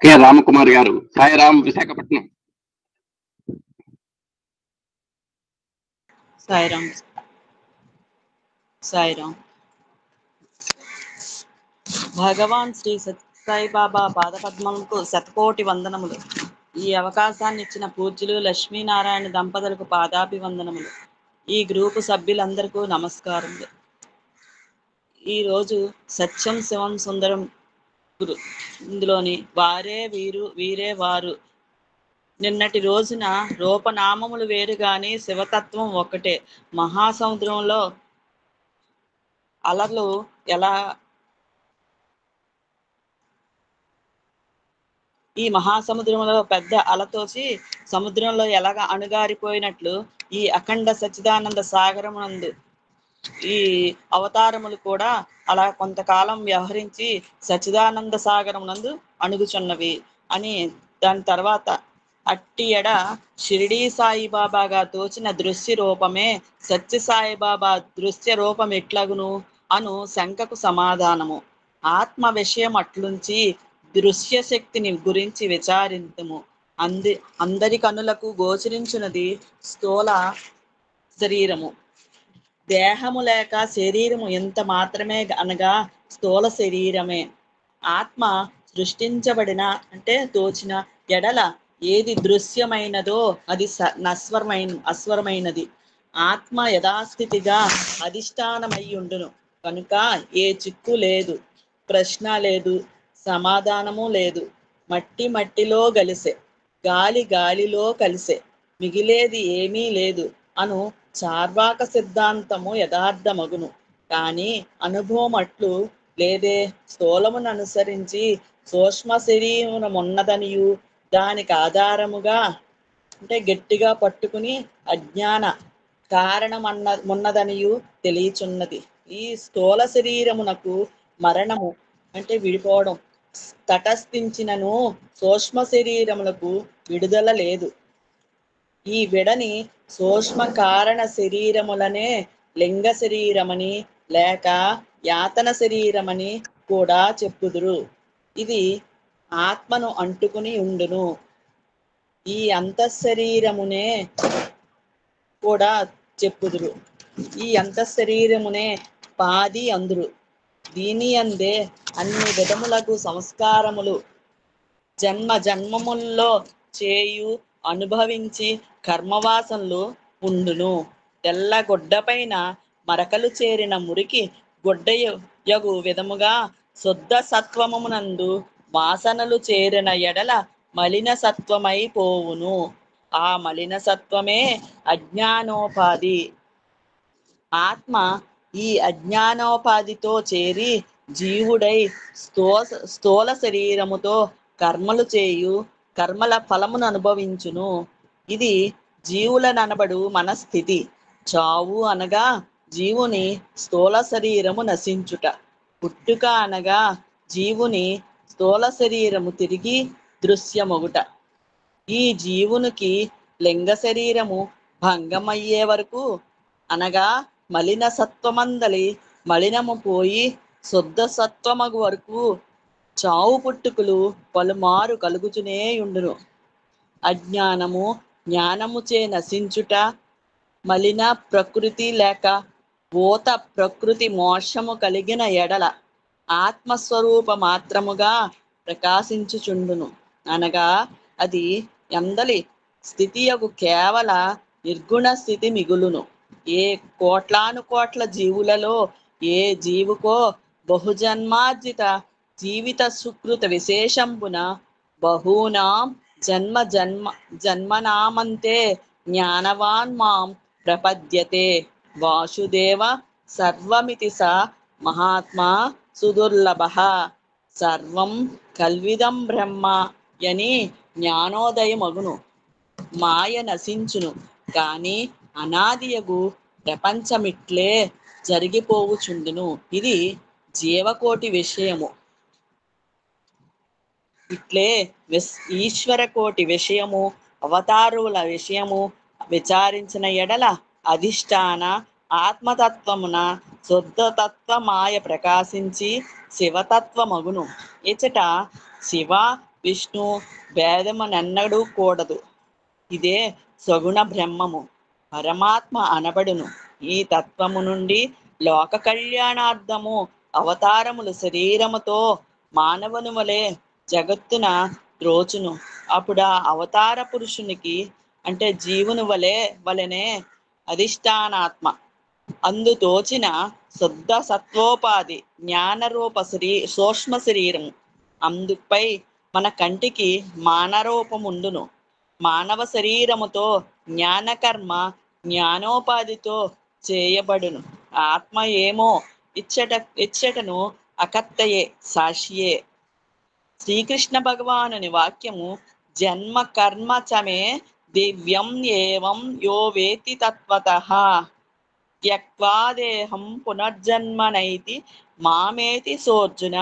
K Ramakumar గారు, సాయిరామ్, విశాఖపట్నం. సాయిరామ్. సాయిరామ్. భగవాన్ శ్రీ సత్యసాయిబాబా పాదపద్మములకు శతకోటి వందనములు. ఈ అవకాశాన్ని ఇచ్చిన పూజ్యులు లక్ష్మీనారాయణ దంపతులకు పాదాభివందనములు. ఈ గ్రూపు సభ్యులందరికీ నమస్కారములు. ఈరోజు సత్యం శివం సుందరం గురు ఇందులోని వారే వీరు వీరే వారు. నిన్నటి రోజున రూపనామములు వేరు గాని శివతత్వం ఒక్కటే. మహాసముద్రంలో అలలు ఎలా ఈ మహాసముద్రంలో పెద్ద అలతోసి సముద్రంలో ఎలాగ అణుగారిపోయినట్లు ఈ అఖండ సచ్చిదానంద సాగరమునందు ఈ అవతారములు కూడా అలా కొంతకాలం వ్యవహరించి సచ్చిదానంద సాగరమునందు అణుగుచున్నవి అని. దాని తర్వాత అట్టి ఎడ షిరిడీ సాయిబాబాగా తోచిన దృశ్య రూపమే సత్య సాయిబాబా దృశ్య రూపం ఎట్లగును అను శంకకు సమాధానము. ఆత్మ విషయం అట్లుంచి దృశ్య శక్తిని గురించి విచారింతుము. అందరి కనులకు గోచరించున్నది స్థూల శరీరము. దేహము లేక శరీరము ఎంత మాత్రమే అనగా స్థూల శరీరమే. ఆత్మ సృష్టించబడిన అంటే తోచిన ఎడల ఏది దృశ్యమైనదో అది అస్వరమైనది. ఆత్మ యథాస్థితిగా అధిష్టానమై ఉండును కనుక ఏ చిక్కు లేదు, ప్రశ్న లేదు, సమాధానము లేదు. మట్టి మట్టిలో కలిసే, గాలి గాలిలో కలిసే, మిగిలేది ఏమీ లేదు అను చార్వాక సిద్ధాంతము యథార్థమగును. కానీ అనుభవం అట్లు లేదే. స్థూలమును అనుసరించి సూక్ష్మ శరీరమున్నదనియు దానికి ఆధారముగా అంటే గట్టిగా పట్టుకుని అజ్ఞాన కారణమున్నదనియు తెలియచున్నది. ఈ స్థూల శరీరమునకు మరణము అంటే విడిపోవడం తటస్థించినను సూక్ష్మ శరీరములకు విడుదల లేదు. ఈ విడని సూక్ష్మ కారణ శరీరములనే లింగ శరీరమని లేక యాతన శరీరమని కూడా చెప్పుదురు. ఇది ఆత్మను అంటుకుని ఉండును. ఈ అంతఃశరీరమునే కూడా చెప్పుదురు. ఈ అంతఃశరీరమునే పాది అందురు. దీని అందే అన్ని విధములకు సంస్కారములు జన్మ జన్మముల్లో చేయు అనుభవించి కర్మవాసనలు ఉండును. తెల్ల గుడ్డపైన మరకలు చేరిన మురికి గుడ్డయగు విధముగా శుద్ధ సత్వమునందు వాసనలు చేరిన ఎడల మలిన సత్వమై పోవును. ఆ మలిన సత్వమే అజ్ఞానోపాధి. ఆత్మ ఈ అజ్ఞానోపాధితో చేరి జీవుడై స్థూల శరీరముతో కర్మలు చేయు కర్మల ఫలమును అనుభవించును. ఇది జీవులనబడు మన స్థితి. చావు అనగా జీవుని స్థూల శరీరము నశించుట. పుట్టుక అనగా జీవుని స్థూల శరీరము తిరిగి దృశ్యమగుట. ఈ జీవునికి లింగ శరీరము భంగమయ్యే వరకు అనగా మలిన సత్వమందలి మలినము పోయి శుద్ధ సత్వమగు వరకు చావు పుట్టుకులు పలుమారు కలుగుతూనే ఉండును. అజ్ఞానము జ్ఞానముచే నశించుట, మలిన ప్రకృతి లేక భూత ప్రకృతి మోక్షము కలిగిన ఎడల ఆత్మస్వరూప మాత్రముగా ప్రకాశించుచుండును. అనగా అది ఎందలి స్థితియగు కేవల నిర్గుణ స్థితి మిగులును. ఏ కోట్లాను కోట్ల జీవులలో ఏ జీవుకో బహుజన్మార్జిత జీవిత సుకృత విశేషంబున బహూనాం జన్మనామంతే జ్ఞానవాన్ మాం ప్రపద్యతే. వాసుదేవ సర్వమితి స మహాత్మా సుదుర్లభః. సర్వం కల్విదం బ్రహ్మ యని జ్ఞానోదయమగును. మాయ నశించును కాని అనాదియగు ప్రపంచమిట్లే జరిగిపోవుచుండును. ఇది జీవకోటి విషయము. ఇట్లే ఈశ్వర కోటి విషయము అవతారుల విషయము విచారించిన ఎడల అధిష్టాన ఆత్మతత్వమున శుద్ధతత్వ మాయ ప్రకాశించి శివతత్వమగును. ఇచట శివ విష్ణు భేదమనెన్నడూ కూడదు. ఇదే సగుణ బ్రహ్మము పరమాత్మ అనబడును. ఈ తత్వము నుండి లోక కళ్యాణార్థము అవతారములు శరీరముతో మానవుని వలె జగత్తున ద్రోచును. అప్పుడు ఆ అవతార పురుషునికి అంటే జీవుని వలెనే అధిష్టానాత్మ అందు తోచిన శుద్ధ సత్వోపాధి జ్ఞానరూప సూక్ష్మ శరీరము అందుపై మన కంటికి మానరూపముండును. మానవ శరీరముతో జ్ఞానకర్మ జ్ఞానోపాధితో చేయబడును. ఆత్మ ఏమో ఇచ్చటను అకర్తయే సాక్షియే. శ్రీకృష్ణ భగవానుని వాక్యము జన్మ కర్మ చమే దివ్యం ఏవం యో వేతి తత్వతః త్యక్వా దేహం పునర్జన్మనైతి మామేతి సోర్జున.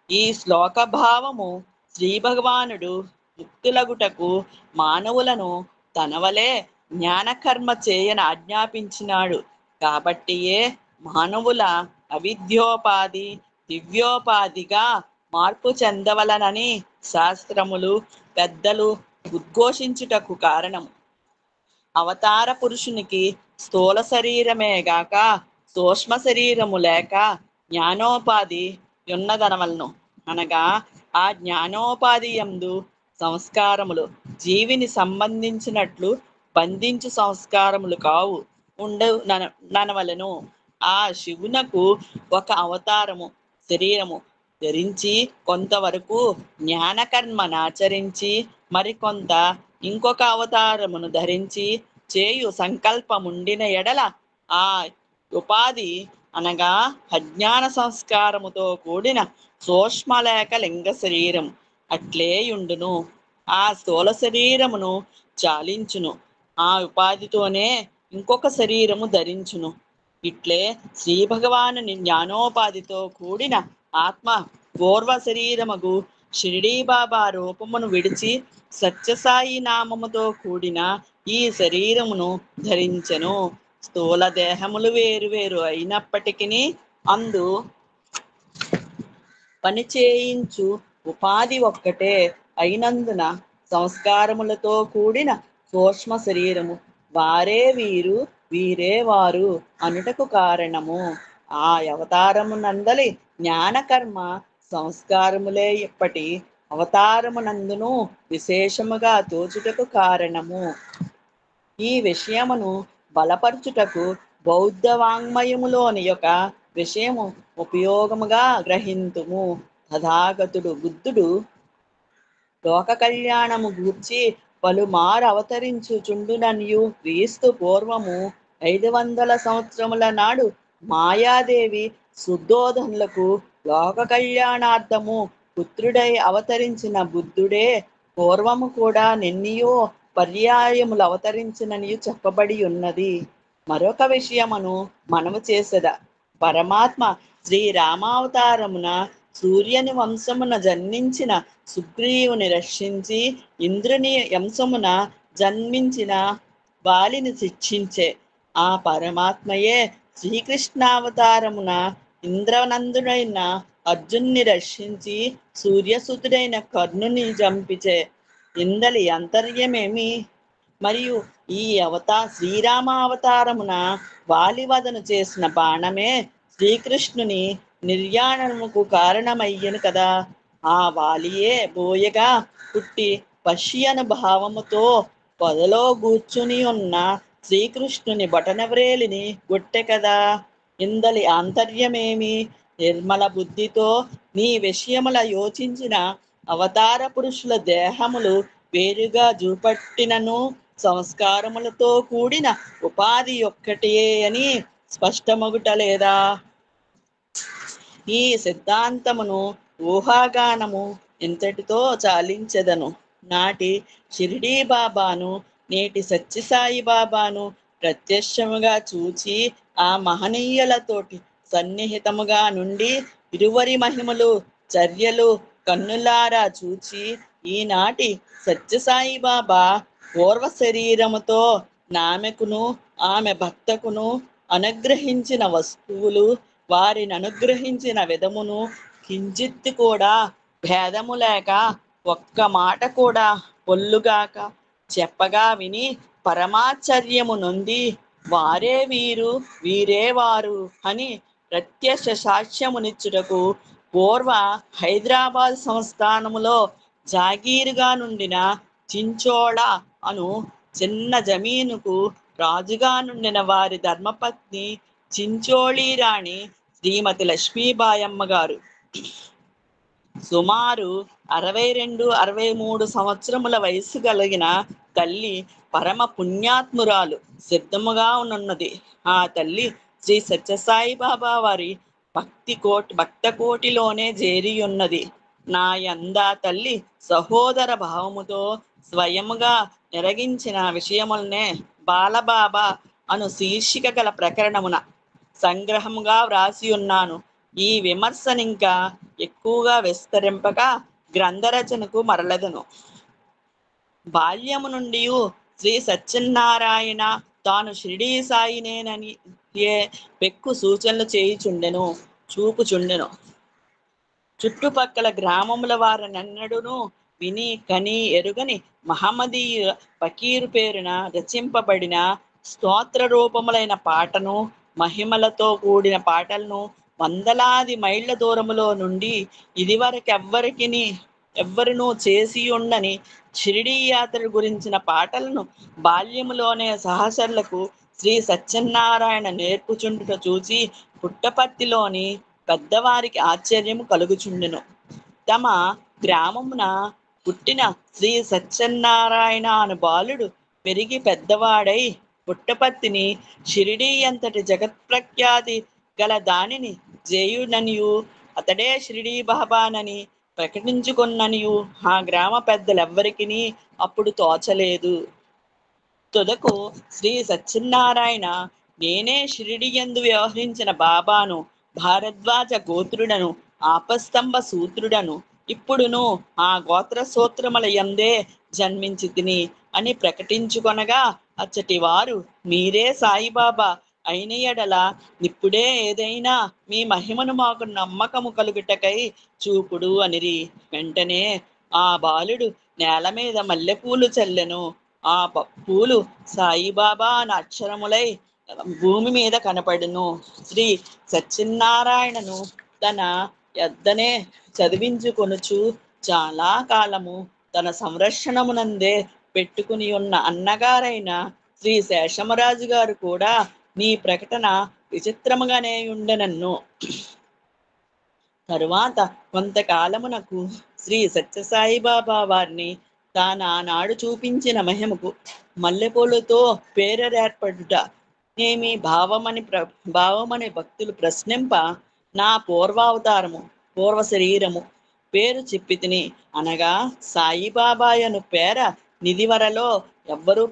ఈ శ్లోక భావము శ్రీ భగవానుడు ముక్తులగుటకు మానవులను తనవలే జ్ఞానకర్మ చేయన ఆజ్ఞాపించినాడు. కాబట్టియే మానవుల అవిద్యోపాధి దివ్యోపాధిగా మార్పు చెందవలనని శాస్త్రములు పెద్దలు ఉద్ఘోషించుటకు కారణం. అవతార పురుషునికి స్థూల శరీరమే గాక సూక్ష్మ శరీరము లేక జ్ఞానోపాధి ఉన్నదనవలను. అనగా ఆ జ్ఞానోపాధి యందు సంస్కారములు జీవిని సంబంధించినట్లు బంధించు సంస్కారములు కావు ననవలను. ఆ శివునకు ఒక అవతారము శరీరము ధరించి కొంతవరకు జ్ఞానకర్మనాచరించి మరికొంత ఇంకొక అవతారమును ధరించి చేయు సంకల్పముండిన ఎడల ఆ ఉపాధి అనగా అజ్ఞాన సంస్కారముతో కూడిన సూక్ష్మలేక లింగ శరీరం అట్లేయుండును. ఆ స్థూల శరీరమును చాలించును. ఆ ఉపాధితోనే ఇంకొక శరీరము ధరించును. ఇట్లే శ్రీ భగవానుని జ్ఞానోపాధితో కూడిన ఆత్మ పూర్వ శరీరమగు షిరిడీ బాబా రూపమును విడిచి సత్యసాయి నామముతో కూడిన ఈ శరీరమును ధరించెను. స్థూల దేహములు వేరు అయినప్పటికీ అందు పని చేయించు ఉపాధి ఒక్కటే అయినందున సంస్కారములతో కూడిన సూక్ష్మ శరీరము వారే వీరు వీరే వారు అనుటకు కారణము. ఆ అవతారమునందలి జ్ఞానకర్మ సంస్కారములే ఇప్పటి అవతారమునందును విశేషముగా తోచుటకు కారణము. ఈ విషయమును బలపరచుటకు బౌద్ధ వాంగ్మయములోని యొక్క విషయము ఉపయోగముగా గ్రహింతుము. తథాగతుడు బుద్ధుడు లోక కళ్యాణము గూర్చి పలుమారు అవతరించుచుండుననియు క్రీస్తు పూర్వము 500 సంవత్సరముల నాడు మాయాదేవి శుద్ధోధనులకు లోక కళ్యాణార్థము పుత్రుడై అవతరించిన బుద్ధుడే పూర్వము కూడా నెన్నియో పర్యాయములు అవతరించిననియు చెప్పబడి ఉన్నది. మరొక విషయమును మనము చేసెద. పరమాత్మ శ్రీరామావతారమున సూర్యుని వంశమున జన్మించిన సుగ్రీవుని రక్షించి ఇంద్రుని వంశమున జన్మించిన బాలిని శిక్షించే ఆ పరమాత్మయే శ్రీకృష్ణావతారమున ఇంద్రనందుడైన అర్జున్ని రక్షించి సూర్యసుతుడైన కర్ణుని చంపిచే. ఇందలి అంతర్యమేమి? మరియు ఈ శ్రీరామ అవతారమున వాలివదను చేసిన బాణమే శ్రీకృష్ణుని నిర్యాణముకు కారణమయ్యను కదా. ఆ వాలియే బోయగా పుట్టి పశ్యను భావముతో పొదలో కూర్చుని ఉన్న శ్రీకృష్ణుని బొటనవ్రేలిని గొట్టె కదా. ఇందలి ఆంతర్యమేమి? నిర్మల బుద్ధితో నీ విషయముల యోచించిన అవతార పురుషుల దేహములు వేరుగా చూపట్టినను సంస్కారములతో కూడిన ఉపాధి ఒక్కటే అని స్పష్టమగుటలేదా? ఈ సిద్ధాంతమును ఊహాగానము ఇంతటితో చాలించెదను. నాటి షిరిడీ బాబాను నేటి సత్యసాయి బాబాను ప్రత్యక్షముగా చూచి ఆ మహనీయులతోటి సన్నిహితముగా నుండి ఇరువరి మహిమలు చర్యలు కన్నులారా చూచి ఈనాటి సత్యసాయి బాబా పూర్వ శరీరముతో నామెకును ఆమె భక్తకును అనుగ్రహించిన వస్తువులు వారిని అనుగ్రహించిన విధమును కించిత్తు కూడా భేదము లేక ఒక్క మాట కూడా పొల్లుగాక చెప్పగా విని పరమాశ్చర్యము నొంది వారే వీరు వీరే వారు అని ప్రత్యక్ష సాక్ష్యమునిచ్చుటకు పూర్వ హైదరాబాద్ సంస్థానములో జాగీరుగా నుండిన చించోళ అను చిన్న జమీనుకు రాజుగా నుండిన వారి ధర్మపత్ని చించోళి రాణి శ్రీమతి లక్ష్మీబాయమ్మ గారు సుమారు 62-63 సంవత్సరముల వయస్సు కలిగిన తల్లి పరమ పుణ్యాత్మురాలు సిద్ధముగా ఉన్నది. ఆ తల్లి శ్రీ సత్యసాయి బాబా వారి భక్త కోటిలోనే చేరి ఉన్నది. నా యందా తల్లి సహోదర భావముతో స్వయముగా నిరగించిన విషయములనే బాలబాబా అను శీర్షిక గల ప్రకరణమున సంగ్రహముగా వ్రాసి ఉన్నాను. ఈ విమర్శనింకా ఎక్కువగా విస్తరింపక గ్రంథరచనకు మరలదను. బాల్యము నుండి శ్రీ సత్యనారాయణ తాను షిరిడీ సాయినేనని పెక్కు సూచనలు చేయుచుండెను చూపుచుండెను. చుట్టుపక్కల గ్రామముల వారనెన్నడూను విని కని ఎరుగని మహమ్మదీయ ఫకీరు పేరున రచింపబడిన స్తోత్ర రూపములైన పాటను, మహిమలతో కూడిన పాటలను వందలాది మైళ్ళ దూరములో నుండి ఎవ్వరునూ చేసి ఉండని షిరిడీ యాత్ర గురించిన పాటలను బాల్యములోనే సహచరులకు శ్రీ సత్యనారాయణ నేర్పుచుండుట చూసి పుట్టపర్తిలోని పెద్దవారికి ఆశ్చర్యము కలుగుచుండెను. తమ గ్రామమున పుట్టిన శ్రీ సత్యనారాయణ అను బాలుడు పెరిగి పెద్దవాడై పుట్టపర్తిని షిరిడీ అంతటి జగత్ప్రఖ్యాతి గల దానిని జేయుననియు అతడే షిరిడీ బాబానని ప్రకటించుకొన్ననియు ఆ గ్రామ పెద్దలెవ్వరికిని అప్పుడు తోచలేదు. తుదకు శ్రీ సత్యనారాయణ నేనే షిరిడి యందు వ్యవహరించిన బాబాను, భారద్వాజ గోత్రుడను, ఆపస్తంభ సూత్రుడను, ఇప్పుడును ఆ గోత్ర సూత్రముల యందే జన్మించి తిని అని ప్రకటించుకొనగా అచ్చటి వారు మీరే సాయిబాబా అయిన ఎడల ఇప్పుడే ఏదైనా మీ మహిమను మాకు నమ్మకము కలుగుటకై చూపుడు అనిరి. వెంటనే ఆ బాలుడు నేల మీద మల్లెపూలు చల్లెను. ఆ పూలు సాయిబాబా అన్న అక్షరములై భూమి మీద కనపడును. శ్రీ సత్యనారాయణను తన యొద్దనే చదివించుకొనుచు చాలా కాలము తన సంరక్షణమునందే పెట్టుకుని ఉన్న అన్నగారైన శ్రీ శేషమరాజు గారు కూడా నీ ప్రకటన విచిత్రముగానే ఉండెనన్ను. తరువాత కొంతకాలమునకు శ్రీ సత్యసాయి బాబా వారిని తానాడు చూపించిన మహిమకు మల్లెపూలతో పేరేర్పడుట ఏమి భావమని భక్తులు ప్రశ్నింప నా పూర్వావతారము పూర్వ శరీరము పేరు చెప్పి తిని అనగా సాయిబాబాయను పేర నిధివరలో ఎవరు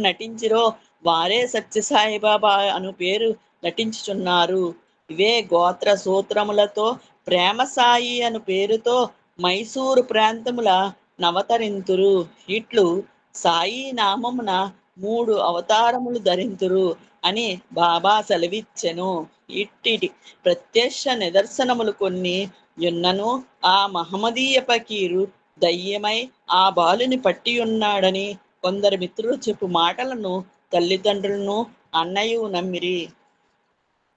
నటించిరో వారే సత్యసాయిబాబా అను పేరు నటించుచున్నారు. ఇవే గోత్ర సూత్రములతో ప్రేమ సాయి అను పేరుతో మైసూరు ప్రాంతముల నవతరింతురు. ఇట్లు సాయి నామమున 3 అవతారములు ధరింతురు అని బాబా సెలవిచ్చెను. ఇట్టి ప్రత్యక్ష నిదర్శనములు కొన్ని యున్నను ఆ మహమ్మదీయ ఫకీరు దయ్యమై ఆ బాలుని పట్టి ఉన్నాడని కొందరు మిత్రులు చెప్పు మాటలను తల్లిదండ్రులను అన్నయ్య నమ్మిరి.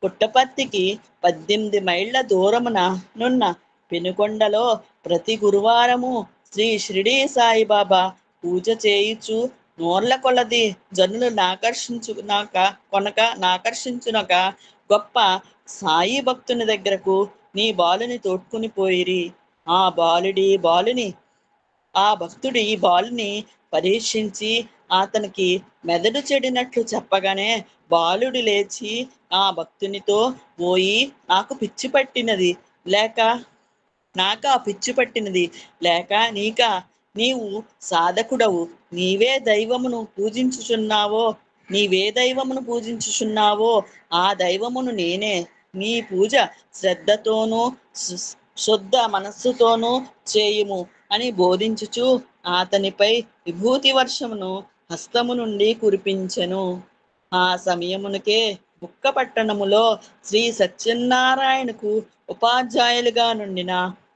పుట్టపర్తికి 18 మైళ్ళ దూరమున నున్న పెనుకొండలో ప్రతి గురువారము శ్రీ షిరిడీ సాయిబాబా పూజ చేయుచు నోర్ల కొలది జనులు నాకర్షించునక గొప్ప సాయి భక్తుని దగ్గరకు నీ బాలుని తోడ్కొని పోయిరి. ఆ భక్తుడు ఈ బాలుని పరీక్షించి అతనికి మెదడు చెడినట్లు చెప్పగానే బాలుడు లేచి ఆ భక్తునితో పోయి నాకు పిచ్చి పట్టినది లేక నీవు సాధకుడవు, నీవే దైవమును పూజించుచున్నావో ఆ దైవమును నేనే. నీ పూజ శ్రద్ధతోనూ శుద్ధ మనస్సుతోనూ చేయుము అని బోధించుచు అతనిపై విభూతి వర్షమును హస్తము నుండి కురిపించెను. ఆ సమయమునకే బుక్కపట్టణములో శ్రీ సత్యనారాయణకు ఉపాధ్యాయులుగా నుండిన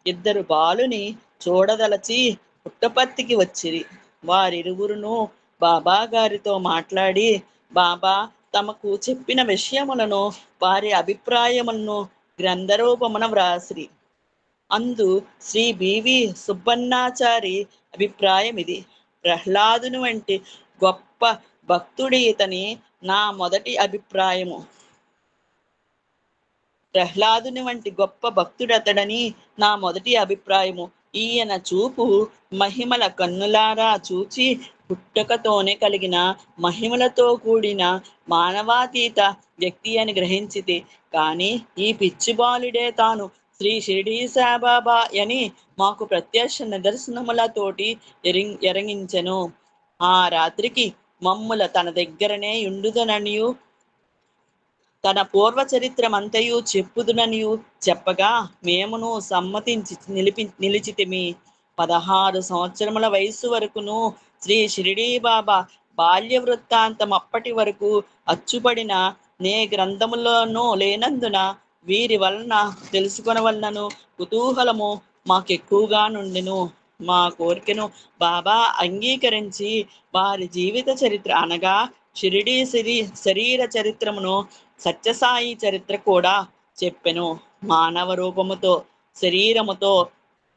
ఇద్దరు బాలుని చూడదలచి పుట్టపర్తికి వచ్చిరి. వారిరువురును బాబా గారితో మాట్లాడి, బాబా తమకు చెప్పిన విషయములను వారి అభిప్రాయములను గ్రంథరూపమున వ్రాసిరి. అందు శ్రీ బివి సుబ్బన్నాచారి అభిప్రాయం ఇది: ప్రహ్లాదుని వంటి గొప్ప భక్తుడి ఇతని నా మొదటి అభిప్రాయము. ప్రహ్లాదుని వంటి గొప్ప భక్తుడతడని నా మొదటి అభిప్రాయము. ఈయన చూపు మహిమల కన్నులారా చూచి పుట్టుకతోనే కలిగిన మహిమలతో కూడిన మానవాతీత వ్యక్తి అని గ్రహించితే కానీ ఈ పిచ్చి బాలుడే తాను శ్రీ షిరిడీ సాయిబాబా అని మాకు ప్రత్యక్ష నిదర్శనములతోటి ఎరంగించెను. ఆ రాత్రికి మమ్ముల తన దగ్గరనే ఉండుదననియు తన పూర్వ చరిత్రమంతయు చెప్పుదుననియు చెప్పగా మేమును సమ్మతించి నిలిచితిమి. 16 సంవత్సరముల వయస్సు వరకును శ్రీ షిరిడీ బాబా బాల్య వృత్తాంతం అప్పటి వరకు అచ్చుపడిన నే గ్రంథములోనూ లేనందున వీరి వలన తెలుసుకొనవలనను కుతూహలము మాకెక్కువగా నుండెను. మా కోరికను బాబా అంగీకరించి వారి జీవిత చరిత్ర అనగా షిరిడీ శరీర చరిత్రమును, సత్యసాయి చరిత్ర కూడా చెప్పెను. మానవ రూపముతో శరీరముతో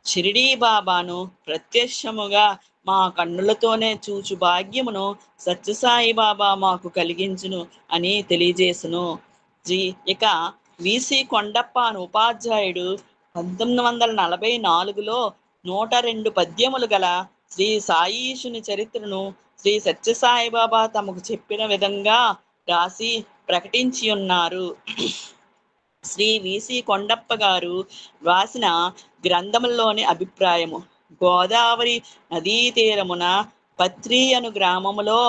షిరిడీ బాబాను ప్రత్యక్షముగా మా కన్నులతోనే చూచు భాగ్యమును సత్యసాయి బాబా మాకు కలిగించును అని తెలియజేసును. ఇక విసి కొండప్ప అను ఉపాధ్యాయుడు 1944లో 102 పద్యములు గల శ్రీ సాయీషుని చరిత్రను శ్రీ సత్యసాయి బాబా తమకు చెప్పిన విధంగా రాసి ప్రకటించి ఉన్నారు. శ్రీ విసి కొండప్ప గారు రాసిన గ్రంథములోని అభిప్రాయము: గోదావరి నదీ తీరమున పత్రి అను గ్రామములో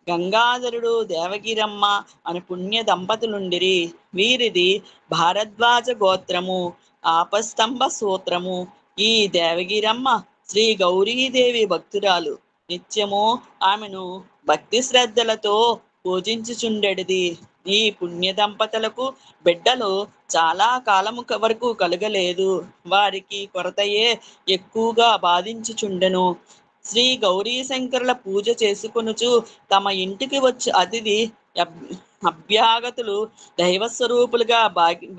గంగాధరుడు, దేవగిరమ్మ అను పుణ్య దంపతులుండిరి. వీరిది భారద్వాజ గోత్రము, ఆపస్తంభ సూత్రము. ఈ దేవగిరమ్మ శ్రీ గౌరీదేవి భక్తురాలు. నిత్యము ఆమెను భక్తి శ్రద్ధలతో పూజించుచుండెడిది. ఈ పుణ్య దంపతులకు బిడ్డలు చాలా కాలము వరకు కలగలేదు. వారికి కొరతయే ఎక్కువగా బాధించుచుండెను. శ్రీ గౌరీ శంకరుల పూజ చేసుకొనుచు తమ ఇంటికి వచ్చి అతిథి అభ్యాగతులు దైవస్వరూపులుగా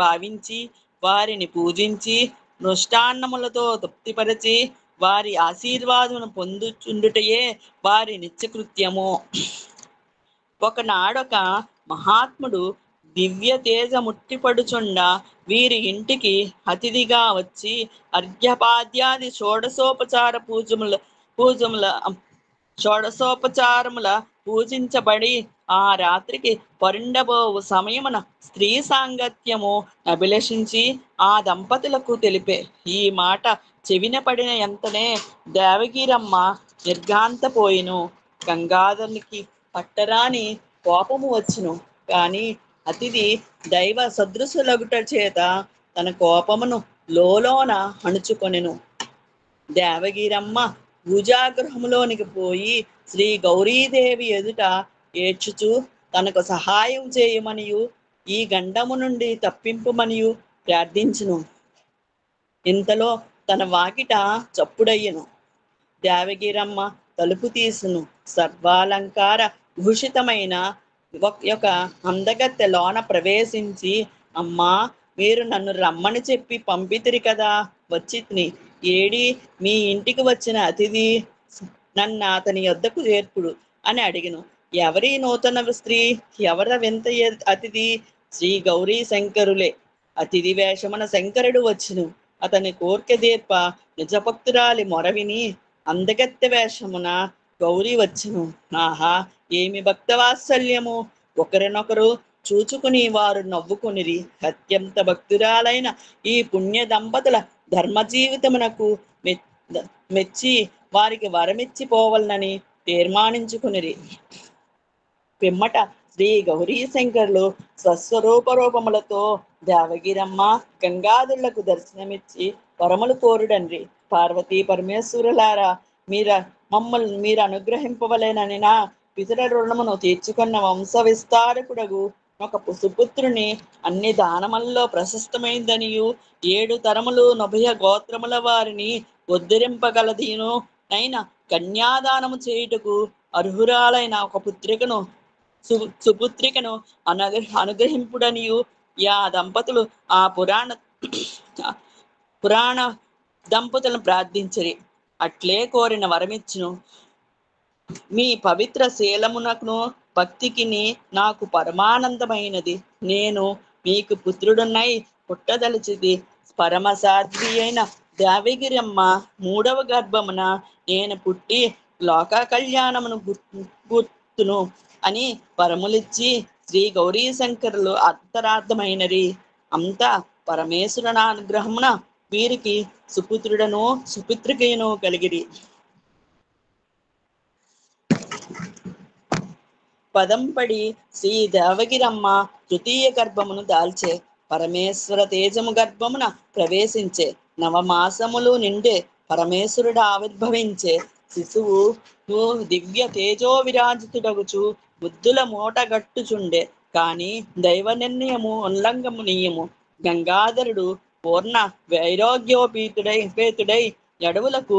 భావించి వారిని పూజించి మృష్టాన్నములతో తృప్తిపరచి వారి ఆశీర్వాదమును పొందుచుండుటయే వారి నిత్యకృత్యము. ఒకనాడొక మహాత్ముడు దివ్య తేజ ముట్టిపడుచుండ వీరి ఇంటికి అతిథిగా వచ్చి అర్ఘ్యపాద్యాది షోడశోపచారముల పూజించబడి ఆ రాత్రికి పరుండబోవు సమయమున స్త్రీ సాంగత్యము అభిలషించి ఆ దంపతులకు తెలిపే. ఈ మాట చెవిన పడిన ఎంతనే దేవగిరమ్మ నిర్ఘాంతపోయిను. గంగాధరునికి పట్టరాని కోపము వచ్చును. కానీ అతిథి దైవ సదృశులగుట చేత తన కోపమును లోన అణుచుకొనెను. దేవగిరమ్మ పూజాగృహములోనికి పోయి శ్రీ గౌరీదేవి ఎదుట ఏడ్చుచు తనకు సహాయం చేయమనియు ఈ గండము నుండి తప్పింపమనియు ప్రార్థించును. ఇంతలో తన వాకిట చప్పుడయ్యను. దేవగిరమ్మ తలుపు తీసును. సర్వాలంకార భూషితమైన ఒక అందగత్తె లోన ప్రవేశించి, అమ్మా, మీరు నన్ను రమ్మని చెప్పి పంపితిరి కదా, వచ్చితిని. ఏడి మీ ఇంటికి వచ్చిన అతిథి? నన్ను అతని యొద్దకు చేర్పుడు అని అడిగిను. ఎవరి నూతన స్త్రీ? ఎవర వింత అతిథి? శ్రీ గౌరీ శంకరులే. అతిథి వేషమున శంకరుడు వచ్చును. అతని కోర్కె దీర్ప నిజభక్తురాలి మొరవిని అందగత్తె వేషమున గౌరీ వచ్చును. ఆహా, ఏమి భక్తవాత్సల్యము! ఒకరినొకరు చూచుకుని వారు నవ్వుకునిరి. అత్యంత భక్తురాలైన ఈ పుణ్య దంపతుల ధర్మ జీవితమునకు మెచ్చి వారికి వరమిచ్చిపోవాలని తీర్మానించుకునిరి. పిమ్మట శ్రీ గౌరీ శంకరులు స్వస్వరూప రూపములతో దేవగిరమ్మ గంగాధరులకు దర్శనమిచ్చి వరములు కోరుడండ్రి. పార్వతీ పరమేశ్వరులారా, మీరు అనుగ్రహింపవలేనని నా పితర రుణమును తీర్చుకున్న వంశ విస్తారకుడగు ఒక సుపుత్రుని అన్ని దానములలో ప్రశస్తమైందనియు 7 తరములు 90 గోత్రముల వారిని ఉద్ధరింపగలదీను అయిన కన్యాదానము చేయుటకు అర్హురాలైన ఒక పుత్రికను సుపుత్రికను అనుగ్రహింపుడనియు యా దంపతులు ఆ పురాణ దంపతులను ప్రార్థించిరి. అట్లే కోరిన వరమిచ్చును. మీ పవిత్ర శీలమునకును భక్తికిని నాకు పరమానందమైనది. నేను మీకు పుత్రుడునై పుట్టదలిచిది. పరమసాధ్వి అయిన దేవగిరమ్మ 3వ గర్భమున నేను పుట్టి లోక కళ్యాణమును గుర్తును అని వరములిచ్చి శ్రీ గౌరీ శంకరులు అంతరార్థమైనది. అంతా పరమేశ్వరుని అనుగ్రహమున వీరికి సుపుత్రుడను సుపుత్రికయును కలిగిరి. పదంపడి శ్రీ దేవగిరమ్మ తృతీయ గర్భమును దాల్చే. పరమేశ్వర తేజము గర్భమున ప్రవేశించే. నవమాసములు నిండే పరమేశ్వరుడు ఆవిర్భవించే. శిశువు దివ్య తేజో విరాజితుడగుచు బుద్ధుల మూటగట్టుచుండే. కాని దైవ నిర్ణయము ఉల్లంఘనీయము. గంగాధరుడు పూర్ణ వైరాగ్యోపేతుడై అడవులకు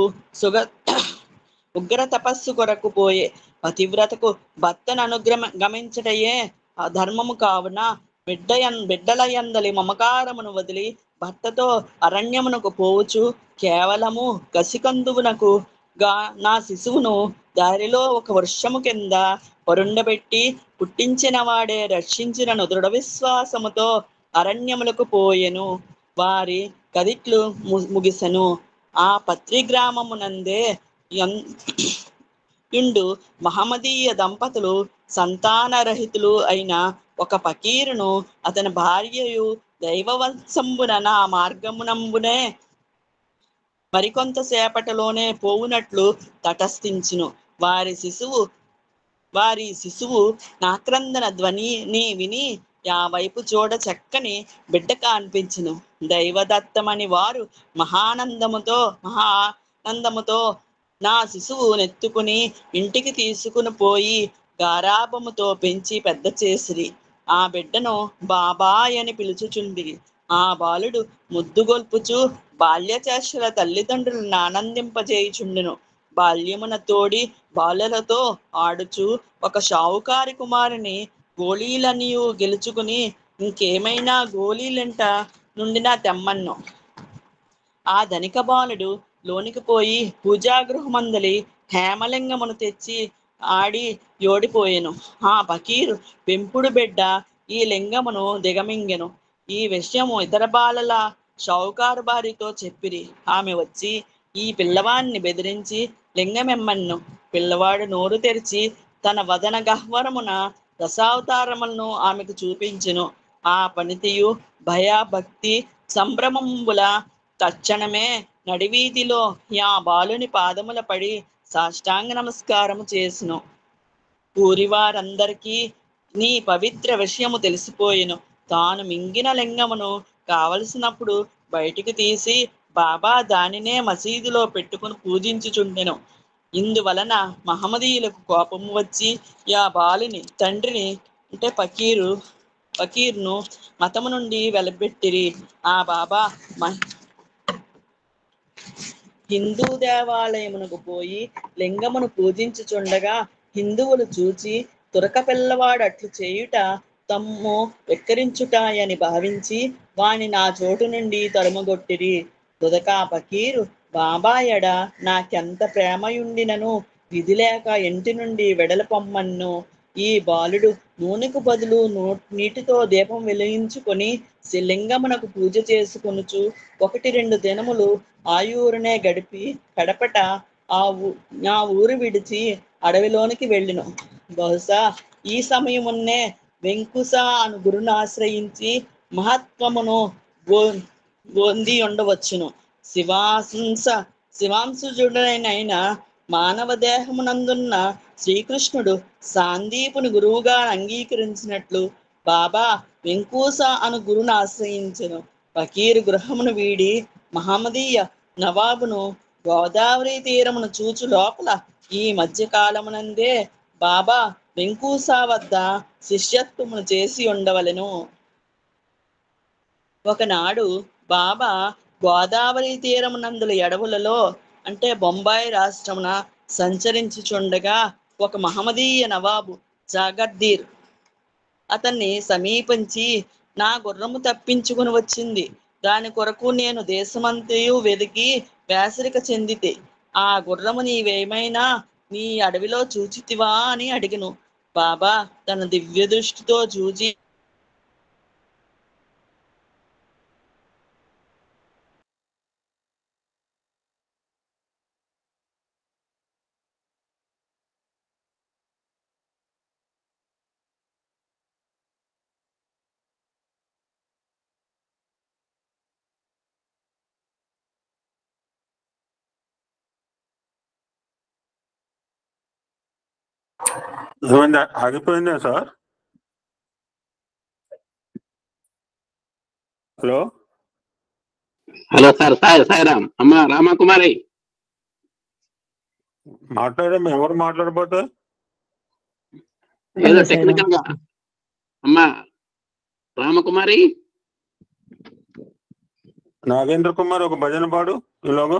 ఉగ్ర తపస్సు కొరకు పోయే. పతివ్రతకు భర్తను గమించటయే ధర్మము కావున బిడ్డల యందలి మమకారమును వదిలి భర్తతో అరణ్యమునకు పోవచ్చు కేవలము కసికందువునకు నా శిశువును దారిలో ఒక వృక్షము కింద పరుండబెట్టి పుట్టించిన వాడే రక్షించిన దృఢ విశ్వాసముతో అరణ్యములకు పోయెను. వారి కదిట్లు ముగిసెను. ఆ పత్రి గ్రామమునందే ఇండు మహమ్మదీయ దంపతులు సంతానరహితులు అయిన ఒక ఫకీరును అతని భార్యయు దైవవంశంబున నా మార్గమునంబునే మరికొంతసేపటిలోనే పోవునట్లు తటస్థించును. వారి శిశువు నాక్రందన ధ్వనిని విని ఆ వైపు చూడ చక్కని బిడ్డ కనిపించును. దైవదత్తమని వారు మహానందముతో నా శిశువు నెత్తుకుని ఇంటికి తీసుకుని పోయి గారాభముతో పెంచి పెద్ద చేసిరి. ఆ బిడ్డను బాబాయ్ అని పిలుచుచుండిరి. ఆ బాలుడు ముద్దుగొల్పుచు బాల్యచేష్టల తల్లిదండ్రులను ఆనందింపజేయుచుండెను. బాల్యమున తోడి బాలులతో ఆడుచు ఒక షావుకారి కుమారుని గోళీలనియు గెలుచుకుని ఇంకేమైనా గోళీలంట నుండినా తెమ్మన్ను. ఆ ధనిక బాలుడు లోనికి పోయి పూజాగృహమందలి హేమలింగమును తెచ్చి ఆడి యోడిపోయెను. ఆ ఫకీరు పెంపుడు బిడ్డ ఈ లింగమును దిగమింగెను. ఈ విషయము ఇతర బాలల షావుకారు భార్యతో చెప్పిరి. ఆమె వచ్చి ఈ పిల్లవాడిని బెదిరించి లింగమెమ్మన్ను. పిల్లవాడు నోరు తెరిచి తన వదన గహ్వరమున దశావతారములను ఆమెకు చూపించెను. ఆ పనితియు భయభక్తి సంభ్రమంబుల తక్షణమే నడివీధిలో ఆ బాలుని పాదముల పడి సాష్టాంగ నమస్కారము చేసెను. ఊరివారందరికీ నీ పవిత్ర విషయము తెలిసిపోయెను. తాను మింగిన లింగమును కావలసినప్పుడు బయటికి తీసి బాబా దానినే మసీదులో పెట్టుకుని పూజించుచుండెను. ఇందువలన మహమ్మదీయులకు కోపము వచ్చి ఆ బాలుని తండ్రిని అంటే ఫకీర్ను మతము నుండి వెలబెట్టిరి. ఆ బాబా హిందూ దేవాలయమునకు పోయి లింగమును పూజించుచుండగా హిందువులు చూచి తురక పిల్లవాడు అట్లు చేయుట తమ్ము వెక్కరించుటాయని భావించి వాని నా చోటు నుండి తరుమగొట్టిరి. తుదకా ఫకీరు బాబాయడ నాకెంత ప్రేమయుండినను విధి లేక ఇంటి నుండి వెడల పొమ్మన్ను. ఈ బాలుడు నూనెకు బదులు నీటితో దీపం వెలిగించుకొని లింగమునకు పూజ చేసుకొనుచు 1-2 దినములు ఆయూరునే గడిపి కడపట ఆ ఊరు విడిచి అడవిలోనికి వెళ్ళిను. బహుశా ఈ సమయమున్నే వెంకుస అను గురును ఆశ్రయించి మహత్వమును పొంది ఉండవచ్చును. శివాంశుజుడైన మానవ దేహమునందున్న శ్రీకృష్ణుడు సాందీపుని గురువుగా అంగీకరించినట్లు బాబా వెంకూస అను గురును ఆశ్రయించెను. ఫకీరు గృహమును వీడి మహమ్మదీయ నవాబును గోదావరి తీరమును చూచు లోపల ఈ మధ్య కాలమునందే బాబా వెంకూసా వద్ద శిష్యత్వమును చేసి ఉండవలెను. ఒకనాడు బాబా గోదావరి తీరమునందుల ఎడవులలో అంటే బొంబాయి రాష్ట్రమున సంచరించుచుండగా ఒక మహమ్మదీయ నవాబు జాగర్దీర్ అతన్ని సమీపించి, నా గుర్రము తప్పించుకుని వచ్చింది, దాని కొరకు నేను దేశమంతయు వెదికి వేసరిక చెందితే ఆ గుర్రము నీవేమైనా నీ అడవిలో చూచితివా అని అడిగను. బాబా తన దివ్య దృష్టితో చూచి ఏమైంది, ఆగిపోయిందా sir? Hello hello sir, Sairam. అమ్మా రామకుమారి, మాట్లాడమ్మా, ఎవరు మాట్లాడబోతే? ఏదో టెక్నికల్ గా. అమ్మా రామకుమారి, నాగేంద్ర కుమార్ ఒక భజన పాడు ఈలోగా.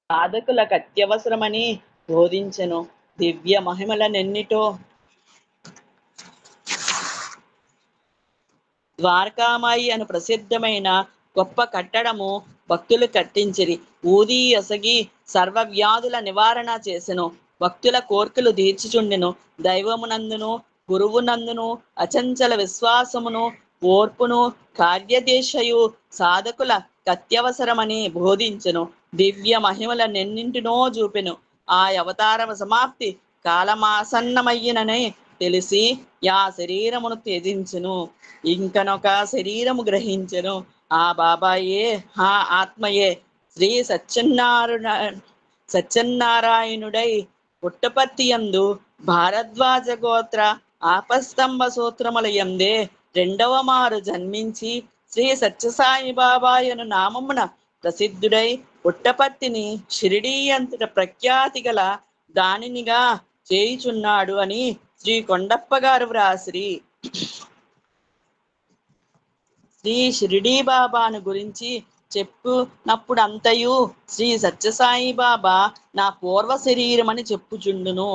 సాధకులకు అత్యవసరమని బోధించెను. దివ్య మహిమలనెన్నిటో ద్వారకామాయి అను ప్రసిద్ధమైన గొప్ప కట్టడము భక్తులు కట్టించిరి. ఊది ఒసగి సర్వ వ్యాధుల నివారణ చేసెను. భక్తుల కోర్కెలు తీర్చుచుండెను. దైవమునందును గురువునందును అచంచల విశ్వాసమును ఓర్పును కార్యదీక్షయు సాధకుల అత్యవసరమని బోధించెను. దివ్య మహిమలనెన్నింటినో చూపెను. ఆ అవతారమ సమాప్తి కాలమాసన్నమయ్యినని తెలిసి యా శరీరమును త్యజించెను, ఇంకనొక శరీరము గ్రహించెను. ఆ బాబాయే, ఆ ఆత్మయే శ్రీ సత్యనారాయణుడై పుట్టపర్తియందు భారద్వాజ గోత్ర ఆపస్తంభ సూత్రములయందే రెండవ మారు జన్మించి శ్రీ సత్యసాయి బాబాయను నామమున ప్రసిద్ధుడై పుట్టపర్తిని షిరిడీ అంతట ప్రఖ్యాతి గల దానినిగా చేయుచున్నాడు అని శ్రీ కొండప్ప గారు వ్రాసిరి. శ్రీ షిరిడీ బాబాను గురించి చెప్పునప్పుడు అంతయు శ్రీ సత్యసాయి బాబా నా పూర్వ శరీరమని చెప్పుచుండును.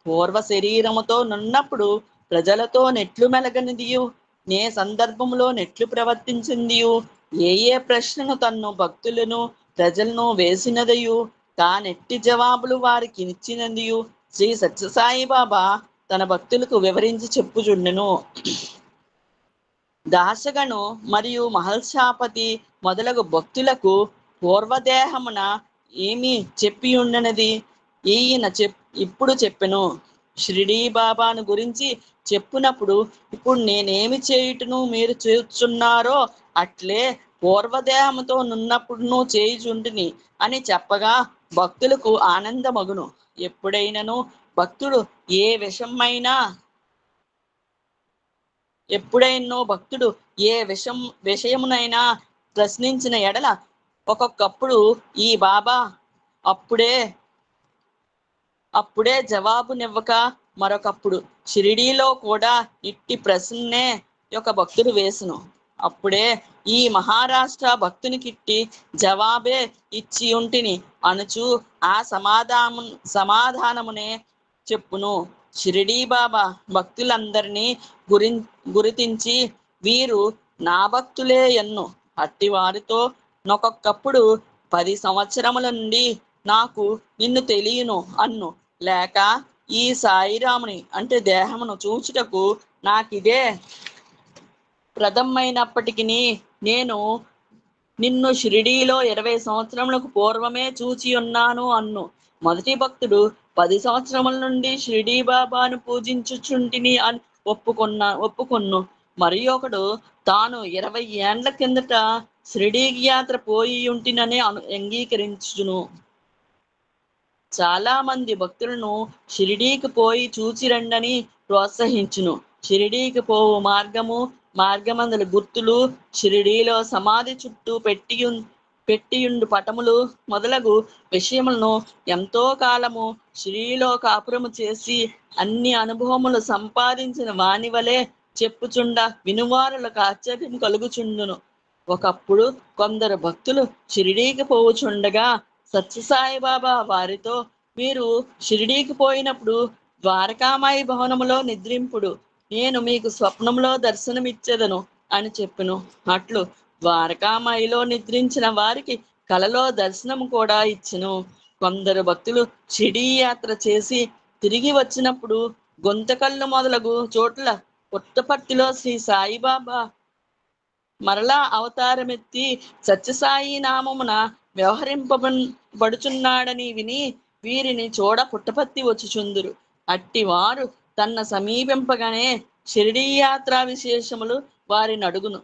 పూర్వ శరీరముతో నున్నప్పుడు ప్రజలతో నెట్లు మెలగనిదియు, నే సందర్భంలో నెట్లు ప్రవర్తించిందియు, ఏ ఏ ప్రశ్నను తన్ను భక్తులను ప్రజలను వేసినదయు, తానెట్టి జవాబులు వారికి ఇచ్చినదియు శ్రీ సత్యసాయి బాబా తన భక్తులకు వివరించి చెప్పుచుండెను. దాసగను మరియు మహల్షాపతి మొదలగు భక్తులకు పూర్వదేహమున ఏమి చెప్పి ఉండనది ఈయన ఇప్పుడు చెప్పెను. షిరిడీ బాబాను గురించి చెప్పునప్పుడు ఇప్పుడు నేనేమి చేయుటను మీరు చేస్తున్నారో అట్లే పూర్వదేహముతో నున్నప్పుడును చేయుచుంటిని అని చెప్పగా భక్తులకు ఆనందమగును. ఎప్పుడైనను భక్తుడు ఏ విషయమునైనా ప్రశ్నించిన ఎడల ఒక్కొక్కప్పుడు ఈ బాబా అప్పుడే జవాబునివ్వక మరొకప్పుడు షిరిడీలో కూడా ఇట్టి ప్రశ్నే ఒక భక్తుడు వేసును. అప్పుడే ఈ మహారాష్ట్ర భక్తునికిట్టి జవాబే ఇచ్చి ఉంటిని అనుచు ఆ సమాధానమునే చెప్పును. షిరిడీ బాబా భక్తులందరినీ గుర్తించి వీరు నా భక్తులే ఎన్ను. అట్టి వారితో నొకొక్కప్పుడు 10 సంవత్సరముల నుండి నాకు నిన్ను తెలియను అన్ను, లేక ఈ సాయిరాముని అంటే దేహమును చూచుటకు నాకిదే ప్రథమైనప్పటికీ నేను నిన్ను షిరిడీలో 20 సంవత్సరములకు పూర్వమే చూచి ఉన్నాను అన్ను. మొదటి భక్తుడు 10 సంవత్సరముల నుండి షిరిడీ బాబాను పూజించుచుంటిని అని ఒప్పుకొన్ను. మరి ఒకడు తాను 20 ఏండ్ల కిందట షిరిడీ యాత్ర పోయి ఉంటినని అంగీకరించును. చాలా మంది భక్తులను షిరిడీకి పోయి చూచి రండని ప్రోత్సహించును. షిరిడీకి పోవు మార్గమందలి గుర్తులు, షిరిడీలో సమాధి చుట్టూ పెట్టియుండు పటములు మొదలగు విషయములను ఎంతో కాలము షిరిడీలో కాపురము చేసి అన్ని అనుభవములు సంపాదించిన వాని వలె చెప్పుచుండ వినువారులకు ఆశ్చర్యం కలుగుచుండును. ఒకప్పుడు కొందరు భక్తులు షిరిడీకి పోవుచుండగా సత్యసాయిబాబా వారితో, మీరు షిరిడీకి పోయినప్పుడు ద్వారకామాయి భవనములో నిద్రింపుడు, నేను మీకు స్వప్నంలో దర్శనమిచ్చేదను అని చెప్పును. అట్లు ద్వారకామాయిలో నిద్రించిన వారికి కలలో దర్శనం కూడా ఇచ్చును. కొందరు భక్తులు షిరిడీ యాత్ర చేసి తిరిగి వచ్చినప్పుడు గొంతకల్లు మొదలగు చోట్ల పుట్టపర్తిలో శ్రీ సాయిబాబా మరలా అవతారమెత్తి సత్యసాయి నామమున వ్యవహరింపబడుచున్నాడని విని వీరిని చూడ పుట్టపర్తి వచ్చుచుందురు. అట్టి వారు తన్న సమీపింపగానే షిరిడీ యాత్రా విశేషములు వారిని అడుగును.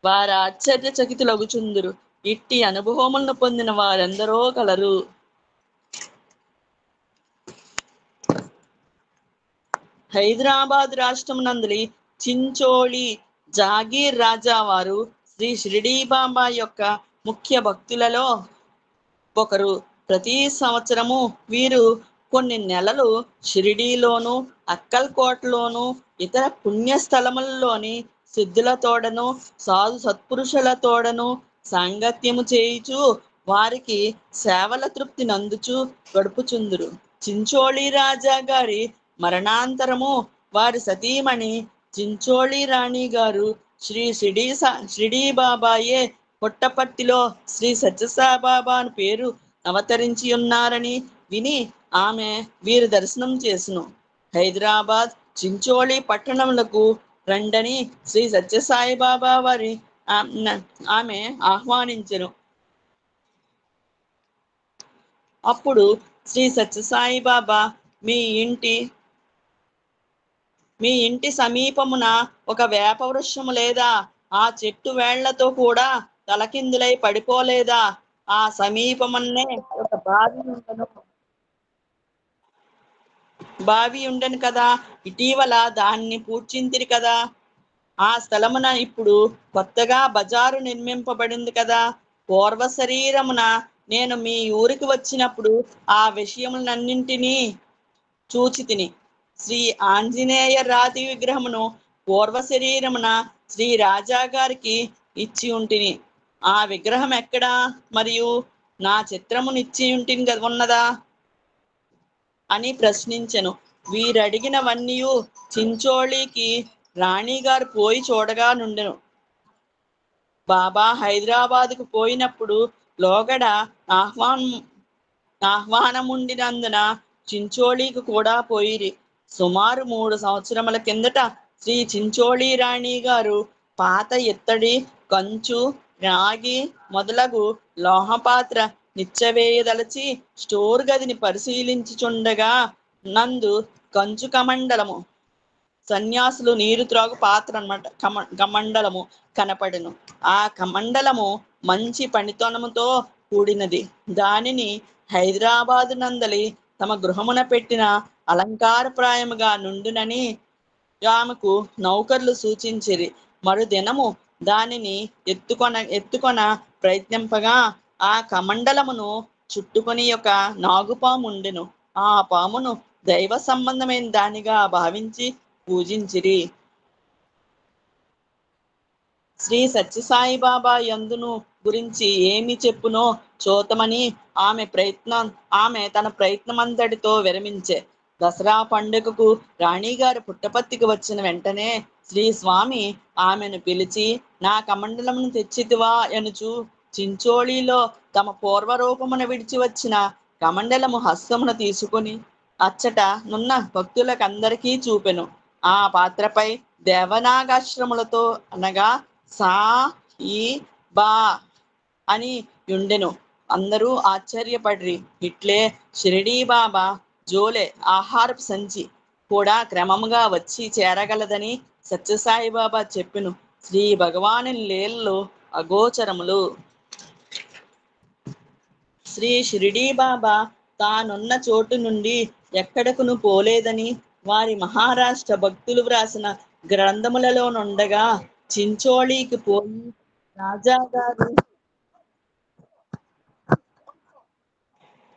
వారు ఆశ్చర్యచకితులగుచుందురు. ఇట్టి అనుభవములను పొందిన వారెందరో కలరు. హైదరాబాద్ రాష్ట్రం నందలి చించోళి జాగీర్ రాజా వారు శ్రీ షిరిడీ బాబా యొక్క ముఖ్య భక్తులలో ఒకరు. ప్రతి సంవత్సరము వీరు కొన్ని నెలలు షిరిడీలోను, అక్కల్కోటలోను, ఇతర పుణ్యస్థలములలోని సిద్ధులతోడను, సాధు సత్పురుషులతోడను సాంగత్యము చేయుచు వారికి సేవల తృప్తి నందుచు గడుపుచుందురు. చించోళి రాజా గారి మరణాంతరము వారి సతీమణి చించోళి రాణి గారు షిరిడీ బాబాయే పుట్టపర్తిలో శ్రీ సత్యసాయిబాబా పేరు అవతరించి ఉన్నారని విని ఆమె వీరి దర్శనం చేసును. హైదరాబాద్ చించోళి పట్టణములకు రండని శ్రీ సత్యసాయిబాబా వారి ఆమె ఆహ్వానించెను. అప్పుడు శ్రీ సత్యసాయిబాబా మీ ఇంటి సమీపమున ఒక వేప వృక్షము లేదా? ఆ చెట్టు వేళ్లతో కూడా తలకిందులై పడిపోలేదా? ఆ సమీపమునే ఒక బావి ఉండను కదా, ఇటీవల దాన్ని పూడ్చింతిరి కదా. ఆ స్థలమున ఇప్పుడు కొత్తగా బజారు నిర్మింపబడింది కదా. పూర్వ శరీరమున నేను మీ ఊరికి వచ్చినప్పుడు ఆ విషయములన్నింటినీ చూచి తిని. శ్రీ ఆంజనేయ రాతి విగ్రహమును పూర్వ శరీరమున శ్రీ రాజా గారికి ఇచ్చి ఉంటిని. ఆ విగ్రహం ఎక్కడా? మరియు నా చిత్రమునిచ్చి ఉంటిని ఉన్నదా అని ప్రశ్నించెను. వీరడిగినవన్నీ చించోళికి రాణిగారు పోయి చూడగా నుండెను. బాబా హైదరాబాదుకు పోయినప్పుడు లోగడ ఆహ్వానముండినందున చించోళికి కూడా పోయిరి. సుమారు 3 సంవత్సరముల కిందట శ్రీ చించోళి రాణి గారు పాత ఇత్తడి, కంచు, రాగి మొదలగు లోహపాత్ర నిచ్చవేయదలచి స్టోర్ గదిని పరిశీలించుచుండగా నందు కంచు కమండలము, సన్యాసులు నీరు త్రాగు పాత్ర అన్నమాట, కమండలము కనపడెను. ఆ కమండలము మంచి పనితనముతో కూడినది. దానిని హైదరాబాదు నందలి తమ గృహమున పెట్టిన అలంకారప్రాయముగా నుండునని ఆమెకు నౌకర్లు సూచించిరి. మరుదినము దానిని ఎత్తుకొన ప్రయత్నింపగా ఆ కమండలమును చుట్టుకొని ఒక నాగుపాము ఉండెను. ఆ పామును దైవ సంబంధమైన దానిగా భావించి పూజించిరి. శ్రీ సత్యసాయిబాబా యందును గురించి ఏమి చెప్పునో చూతమని ఆమె తన ప్రయత్నమంతటితో విరమించే. దసరా పండుగకు రాణిగారు పుట్టపర్తికి వచ్చిన వెంటనే శ్రీ స్వామి ఆమెను పిలిచి, నా కమండలమును తెచ్చితివా ఎనుచు చించోళిలో తమ పూర్వరూపమున విడిచి వచ్చిన కమండలము హస్తమున తీసుకుని అచ్చట నున్న భక్తులకందరికీ చూపెను. ఆ పాత్రపై దేవనాగాశ్రములతో అనగా సా ఈ బా అని ఉండెను. అందరూ ఆశ్చర్యపడిరి. ఇట్లే షిరిడీ బాబా జోలే ఆహారపు సంచి కూడా క్రమముగా వచ్చి చేరగలదని సత్యసాయిబాబా చెప్పెను. శ్రీ భగవాను లీలలు అగోచరములు. శ్రీ షిరిడీ బాబా తానున్న చోటు నుండి ఎక్కడకును పోలేదని వారి మహారాష్ట్ర భక్తులు వ్రాసిన గ్రంథములలో నుండగా చించోళికి పోయి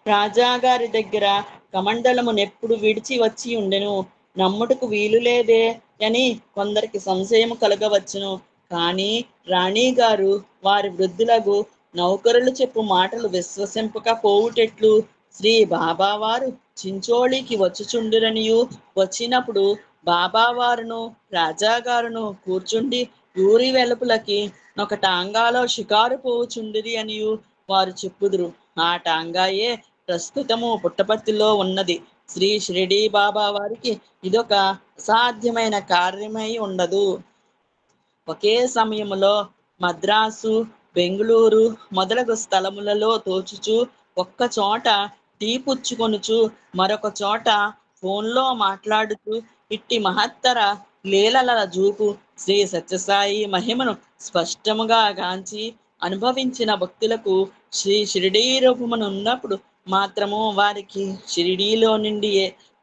రాజాగారి దగ్గర కమండలమునెప్పుడు విడిచి వచ్చి ఉండెను. నమ్ముటకు వీలు లేదే అని కొందరికి సంశయము కలగవచ్చును. కానీ రాణిగారు వారి వృద్ధులకు నౌకరులు చెప్పు మాటలు విశ్వసింపక పోవుటెట్లు? శ్రీ బాబావారు చించోళికి వచ్చుచుండురనియు, వచ్చినప్పుడు బాబావారును రాజాగారును కూర్చుండి ఊరి వెలుపులకి ఒక టాంగాలో షికారు పోవుచుండిరి అనియు వారు చెప్పుదురు. ఆ టాంగాయే ప్రస్తుతము పుట్టపర్తిలో ఉన్నది. శ్రీ షిరిడి బాబా వారికి ఇదొక అసాధ్యమైన కార్యమై ఉండదు. ఒకే సమయములో మద్రాసు, బెంగుళూరు మొదలగు స్థలములలో తోచుచు, ఒక్క చోట టీ పుచ్చుకొనుచు, మరొక చోట ఫోన్లో మాట్లాడుతూ ఇట్టి మహత్తర లీలల జూపు శ్రీ సత్యసాయి మహిమను స్పష్టముగా గాంచి అనుభవించిన భక్తులకు శ్రీ షిరిడీ రూపమునున్నప్పుడు మాత్రము వారికి షిరిడీలో నుండి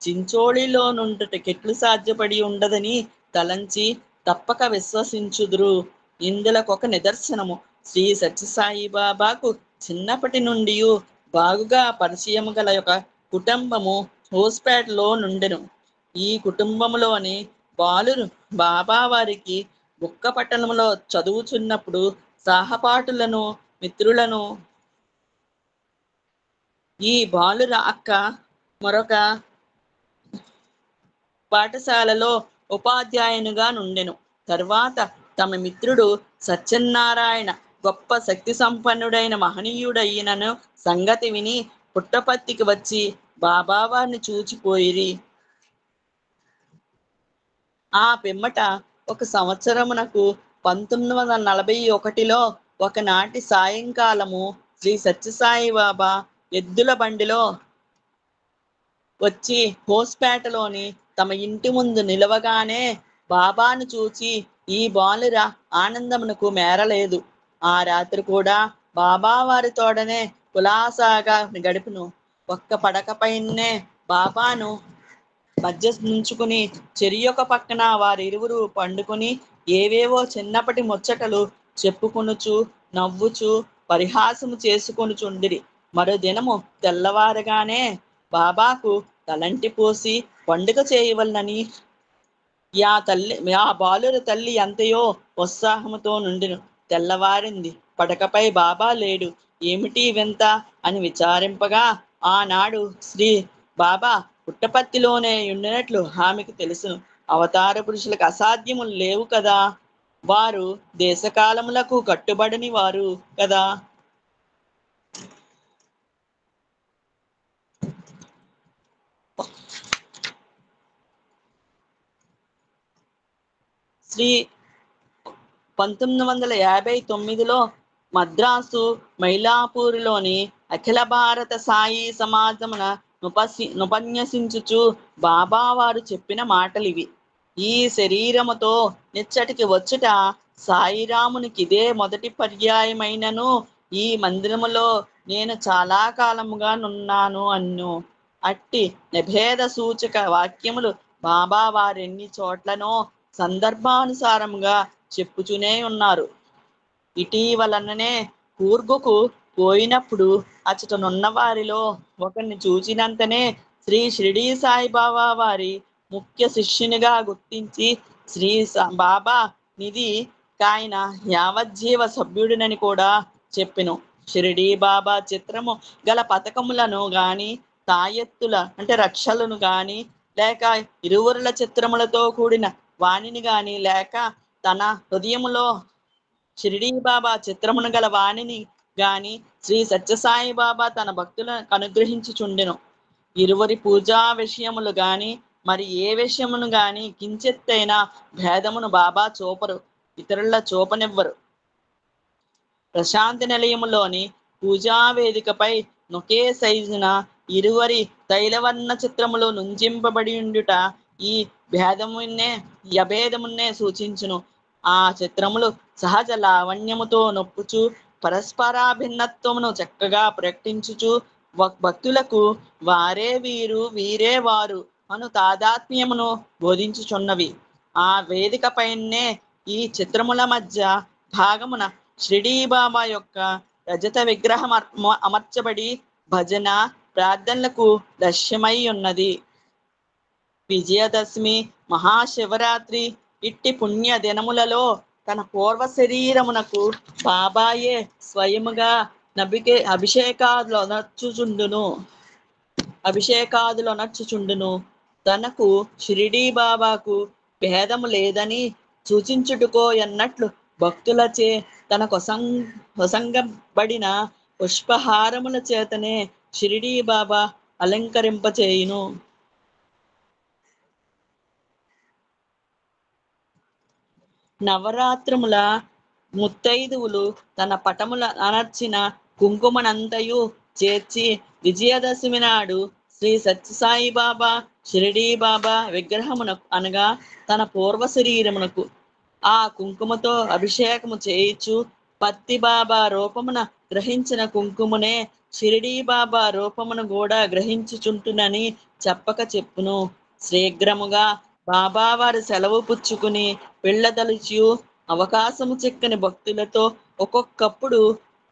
చించోళిలో నుండుటకెట్లు సాధ్యపడి ఉండదని తలంచి తప్పక విశ్వసించుదురు. ఇందులకొక నిదర్శనము శ్రీ సత్యసాయి బాబాకు చిన్నప్పటి నుండి బాగుగా పరిచయము గల ఒక కుటుంబము హోస్పేటలో నుండెను. ఈ కుటుంబములోని బాలురు బాబా వారికి బుక్క పట్టణంలో చదువుచున్నప్పుడు సహపాఠులను మిత్రులను ఈ బాలుర అక్క మరొక పాఠశాలలో ఉపాధ్యాయునిగా నుండెను. తర్వాత తమ మిత్రుడు సత్యనారాయణ గొప్ప శక్తి సంపన్నుడైన మహనీయుడైనను సంగతి విని పుట్టపర్తికి వచ్చి బాబావారిని చూచిపోయిరి. ఆ పిమ్మట ఒక సంవత్సరమునకు 1941లో ఒకనాటి సాయంకాలము శ్రీ సత్యసాయి బాబా ఎద్దుల బండిలో వచ్చి హోస్పేటలోని తమ ఇంటి ముందు నిలవగానే బాబాను చూచి ఈ బాలుర ఆనందమునకు మేరలేదు. ఆ రాత్రి కూడా బాబా వారి తోడనే కులాసాగా గడిపును. ఒక్క పడకపైనే బాబాను మధ్య నుంచుకుని చెరియొక పక్కన వారిరువురు పండుకొని ఏవేవో చిన్నప్పటి ముచ్చటలు చెప్పుకొనుచు నవ్వుచు పరిహాసము చేసుకొనుచుండిరి. మరో దినము తెల్లవారగానే బాబాకు తలంటి పోసి పండుగ చేయవలనని ఆ బాలుర తల్లి ఎంతయో ఉత్సాహముతో నుండెను. తెల్లవారింది. పడకపై బాబా లేడు. ఏమిటి వింత అని విచారింపగా ఆనాడు శ్రీ బాబా పుట్టపర్తిలోనే ఉండినట్లు ఆమెకు తెలుసును. అవతార పురుషులకు అసాధ్యములు లేవు కదా, వారు దేశకాలములకు కట్టుబడని వారు కదా. శ్రీ 1959లో మద్రాసు మైలాపూరులోని అఖిల భారత సాయి సమాజమున ఉపన్యసించుచు బాబావారు చెప్పిన మాటలివి. ఈ శరీరముతో నిచ్చటికి వచ్చుట సాయిరామునికి ఇదే మొదటి పర్యాయమైనను ఈ మందిరములో నేను చాలా కాలముగా నున్నాను అన్ను. అట్టి నిభేద సూచక వాక్యములు బాబా వారెన్ని చోట్లనో సందర్భానుసారముగా చెప్పుచునే ఉన్నారు. ఇటీవలననే కూర్గుకు పోయినప్పుడు అచటనున్న వారిలో ఒకరిని చూచినంతనే శ్రీ షిరిడి సాయిబాబా వారి ముఖ్య శిష్యునిగా గుర్తించి శ్రీ బాబా నిధి కాయన యావజ్జీవ సభ్యుడినని కూడా చెప్పెను. షిరిడి బాబా చిత్రము గల పథకములను గాని తాయెత్తుల అంటే రక్షలను గాని లేక ఇరువురుల చిత్రములతో కూడిన వాణిని గాని లేక తన హృదయములో షిరిడి బాబా చిత్రమును గల వాణిని గాని శ్రీ సత్యసాయి బాబా తన భక్తులను అనుగ్రహించుచుండెను. ఇరువురి పూజా విషయములు గాని మరి ఏ విషయమును గాని కించెత్తైన భేదమును బాబా చూపరు, ఇతరుల చూపనివ్వరు. ప్రశాంతి నిలయములోని పూజా వేదికపై ఒకే సైజున ఇరువరి తైలవర్ణ చిత్రములు నుంజింపబడి ఉండుట ఈ అభేదమున్నే సూచించును. ఆ చిత్రములు సహజ లావణ్యముతో నొప్పుచు పరస్పర భిన్నత్వమును చక్కగా ప్రకటించుచు భక్తులకు వారే వీరు వీరే వారు అను తాదాత్మ్యమును బోధించుచున్నవి. ఆ వేదిక పైనే ఈ చిత్రముల మధ్య భాగమున షిరిడీ బాబా యొక్క రజత విగ్రహం అమర్చబడి భజన ప్రార్థనలకు దృశ్యమై ఉన్నది. విజయదశమి, మహాశివరాత్రి ఇట్టి పుణ్య దినములలో తన పూర్వ శరీరమునకు బాబాయే స్వయముగా అభిషేకాదులొనర్చుచుండును. తనకు షిరిడీ బాబాకు భేదము లేదని సూచించుటకో ఎన్నట్లు భక్తులచే తనకు వసంగబడిన పుష్పహారముల చేతనే షిరిడీ బాబా అలంకరింపచేయును. నవరాత్రముల ముత్తైదువులు తన పటముల అనర్చిన కుంకుమనంతయు చేర్చి విజయదశమి నాడు శ్రీ సత్యసాయి బాబా షిరిడీ బాబా విగ్రహమునకు అనగా తన పూర్వ శరీరమునకు ఆ కుంకుమతో అభిషేకము చేయిచు పత్తి బాబా రూపమున గ్రహించిన కుంకుమనే షిరిడీ బాబా రూపమును కూడా గ్రహించుచుంటునని చెప్పక చెప్పును. శీఘ్రముగా బాబా వారి సెలవు పుచ్చుకుని వెళ్ళదలిచి అవకాశము చిక్కని భక్తులతో ఒక్కొక్కప్పుడు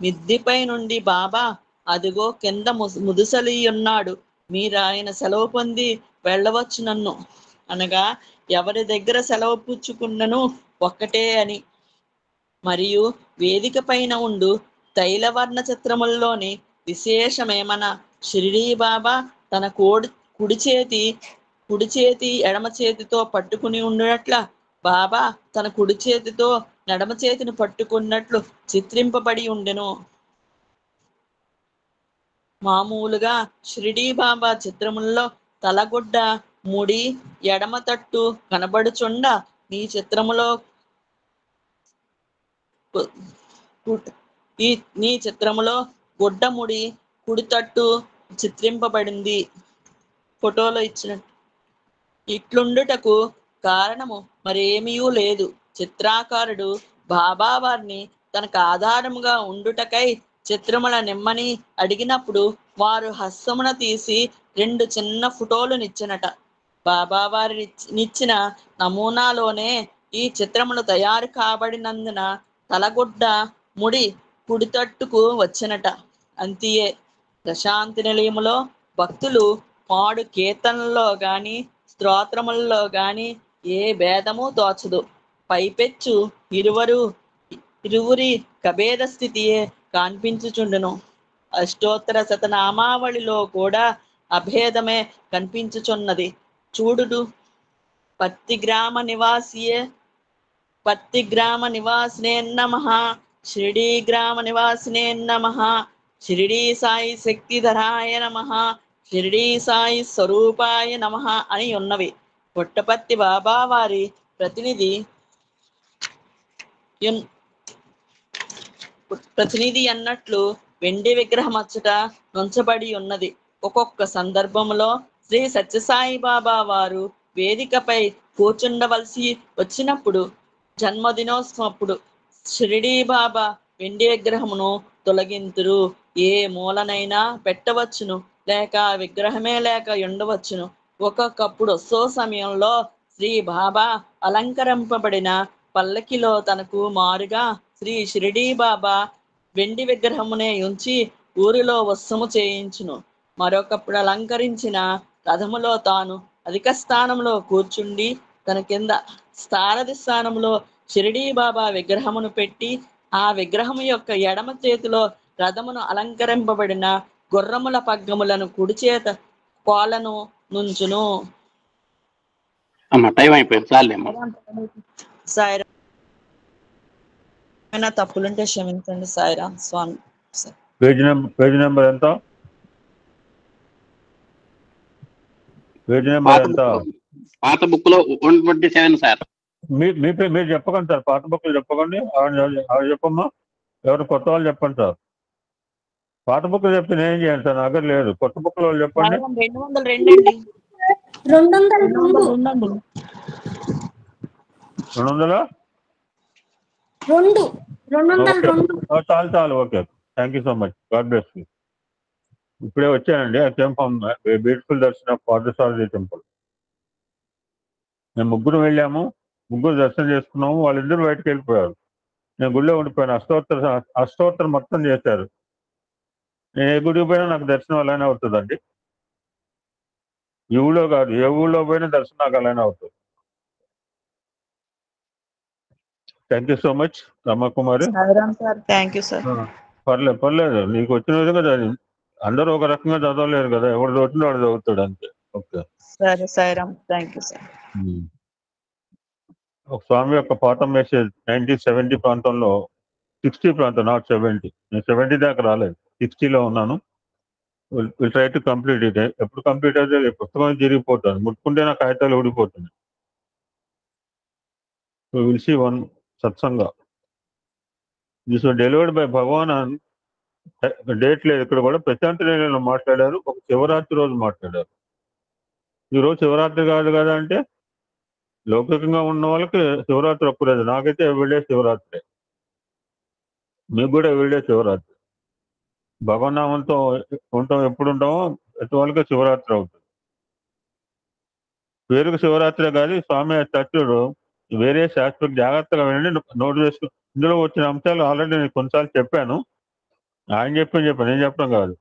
మిద్దిపై నుండి బాబా అదిగో కింద ముదుసలి ఉన్నాడు, మీరు ఆయన సెలవు పొంది వెళ్ళవచ్చు నన్ను అనగా ఎవరి దగ్గర సెలవు పుచ్చుకున్నను ఒక్కటే అని. మరియు వేదిక పైన ఉండు తైలవర్ణ చిత్రముల్లోని విశేషమేమన షిరిడీ బాబా తన కుడి చేతి ఎడమ చేతితో పట్టుకుని ఉండునట్ల బాబా తన కుడి చేతితో ఎడమ చేతిని పట్టుకున్నట్లు చిత్రింపబడి ఉండెను. మామూలుగా షిరిడీ బాబా చిత్రముల్లో తలగుడ్డ ముడి ఎడమ తట్టు కనబడుచుండ నీ చిత్రములో గుడ్డముడి కుడి తట్టు చిత్రింపబడింది. ఫోటోలో ఇచ్చినట్టు ఇట్లుండుటకు కారణము మరేమీ లేదు. చిత్రకారుడు బాబా వారిని తనకు ఆధారముగా ఉండుటకై చిత్రముల నిమ్మని అడిగినప్పుడు వారు హస్తమున తీసి 2 చిన్న ఫోటోలు నిచ్చినట. బాబా వారి నిచ్చిన నమూనాలోనే ఈ చిత్రములు తయారు కాబడినందున తలగుడ్డ ముడి కుడితట్టుకు వచ్చినట. అంతియే. ప్రశాంతి నిలయములో భక్తులు పాడు కీర్తనల్లో గాని స్తోత్రముల్లో గాని ఏ భేదము తోచదు. పైపెచ్చు ఇరువురి కభేద స్థితియే కనిపించుచుండును. అష్టోత్తర శతనామావళిలో కూడా అభేదమే కనిపించుచున్నది. చూడుడు. పత్తి గ్రామ నివాసినే నమః, షిరిడీ గ్రామ నివాసినే నమః, షిరిడీ సాయి శక్తిధరాయ నమః, షిరిడీ సాయి స్వరూపాయ నమః అని ఉన్నవి. పుట్టపర్తి బాబా వారి ప్రతినిధి అన్నట్లు వెండి విగ్రహం అచ్చట నుంచబడి ఉన్నది. ఒక్కొక్క సందర్భంలో శ్రీ సత్యసాయి బాబా వారు వేదికపై కూర్చుండవలసి వచ్చినప్పుడు జన్మదినోత్సవప్పుడు షిరిడీ బాబా వెండి విగ్రహమును తొలగింతురు. ఏ మూలనైనా పెట్టవచ్చును, లేక విగ్రహమే లేక ఉండవచ్చును. ఒక్కొక్కప్పుడు సమయంలో శ్రీ బాబా అలంకరింపబడిన పల్లకిలో తనకు మారుగా శ్రీ షిరిడీ బాబా వెండి విగ్రహమునే ఉంచి ఊరిలో వస్సము చేయించును. మరొకప్పుడు అలంకరించిన రథములో తాను అధిక స్థానంలో కూర్చుండి తన కింద సారథి స్థానంలో షిరిడీ బాబా విగ్రహమును పెట్టి ఆ విగ్రహము యొక్క ఎడమ చేతిలో రథమును అలంకరింపబడిన గుర్రముల పగ్గములను కుడి చేత కోలను నుంచును. టైం అయిపోయింది, చాలేమ్మా. సాయిరాం. ఏమైనా తప్పులుంటే క్షమించండి సాయిరాం స్వామి. పేజ్ నెంబర్ ఎంత? పేజ్ నెంబర్ ఎంత? పాత బుక్ లో 127 సార్. మీరు చెప్పకండి సార్, పాత బుక్లు చెప్పకండి. అవి చెప్పమ్మా. ఎవరు కొత్త వాళ్ళు చెప్పండి సార్. పాత బుక్లు చెప్తే నేను చేయండి సార్, నా దగ్గర లేదు. కొత్త బుక్ల వాళ్ళు చెప్పండి. 202 చాలు. Okay, thank you so much. God bless you. ఇప్పుడే వచ్చానండి. I came from beautiful darshan of Parthasarathy temple. మేము ముగ్గురు వెళ్ళాము, ముగ్గురు దర్శనం చేసుకున్నాము. వాళ్ళిద్దరు బయటకు వెళ్ళిపోయారు. నేను గుడిలో ఉండిపోయాను. అష్టోత్తరం మొత్తం చేశారు. నేను ఏ గుడికి పోయినా నాకు దర్శనం అలానే అవుతుందండి. ఈ ఊళ్ళో కాదు, ఏ ఊళ్ళో పోయినా దర్శనం నాకు అలానే అవుతుంది. Thank you so much Ramakumari. Sairam sir, thank you sir. పర్లేదు నీకు వచ్చిన విధంగా చదివి. అందరూ ఒక రకంగా చదవలేరు కదా, ఎవరు చదువుతుందో వాడు చదువుతాడు అంతే. ఓకే, సరే సాయిరామ్, థ్యాంక్ యూ సార్. ఒక స్వామి యొక్క పాఠం మెసేజ్ 1970 ప్రాంతంలో, 60 ప్రాంతం, నాట్ 70. నేను 70 దాకా రాలేదు, 60లో ఉన్నాను. Will try to complete it. ఎప్పుడు కంప్లీట్ అయితే పుస్తకం జరిగిపోతుంది, ముట్టుకుంటే నా కాగితాలు ఊడిపోతుంది. విల్ సీ వన్ సత్సంగా. This delivered by Bhagavan. Date లేదు ఇక్కడ కూడా. ప్రశాంత్ నిలయంలో మాట్లాడారు, ఒక శివరాత్రి రోజు మాట్లాడారు. ఈ రోజు శివరాత్రి కాదు కదా అంటే, లౌకికంగా ఉన్న వాళ్ళకి శివరాత్రి ఒక్కరోజు. నాకైతే ఎవ్రీడే శివరాత్రి, మీకు కూడా ఎవ్రీడే శివరాత్రి. భగవన్నామంతో ఉంటాం, ఎప్పుడు ఉంటామో ప్రతి వాళ్ళకి శివరాత్రి అవుతుంది. పేరుకు శివరాత్రి కాదు, స్వామి చర్చుడు వేరే శాస్త్రం. జాగ్రత్తగా వినండి, నోటు చేసుకుని. ఇందులో వచ్చిన అంశాలు ఆల్రెడీ నేను కొన్నిసార్లు చెప్పాను. ఆయన చెప్పాను, నేను చెప్పడం కాదు.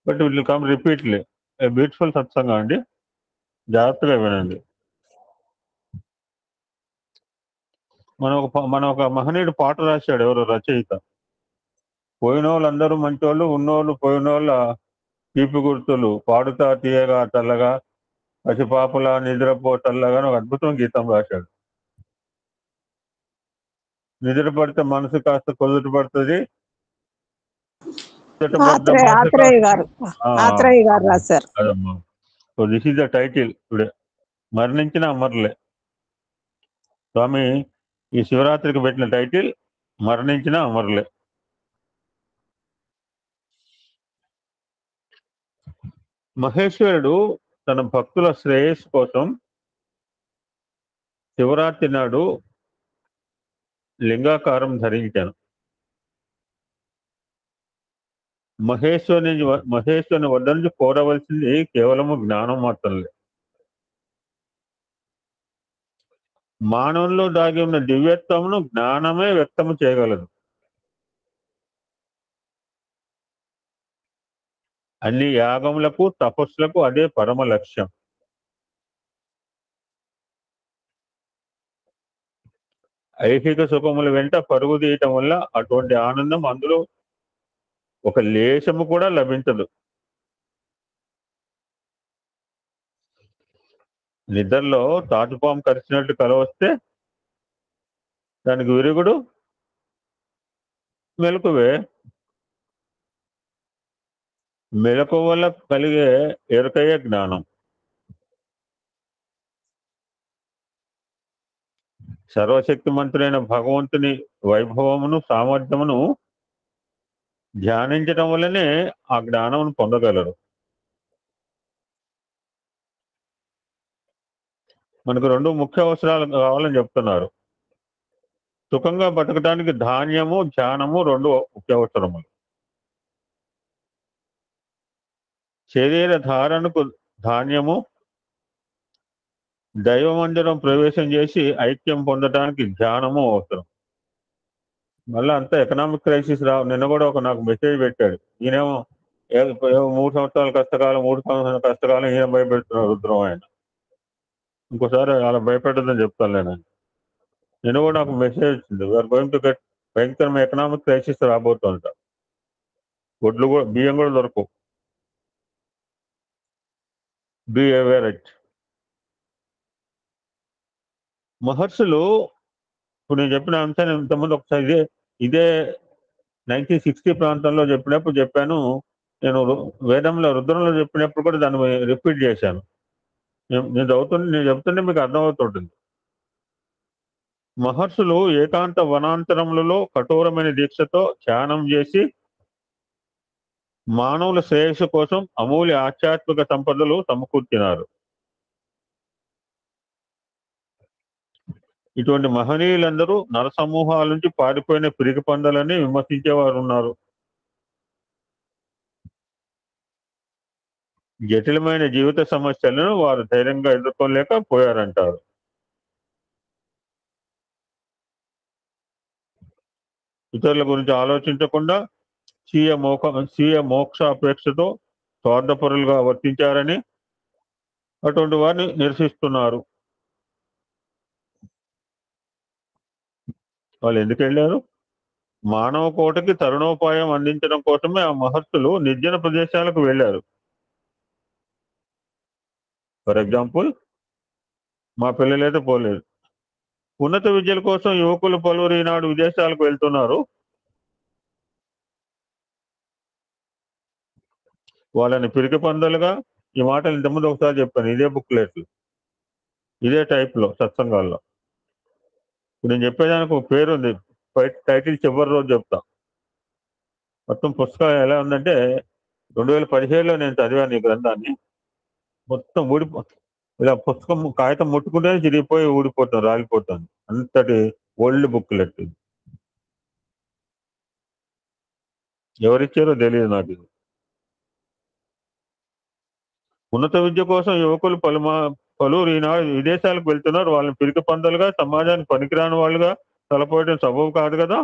But will come repeatedly. Beautiful సత్సంగం అండి, జాగ్రత్తగా వినండి. మన ఒక మహనీయుడు పాట రాశాడు, ఎవరు రచయిత. పోయిన వాళ్ళందరూ మంచోళ్ళు, ఉన్నోళ్ళు పోయిన వాళ్ళ తీపి గుర్తులు, పాడుతా తీయగా చల్లగా పసిపాపలా నిద్రపో చల్లగా ఒక అద్భుతం గీతం రాశాడు. నిద్ర పడితే మనసు కాస్త కుదుట పడుతుంది. అదమ్మా. So this is the title today. మరణించిన అమరులే. స్వామి ఈ శివరాత్రికి పెట్టిన టైటిల్ మరణించిన అమరులే. మహేశ్వరుడు తన భక్తుల శ్రేయస్సు కోసం శివరాత్రి నాడు లింగాకారం ధరించాను. మహేశ్వరుని వద్ద నుంచి కోరవలసింది కేవలము జ్ఞానం మాత్రమే. మానవుల్లో దాగి ఉన్న దివ్యత్వమును జ్ఞానమే వ్యక్తము చేయగలదు. అన్ని యాగములకు తపస్సులకు అదే పరమ లక్ష్యం. ఐహిక సుఖముల వెంట పరుగు తీయటం వల్ల అటువంటి ఆనందం అందులో ఒక లేశము కూడా లభించదు. నిద్రలో తాచుపాము కరిచినట్టు కల వస్తే దానికి విరుగుడు మెలకువే. మెలకు వల్ల కలిగే ఎరుకయ్యే జ్ఞానం. సర్వశక్తిమంతుడైన భగవంతుని వైభవమును సామర్థ్యమును ధ్యానించటం వల్లనే ఆ జ్ఞానమును పొందగలరు. మనకు 2 ముఖ్య అవసరాలు కావాలని చెప్తున్నారు. సుఖంగా బతకడానికి ధాన్యము, ధ్యానము 2 ముఖ్య అవసరములు. శరీర ధారణకు ధాన్యము, దైవమందిరం ప్రవేశం చేసి ఐక్యం పొందడానికి ధ్యానము అవసరం. మళ్ళీ అంతా ఎకనామిక్ క్రైసిస్ నిన్న కూడా నాకు మెసేజ్ పెట్టాడు. ఈయనేమో 3 సంవత్సరాల కష్టకాలం, 3 సంవత్సరాల కష్టకాలం ఈయన భయపెడుతున్నారు రుద్రం. ఆయన ఇంకోసారి అలా భయపెట్టదని చెప్తాను నేను. నిన్న కూడా నాకు మెసేజ్ వచ్చింది, వీఆర్ గోయింగ్ టు గెట్ భయంకరమైన ఎకనామిక్ క్రైసిస్ రాబోతుంట. వడ్లు కూడా, బియ్యం కూడా దొరకవు. Be aware it. మహర్షులు ఇప్పుడు నేను చెప్పిన అంశాన్ని ఇంతకుముందు ఒకసారి ఇదే 1960 ప్రాంతంలో చెప్పినప్పుడు చెప్పాను. నేను వేదంలో రుద్రంలో చెప్పినప్పుడు కూడా దాన్ని రిపీట్ చేశాను. నేను చెప్తుంటే మీకు అర్థమవుతుంటుంది. మహర్షులు ఏకాంత వనాంతరములలో కఠోరమైన దీక్షతో ధ్యానం చేసి మానవుల శ్రేయస్సు కోసం అమూల్య ఆధ్యాత్మిక సంపదలు సమకూర్చినారు. ఇటువంటి మహనీయులందరూ నర సమూహాల నుంచి పారిపోయిన పిరికి పందలని విమర్శించేవారు ఉన్నారు. జటిలమైన జీవిత సమస్యలను వారు ధైర్యంగా ఎదుర్కోలేక పోయారంటారు. ఇతరుల గురించి ఆలోచించకుండా స్వీయ మోక్షాపేక్షతో స్వార్థపరులుగా వర్తించారని అటువంటి వారిని నిరసిస్తున్నారు. వాళ్ళు ఎందుకు వెళ్ళారు? మానవ కోటకి తరుణోపాయం అందించడం కోసమే ఆ మహర్షులు నిర్జన ప్రదేశాలకు వెళ్ళారు. ఫర్ ఎగ్జాంపుల్, మా పిల్లలైతే పోలేదు. ఉన్నత విద్యల కోసం యువకులు పలువురు ఈనాడు విదేశాలకు వెళ్తున్నారు. వాళ్ళని పిరికి పందలుగా, ఈ మాటలు ఇంతకుముందు ఒకసారి చెప్పాను, ఇదే బుక్లెట్లు, ఇదే టైప్ లో సత్సంగాల్లో. ఇప్పుడు నేను చెప్పేదానికి ఒక పేరు ఉంది, టైటిల్ చివరి రోజు చెప్తా. మొత్తం పుస్తకం ఎలా ఉందంటే 2017లో నేను చదివాను ఈ గ్రంథాన్ని. మొత్తం ఇలా పుస్తకం కాగితం ముట్టుకుంటే చిరిగిపోయి ఊడిపోతుంది, రాలిపోతుంది. అంతటి ఓల్డ్ బుక్లెట్ ఇది. ఎవరిచ్చారో తెలియదు నాకు ఇది. ఉన్నత విద్య కోసం యువకులు పలువురు ఈనాడు విదేశాలకు వెళ్తున్నారు. వాళ్ళని పిరికి పందలుగా, సమాజానికి పనికిరాని వాళ్ళుగా తలపోయడం సబబు కాదు కదా.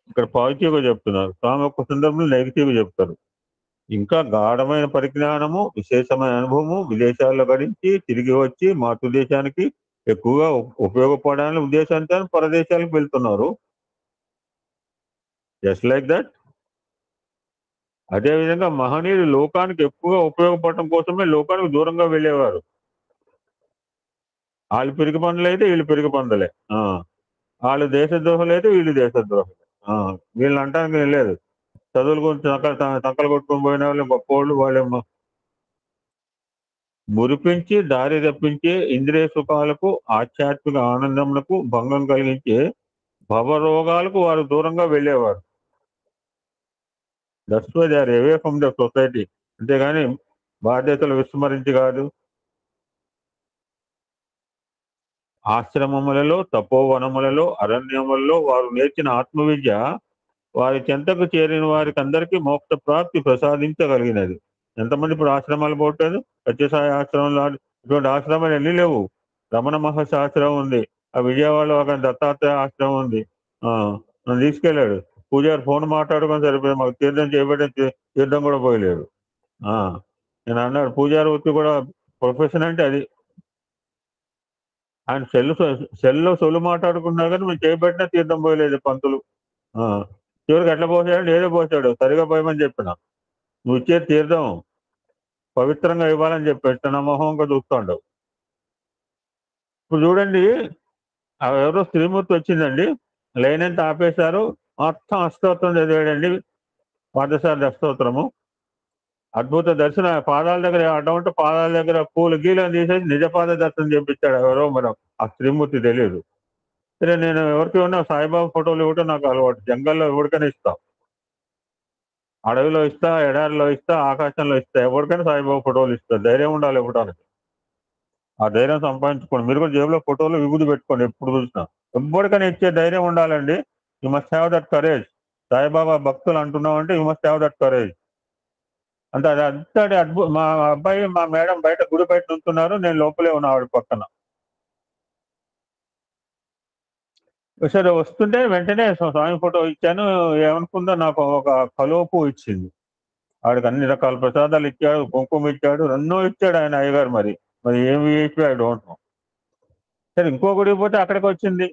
ఇక్కడ పాజిటివ్గా చెప్తున్నారు, స్వామి ఒక్క సందర్భంలో నెగిటివ్గా చెప్తారు. ఇంకా గాఢమైన పరిజ్ఞానము, విశేషమైన అనుభవము, విదేశాల్లో గడించి తిరిగి వచ్చి మాతృదేశానికి ఎక్కువగా ఉపయోగపడాలని ఉద్దేశంతో పరదేశాలకు వెళ్తున్నారు. Just like that. అదేవిధంగా మహనీయులు లోకానికి ఎక్కువగా ఉపయోగపడటం కోసమే లోకానికి దూరంగా వెళ్ళేవారు. వాళ్ళు పిరికి పందులు అయితే వీళ్ళు పిరికి పందులే, వాళ్ళు దేశద్రోహులు అయితే వీళ్ళు దేశద్రోహులే. వీళ్ళని అంటానికి లేదు. చదువుల గురించి తక్కలు కొట్టుకొని పోయిన వాళ్ళు గొప్పవాళ్ళు, వాళ్ళేమో మురిపించి దారి తప్పించి ఇంద్రియ సుఖాలకు, ఆధ్యాత్మిక ఆనందములకు భంగం కలిగించే భవరోగాలకు వారు దూరంగా వెళ్ళేవారు. That's why they are away from the society. అంతేగాని బాధ్యతలు విస్మరించి కాదు. ఆశ్రమములలో, తపోవనములలో, అరణ్యములలో వారు నేర్చిన ఆత్మవిద్య వారి చెంతకు చేరిన వారికి అందరికీ మోక్ష ప్రాప్తి ప్రసాదించగలిగినది. ఎంతమంది ఇప్పుడు ఆశ్రమాలు పోవట్లేదు? సత్యసాయి ఆశ్రమంలో ఇటువంటి ఆశ్రమాలు ఎన్ని లేవు. రమణ మహర్షి ఆశ్రమం ఉంది, ఆ విజయవాడలో ఒక దత్తాత్రేయ ఆశ్రమం ఉంది. నన్ను తీసుకెళ్ళాడు పూజారి, ఫోన్ మాట్లాడుకొని సరిపోయింది, మాకు తీర్థం చేయబడి తీర్థం కూడా పోయలేడు. నేను అన్నాడు, పూజారి వృత్తి కూడా ప్రొఫెషన్ అంటే అది. ఆయన సెల్లో సొల్లు మాట్లాడుకున్నా కానీ మేము చేయబట్టినా తీర్థం పోయలేదు పంతులు. చివరికి ఎట్లా పోసాడు? ఏదో పోసాడు, సరిగా పోయమని చెప్పిన. నువ్వు ఇచ్చే తీర్థం పవిత్రంగా ఇవ్వాలని చెప్పి నా మొహంగా చూస్తుండవు. ఇప్పుడు చూడండి, ఎవరో శ్రీమూర్తి వచ్చిందండి, లైన్ అంతా ఆపేశారు, మొత్తం అష్టోత్తరం చదివాడండి, పాదసారి అష్టోత్తరము. అద్భుత దర్శనం. పాదాల దగ్గర అడ్డం ఉంటే పాదాల దగ్గర పూలు గీలను తీసేసి నిజపాద దర్శనం చేపించాడు ఎవరో, మనం ఆ శ్రీమూర్తి తెలియదు. సరే, నేను ఎవరికి ఉన్నా సాయిబాబా ఫోటోలు ఇవ్వటం నాకు అలవాటు. జంగల్లో ఎవరికైనా ఇస్తా, అడవిలో ఇస్తా, ఎడారిలో ఇస్తా, ఆకాశంలో ఇస్తా, ఎవరికైనా సాయిబాబా ఫోటోలు ఇస్తా. ధైర్యం ఉండాలి ఇవ్వడానికి. ఆ ధైర్యం సంపాదించుకోండి. మీరు కూడా జేబులో ఫోటోలు విభూది పెట్టుకోండి, ఎప్పుడు చూసినా. ఎవరికైనా ఇచ్చే ధైర్యం ఉండాలండి. You must have that courage. Saibaba భక్తులు అంటున్నావు అంటే you must have that courage. అంటే అది అంతటి మా అబ్బాయి, మా మేడం బయట గుడి బయట నుంచున్నారు, నేను లోపలే ఉన్నా ఆవిడ పక్కన. సరే, వస్తుంటే వెంటనే స్వామి ఫోటో ఇచ్చాను. ఏమనుకుందో, నాకు ఒక కలువపు ఇచ్చింది. ఆవిడకి అన్ని రకాల ప్రసాదాలు ఇచ్చాడు, కుంకుమ ఇచ్చాడు, ఎన్నో ఇచ్చాడు ఆయన అయ్యగారు. మరి ఏమి ఇచ్చి ఐ డోంట్ నో. సరే, ఇంకో గుడికి పోతే అక్కడికి వచ్చింది.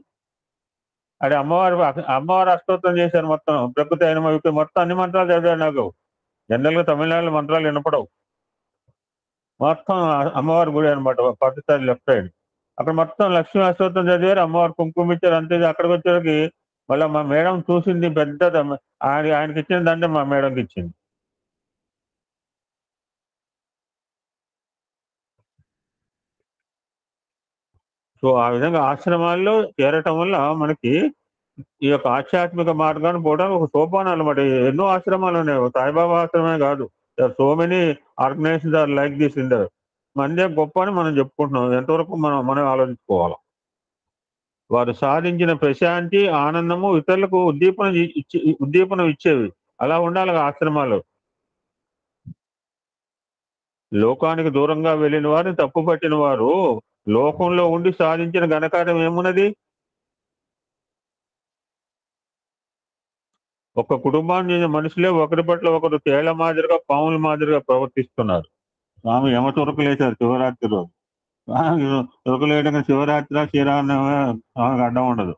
అది అమ్మవారు అష్టోత్తరం చేశారు. మొత్తం ప్రకృతి అయిన మొత్తం అన్ని మంత్రాలు చదివాడు. నాకు జనరల్ గా తమిళనాడులో మంత్రాలు వినపడవు. మొత్తం అమ్మవారి గుడి అనమాట, పాకిస్తాన్ లెఫ్ట్ సైడ్. అక్కడ మొత్తం లక్ష్మీ అష్టోత్తరం చదివారు, అమ్మవారు కుంకుమ ఇచ్చారు. అంతే. అక్కడికి వచ్చేసరికి మళ్ళీ మా మేడం చూసింది పెద్ద, ఆయనకి ఇచ్చిన దండే మా మేడంకి ఇచ్చింది. సో ఆ విధంగా ఆశ్రమాల్లో చేరటం వల్ల మనకి ఈ యొక్క ఆధ్యాత్మిక మార్గాన్ని పోవడానికి ఒక సోపానం అనమాట. ఎన్నో ఆశ్రమాలు ఉన్నాయి, సాయిబాబా ఆశ్రమే కాదు. So many organisations are like this in there. మనదే గొప్ప అని మనం చెప్పుకుంటున్నాం. ఎంతవరకు మనం ఆలోచించుకోవాలి. వారు సాధించిన ప్రశాంతి, ఆనందము ఇతరులకు ఉద్దీపన ఇచ్చేవి. అలా ఉండాలి ఆశ్రమాలు. లోకానికి దూరంగా వెళ్ళిన వారిని తప్పు పట్టిన వారు లోకంలో ఉండి సాధించిన ఘనకార్యం ఏమున్నది? ఒక కుటుంబాన్ని చెందిన మనుషులే ఒకరి పట్ల ఒకరు తేళ్ల మాదిరిగా పాముల మాదిరిగా ప్రవర్తిస్తున్నారు. స్వామి యమ తురకలేశారు శివరాత్రి రోజు. తురకలేయడం శివరాత్రి శ్రీరామనవమి స్వామికి అడ్డం ఉండదు.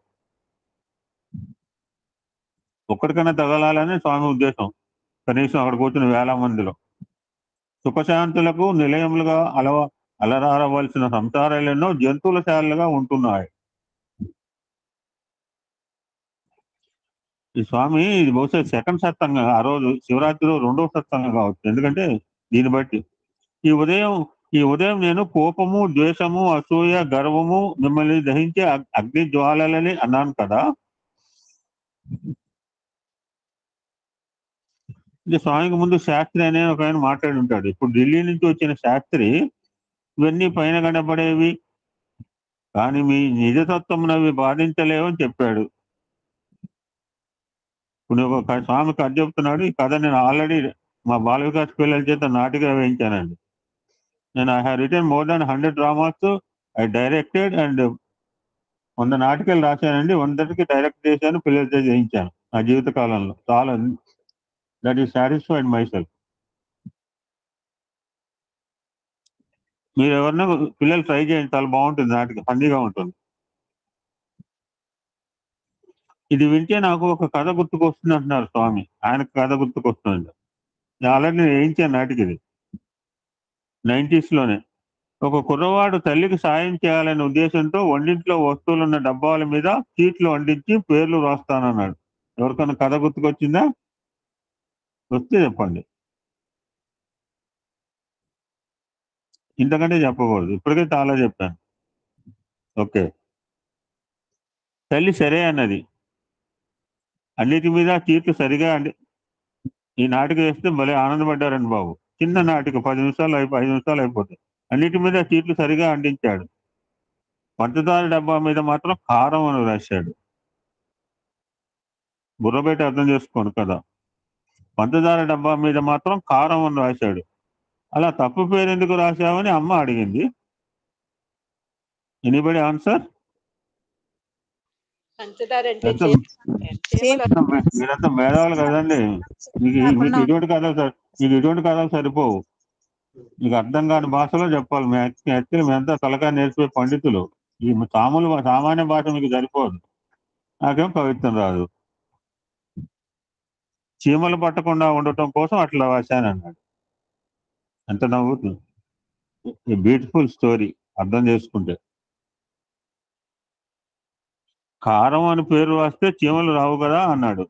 ఒక్కడికైనా తగలాలని స్వామి ఉద్దేశం. కనీసం అక్కడ కూర్చుని వేల మందిలో సుఖశాంతులకు నిలయములుగా అలరారవలసిన సంసారాలెన్నో జంతువుల శాలలుగా ఉంటున్నాయి. ఈ స్వామి ఇది బహుశా సెకండ్ సత్సంగం, ఆ రోజు శివరాత్రిలో రెండవ సత్సంగం కావచ్చు. ఎందుకంటే దీన్ని బట్టి ఈ ఉదయం నేను కోపము, ద్వేషము, అసూయ, గర్వము మిమ్మల్ని దహించే అగ్ని జ్వాలలని అన్నాను కదా. ఇది స్వామికి ముందు శాస్త్రి అనే ఒక ఆయన మాట్లాడి ఉంటాడు. ఇప్పుడు ఢిల్లీ నుంచి వచ్చిన శాస్త్రి ఇవన్నీ పైన కనబడేవి కానీ మీ నిజతత్వమునవి బాధించలేవని చెప్పాడు. ఇప్పుడు ఒక స్వామి కథ చెప్తున్నాడు. ఈ కథ నేను ఆల్రెడీ మా బాల వికాస్ పిల్లల చేత నాటిగా వేయించానండి. నేను I have written more than 100 dramas. I directed and 100 నాటికలు రాశానండి. 100కి డైరెక్ట్ చేశాను, పిల్లలతో చేయించాను నా జీవిత కాలంలో. చాలా that is satisfied my self. మీరు ఎవరన్నా పిల్లలు ట్రై చేయండి, చాలా బాగుంటుంది నాటిక, ఫన్నీగా ఉంటుంది. ఇది వింటే నాకు ఒక కథ గుర్తుకొస్తుంది అంటున్నారు స్వామి. ఆయనకు కథ గుర్తుకొస్తుంది. ఆల్రెడీ నేను వేయించాను నాటిక. ఇది 90s లోనే. ఒక కుర్రవాడు తల్లికి సాయం చేయాలనే ఉద్దేశంతో వంటింట్లో వస్తువులున్న డబ్బాల మీద చీట్లు అంటించి పేర్లు రాస్తానన్నాడు. ఎవరికైనా కథ గుర్తుకొచ్చిందా? వస్తే చెప్పండి. ఇంతకంటే చెప్పకూడదు, ఇప్పటికే చాలా చెప్పాను. ఓకే. తల్లి సరే అన్నది. అన్నిటి మీద చీట్లు సరిగా ఈ నాటిక వేస్తే భలే ఆనందపడ్డారండి బాబు. చిన్న నాటిక 5 నిమిషాలు అయిపోతాయి. అన్నిటి మీద చీట్లు సరిగా అంటించాడు. పంచదార డబ్బా మీద మాత్రం కారం అని రాశాడు. బుర్రబెట్టి అర్థం చేసుకోండి కదా. పంచదార డబ్బా మీద మాత్రం కారం అని రాశాడు. అలా తప్పు పేరు ఎందుకు రాశావని అమ్మ అడిగింది. Anybody answer? మీరంతా మేధావులు కదండి. మీకు ఇటువంటి కథలు సరిపోవు. మీకు అర్థం కాని భాషలో చెప్పాలి. మేమంతా తలకాయ నేర్చుకునే పండితులు. ఈ సామాన్య భాష మీకు సరిపోదు. నాకేం కవిత్వం రాదు. చీమలు పట్టకుండా ఉండటం కోసం అట్లా రాశాను అన్నాడు. ఎంత నవ్వుతుంది. బ్యూటిఫుల్ స్టోరీ అర్థం చేసుకుంటే. కారం అని పేరు రాస్తే చీమలు రావు కదా అన్నాడు.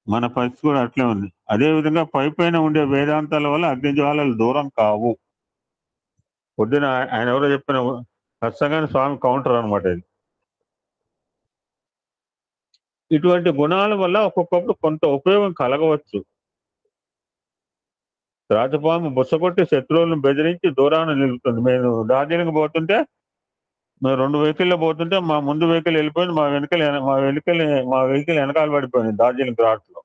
మన పరిస్థితి కూడా అట్లే ఉంది. అదే విధంగా పైన ఉండే వేదాంతాల వల్ల అగ్నిజ్వాలలు దూరం కావు. పొద్దున ఆయన ఎవరో చెప్పిన సత్సంగాన్ని స్వామి కౌంటర్ అనమాట ఇది. ఇటువంటి గుణాల వల్ల ఒక్కొక్కప్పుడు కొంత ఉపయోగం కలగవచ్చు. రాజపాము బుసగొట్టి శత్రువులను బెదిరించి దూరాన్ని నిలుపుతుంది. మేము డార్జిలింగ్ పోతుంటే, మేము 2 వెహికల్లో పోతుంటే మా ముందు వెహికల్ వెళ్ళిపోయింది, మా వెహికల్ వెనకాల పడిపోయింది. డార్జిలింగ్ ఘాట్లో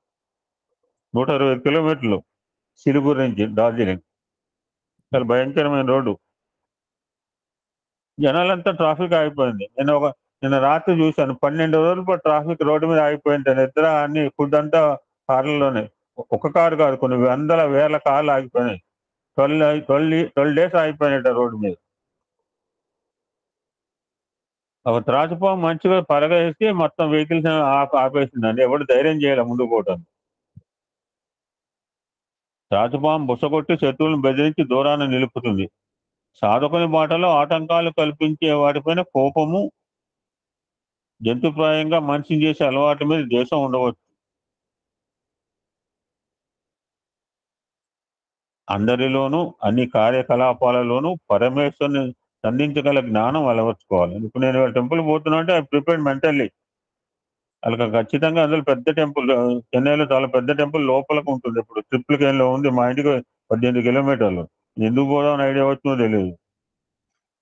120 కిలోమీటర్లు సిలిగురి నుంచి డార్జిలింగ్. చాలా భయంకరమైన రోడ్డు. జనాలంతా ట్రాఫిక్ ఆగిపోయింది. నిన్న రాత్రి చూశాను, 12 రోజుల పాటు ట్రాఫిక్ రోడ్డు మీద ఆగిపోయింది. నిద్ర అన్ని ఫుడ్ అంతా కార్లలోనే. ఒక కారు కాదు, కొన్ని వేల కార్లు ఆగిపోయినాయి. 12 డేస్ ఆగిపోయినట్ట రోడ్డు మీద. ఒక త్రాచుపాము మంచిగా పరగేసి మొత్తం వెహికల్స్ ఆపేసిందండి. ఎవడు ధైర్యం చేయాలి ముందుకు పోవటానికి. త్రాచుపాము బుసగొట్టి శత్రువులను బెదిరించి దూరాన్ని నిలుపుతుంది. సాధకుని బాటలో ఆటంకాలు కల్పించే వాటిపైన కోపము, జంతుప్రాయంగా మనిషిని చేసే అలవాటు మీద ద్వేషం ఉండవచ్చు. అందరిలోనూ అన్ని కార్యకలాపాలలోనూ పరమేశ్వరుని సంధించగల జ్ఞానం అలవర్చుకోవాలి. ఇప్పుడు నేను టెంపుల్ పోతున్నా అంటే ఐ ప్రిపేర్డ్ మెంటల్లీ. వాళ్ళకి ఖచ్చితంగా అందులో పెద్ద టెంపుల్, చెన్నైలో చాలా పెద్ద టెంపుల్ లోపలకు ఉంటుంది. ఇప్పుడు ట్రిప్లికేన్లో ఉంది, మా ఇంటికి 18 కిలోమీటర్లు. ఎందుకు పోదామని ఐడియా వచ్చిందో తెలియదు.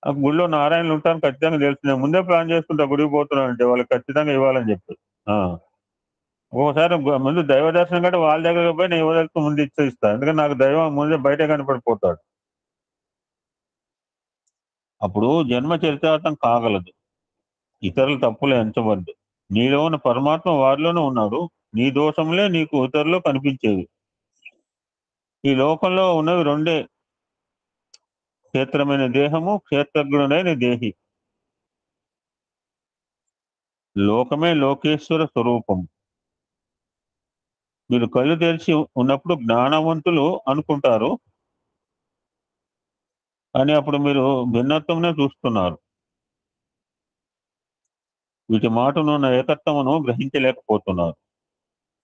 ఆ గుడిలో నారాయణలు ఉంటాను ఖచ్చితంగా తెలుసు. నేను ముందే ప్లాన్ చేసుకుంటా గుడికి పోతున్నానంటే వాళ్ళకి ఖచ్చితంగా ఇవ్వాలని చెప్పి. ఒక్కోసారి ముందు దైవ దర్శనం కంటే వాళ్ళ దగ్గరకు పోయి నేను వదలకు ముందు ఇస్తాను, ఎందుకంటే నాకు దైవం ముందే బయట కనపడిపోతాడు. అప్పుడు జన్మ చరితార్థం కాగలదు, ఇతరుల తప్పులు ఎంచవద్దు. నీలో ఉన్న పరమాత్మ వారిలోనే ఉన్నాడు, నీ దోషంలే నీకు ఇతరులో కనిపించేవి. ఈ లోకంలో ఉన్నవి రెండే, క్షేత్రమైన దేహము, క్షేత్రజ్ఞుడైన దేహి. లోకమే లోకేశ్వర స్వరూపం. మీరు కళ్ళు తెరిచి ఉన్నప్పుడు జ్ఞానవంతులు అనుకుంటారు, కానీ అప్పుడు మీరు భిన్నత్వంనే చూస్తున్నారు. వీటి మాటనున్న ఏకత్వమును గ్రహించలేకపోతున్నారు.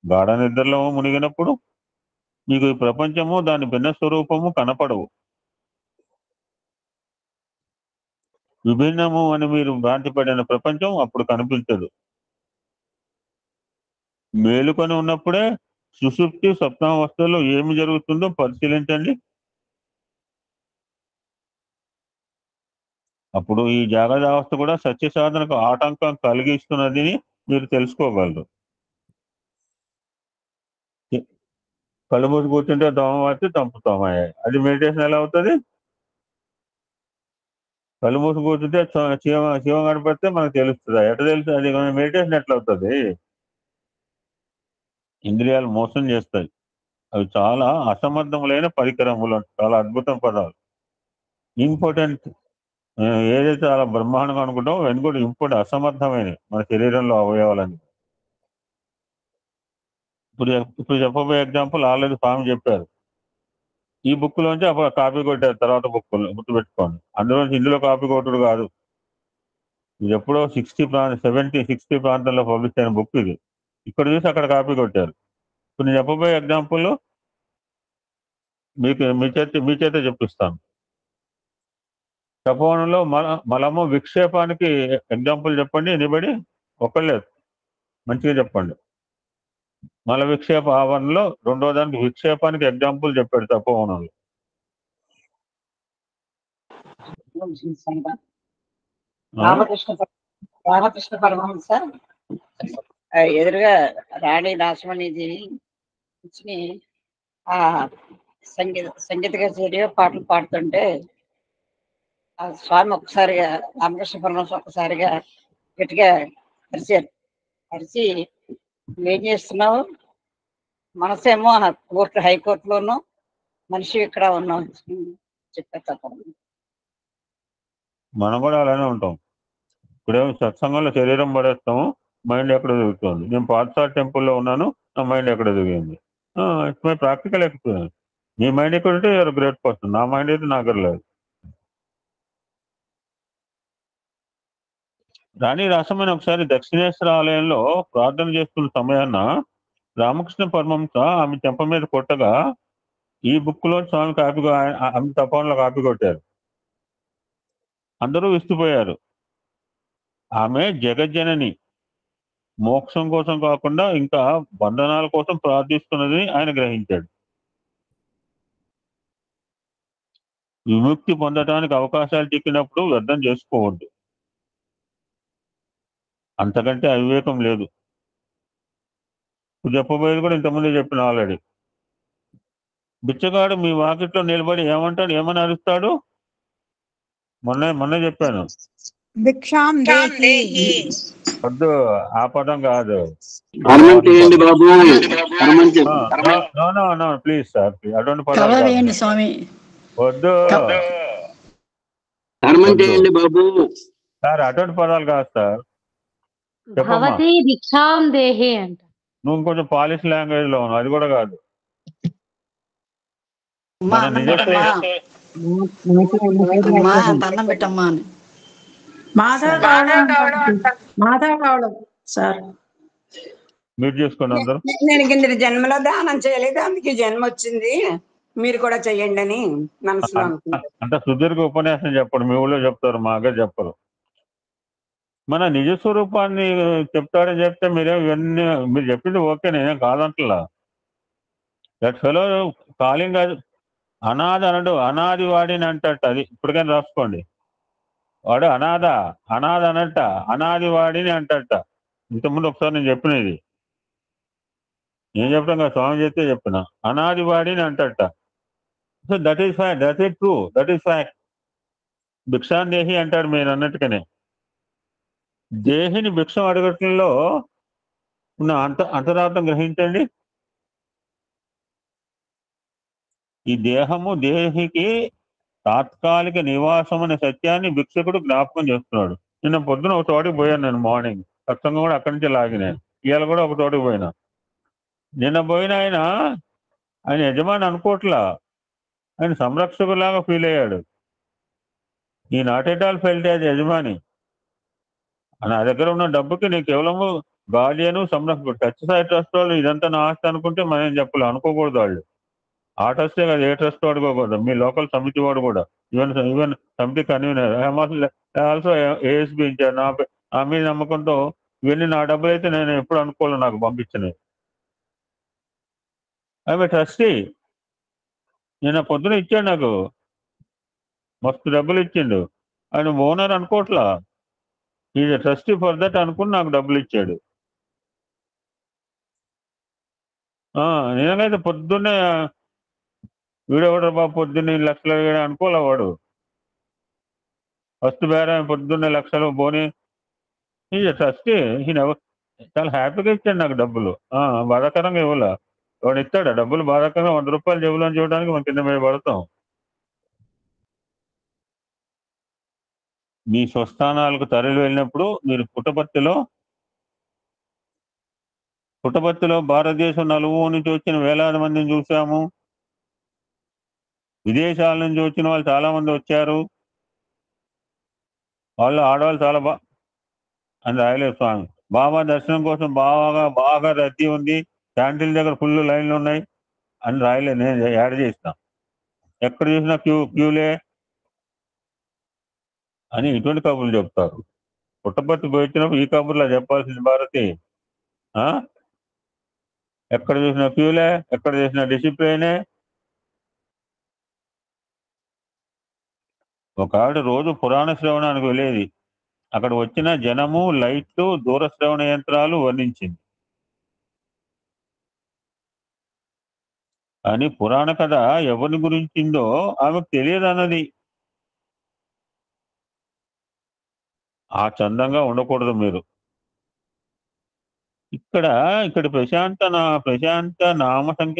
గాఢ నిద్రలో మునిగినప్పుడు మీకు ఈ ప్రపంచము దాని భిన్న స్వరూపము కనపడవు. విభిన్నము అని మీరు భ్రాంతిపడిన ప్రపంచం అప్పుడు కనిపించదు. మేలుకొని ఉన్నప్పుడే సుషుప్తి స్వప్నావస్థలో ఏమి జరుగుతుందో పరిశీలించండి. అప్పుడు ఈ జాగ్రత్త అవస్థ కూడా సత్య సాధనకు ఆటంకం కలిగిస్తున్నది మీరు తెలుసుకోగలరు. కళ్ళు మూసి కూర్చుంటే దోమ వచ్చి చంపుతామయ్య, అది మెడిటేషన్ ఎలా అవుతుంది? కళ్ళు మూసి కూర్చుంటే శివ కనపడితే మనకు తెలుస్తుంది, ఎట్లా తెలుస్తుంది? అది మెడిటేషన్ ఎట్లా అవుతుంది? ఇంద్రియాలు మోసం చేస్తాయి, అవి చాలా అసమర్థములైన పరికరములు. చాలా అద్భుతం పదాలు. ఇంపార్టెంట్ ఏదైతే చాలా బ్రహ్మాండంగా అనుకుంటామో అవన్నీ కూడా ఇంపార్టెంట్ అసమర్థమైనవి మన శరీరంలో అవయవాలని. ఇప్పుడు చెప్పబోయే ఎగ్జాంపుల్ ఆల్రెడీ స్వామి చెప్పారు. ఈ బుక్ లోంచి అప్పుడు కాపీ కొట్టారు, తర్వాత బుక్ గుర్తుపెట్టుకోండి. అందులోంచి ఇందులో కాపీ కొట్టుడు కాదు, ఇది ఎప్పుడో 60 ప్రాంతంలో పబ్లిష్ అయిన బుక్ ఇది. ఇక్కడ చూసి అక్కడ కాపీ కొట్టారు. ఇప్పుడు నేను చెప్పబోయే ఎగ్జాంపుల్ మీకు మీ చేత చెప్పిస్తాను. తపోవనంలో మలము విక్షేపానికి ఎగ్జాంపుల్ చెప్పండి. ఎనిబడి ఒక్కర్లేదు, మంచిగా చెప్పండి. మల విక్షేప ఆవరణలో రెండో దానికి విక్షేపానికి ఎగ్జాంపుల్ చెప్పాడు తపోవనంలో. రామకృష్ణ పరమహంస ఎదురుగా రాణి రాసమణిదేవి కూర్చుని ఆ సంగీత కచేరీ పాటలు పాడుతుంటే ఆ స్వామి ఒక్కసారిగా, రామకృష్ణ పరమహంస ఒక్కసారిగా గట్టిగా అరిచారు. అరిచి ఏం చేస్తున్నావు, మనసేమో హైకోర్టులోనూ, మనిషి ఇక్కడ ఉన్నాం చెప్పారు తప్ప. మనం కూడా అలానే ఉంటాం. ఇప్పుడేమో సత్సంగంలో శరీరం పడేస్తాము, మైండ్ ఎక్కడ దిగుతుంది. నేను పాతసారి టెంపుల్లో ఉన్నాను, నా మైండ్ ఎక్కడ దిగింది. It's my practical experience. నీ మైండ్ ఎక్కడ ఉంటే యూఆర్ గ్రేట్ పర్సన్. నా మైండ్ అయితే నాకు లేదు. రాణి రాసమని ఒకసారి దక్షిణేశ్వర ఆలయంలో ప్రార్థన చేస్తున్న సమయాన్న రామకృష్ణ పరమహంస ఆమె చెంప మీద కొట్టగా ఈ బుక్ లో స్వామి ఆమె తపంలో కాపీ కొట్టారు. అందరూ విస్తుపోయారు. ఆమె జగజ్జనని, మోక్షం కోసం కాకుండా ఇంకా బంధనాల కోసం ప్రార్థిస్తున్నది ఆయన గ్రహించాడు. విముక్తి పొందటానికి అవకాశాలు చిక్కినప్పుడు వ్యర్థం చేసుకోవద్దు, అంతకంటే అవివేకం లేదు. చెప్పబోయేది కూడా ఇంతకుముందే చెప్పిన ఆల్రెడీ. బిచ్చగాడు మీ వాకిట్లో నిలబడి ఏమంటాడు, ఏమని అరుస్తాడు? మొన్న చెప్పాను, వద్దు, ఆ పదం కాదు. ప్లీజ్ సార్, అటువంటి పదాలు వద్దు సార్, అటువంటి పదాలు కాదు సార్. చెప్పమ్మా, నువ్వు కొంచెం పాలిష్ లాంగ్వేజ్ లో ఉన్నావు, అది కూడా కాదు. మీరు చేసుకోండి అందరూ. నేను కింద జన్మలో దానం చేయలేదు, అందుకే జన్మ వచ్చింది, మీరు కూడా చెయ్యండి అని మనసులో అంత సుదీర్ఘ ఉపన్యాసం చెప్పండి, మీ ఊళ్ళో చెప్తారు, మాకే చెప్పరు. మన నిజ స్వరూపాన్ని చెప్తాడని చెప్తే మీరేం ఇవన్నీ మీరు చెప్పింది ఓకే, నేనేం కాదంటలా. దట్ ఫెలో కాలింగ్ అనాథ అనడు, అనాది వాడిని అంటట. అది ఇప్పటికైనా రాసుకోండి. వాడు అనాథ అనట, అనాది వాడిని అంటట. ఇంతకుముందు ఒకసారి నేను చెప్పినది. నేను చెప్తాను కదా, స్వామి చెప్తే చెప్పిన అనాది వాడిని అంటట. So that is fact, that is true, that is fact. భిక్షాందేహి అంటాడు మీరు అన్నట్టుగానే. దేహిని భిక్షం అడగటంలో ఉన్న అంతరార్థం గ్రహించండి. ఈ దేహము దేహికి తాత్కాలిక నివాసం అనే సత్యాన్ని భిక్షకుడు జ్ఞాపకం చేస్తున్నాడు. నిన్న పొద్దున ఒక చోటికి పోయాను నేను, మార్నింగ్ సత్సంగం కూడా అక్కడి నుంచి లాగినాను. ఇవాళ కూడా ఒక చోటికి పోయినా. నిన్న పోయిన ఆయన యజమాని అనుకోవట్లా, ఆయన సంరక్షకులాగా ఫీల్ అయ్యాడు. ఈ not at all felt as యజమాని. నా దగ్గర ఉన్న డబ్బుకి నేను కేవలము గార్డియను, సంరక్షకుడు. టచ్ సాయి ట్రస్ట్ వాళ్ళు ఇదంతా నా ఆస్తి అనుకుంటే మనం చెప్పాలి, అనుకోకూడదు. వాళ్ళు ఆ ట్రస్టే కాదు, ఏ ట్రస్ట్ అడుకోకూడదు. మీ లోకల్ సమితి వాడు కూడా, ఈవెన్ సమితి కన్వీనర్, ఆల్సో ఏఎస్బి ఇన్ఛార్జ్. నా మీద నమ్మకంతో ఇవన్నీ నా డబ్బులు అయితే నేను ఎప్పుడు అనుకోలేదు నాకు పంపించినవి. ఆమె ట్రస్టీ. నేను పొద్దున ఇచ్చాడు, నాకు మస్తు డబ్బులు ఇచ్చిండు. ఆయన ఓనర్ అనుకోవట్లా, ఈజ్ ట్రస్టీ ఫర్ దట్ అనుకుని నాకు డబ్బులు ఇచ్చాడు. నేనైతే పొద్దున్నే వీడెవడరు బాబు పొద్దున్నే లక్షలు అడిగాడు అనుకోలే. వాడు ఫస్ట్ బేరం పొద్దున్నే లక్షలు పోనీ. Is trustee. ఈయన చాలా హ్యాపీగా ఇచ్చాడు నాకు డబ్బులు. బాధాకరంగా ఇవ్వలే. వాడు ఇస్తాడా డబ్బులు బాధాకరంగా? 100 రూపాయలు జేబులో చూడడానికి మనం కింద మీద పడతాం. మీ స్వస్థానాలకు తరలి వెళ్ళినప్పుడు మీరు పుట్టపర్తిలో భారతదేశం నలుమూల నుంచి వచ్చిన వేలాది మందిని చూసాము. విదేశాల నుంచి వచ్చిన వాళ్ళు చాలా మంది వచ్చారు. వాళ్ళు ఆడవాళ్ళు చాలా అని రాయలేదు స్వామి. బాబా దర్శనం కోసం బాగా రద్దీ ఉంది, క్యాంటీన్ దగ్గర ఫుల్ లైన్లు ఉన్నాయి అని రాయలేదు. నేను యాడ్ చేసిన. ఎక్కడ చూసినా క్యూలే అని ఇటువంటి కబుర్లు చెప్తారు. పుట్టపర్తి పోయి వచ్చినప్పుడు ఈ కబుర్లా చెప్పాల్సింది భారతి. ఎక్కడ చూసినా క్యూలే, ఎక్కడ చూసినా డిసిప్లైనే. ఒక ఆవిడ రోజు పురాణ శ్రవణానికి వెళ్ళేది. అక్కడ వచ్చిన జనము, లైట్లు, దూర శ్రవణ యంత్రాలు వర్ణించింది. కానీ పురాణ కథ ఎవరిని గురించిందో ఆమెకు తెలియదు అన్నది. ఆ చందంగా ఉండకూడదు మీరు. ఇక్కడ ప్రశాంత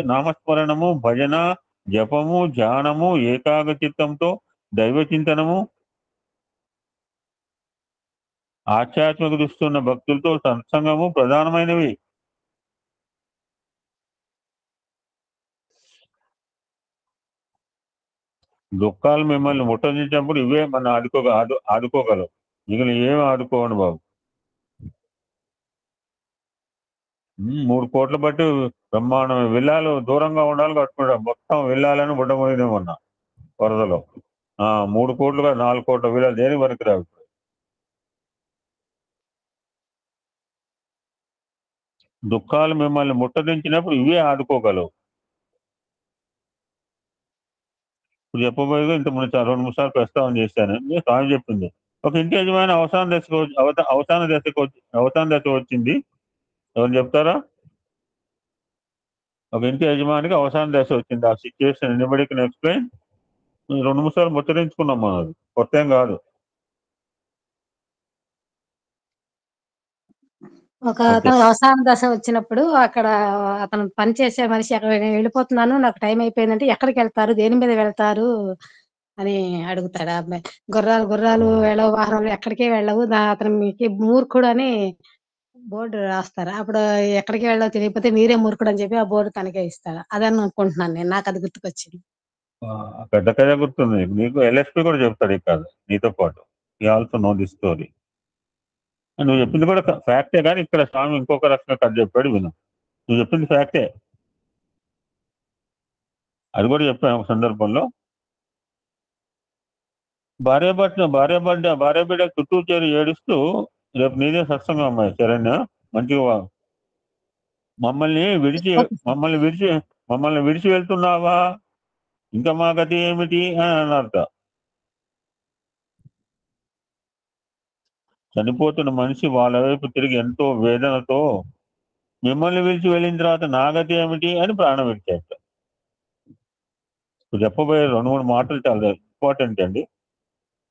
నామస్మరణము, భజన, జపము, ధ్యానము, ఏకాగ్రచిత్తంతో దైవ చింతనము, ఆధ్యాత్మిక దృష్టి ఉన్న భక్తులతో సత్సంగము ప్రధానమైనవి. దుఃఖాలు మిమ్మల్ని ముట్టడించినప్పుడు ఇవే మన ఆదుకోగలవు. మిగిలిన ఏమి ఆదుకోవండి బాబు. 3 కోట్ల బట్టి బ్రహ్మాండం విల్లాలు దూరంగా ఉండాలి కట్టుకుంటాం. మొత్తం విల్లాలని బుడ్డపోయినా ఉన్నా వరదలో. 3 కోట్లుగా 4 కోట్ల విల్లాలు దేనికి పనికిరావు. దుఃఖాలు మిమ్మల్ని ముట్టడించినప్పుడు ఇవే ఆదుకోగలవు. ఇప్పుడు చెప్పబోయేది ఇంతకుముందు 2-3 సార్లు ప్రస్తావన చేశాను. స్వామి చెప్పింది ఒక ఇంటి యజమాని అవసాన దశ వచ్చింది. ఎవరు చెప్తారా? ఒక ఇంటి యజమానికి అవసాన దశ వచ్చింది. ఆ సిచ్యువేషన్ ఎనీబడీ కెన్ ఎక్స్ప్లెయిన్. 2-3 సార్లు ముచ్చరించుకున్నాం మనం. అది కొత్త ఏం కాదు. ఒక అతను అవసాన దశ వచ్చినప్పుడు అక్కడ అతను పనిచేసే మనిషి అక్కడ వెళ్ళిపోతున్నాను, నాకు టైం అయిపోయిందంటే ఎక్కడికి వెళ్తారు, దేని మీద వెళ్తారు అని అడుగుతాడు. ఆ అబ్బాయి గుర్రాలు వెళ్ళవు, వాహనాలు ఎక్కడికే వెళ్ళవు, అతను మీకు మూర్ఖుడు అని బోర్డు రాస్తారు. అప్పుడు ఎక్కడికి వెళ్ళవు తెలియకపోతే మీరే మూర్ఖుడు అని చెప్పి ఆ బోర్డు తనకే ఇస్తాడు. అదని అనుకుంటున్నాను నేను. నాకు అది గుర్తుకొచ్చింది. పెద్ద కథ గుర్తుంది నీకు. ఎల్ఎస్పి కూడా చెప్తాడు ఈ కథ నీతో పాటు. ఈ ఆల్సో నో ది స్టోరీ. నువ్వు చెప్పింది కూడా ఫ్యాక్టే, కానీ ఇక్కడ స్వామి ఇంకొక రకంగా కథ చెప్పాడు, విను. నువ్వు చెప్పింది ఫ్యాక్టే, అది కూడా చెప్పాను ఒక సందర్భంలో. భార్య బిడ్డ చుట్టూ చేరి ఏడుస్తూ, రేపు నీదే సత్సంగం అమ్మాయి శరణ్య, మంచిగా మమ్మల్ని విడిచి వెళ్తున్నావా, ఇంకా మా గతి ఏమిటి అని అన్నారట. చనిపోతున్న మనిషి వాళ్ళ వైపు తిరిగి ఎంతో వేదనతో మిమ్మల్ని విడిచి వెళ్ళిన తర్వాత నా గతి ఏమిటి అని ప్రాణం విడిచేట. ఇప్పుడు చెప్పబోయే 2-3 మాటలు చాలా ఇంపార్టెంట్ అండి.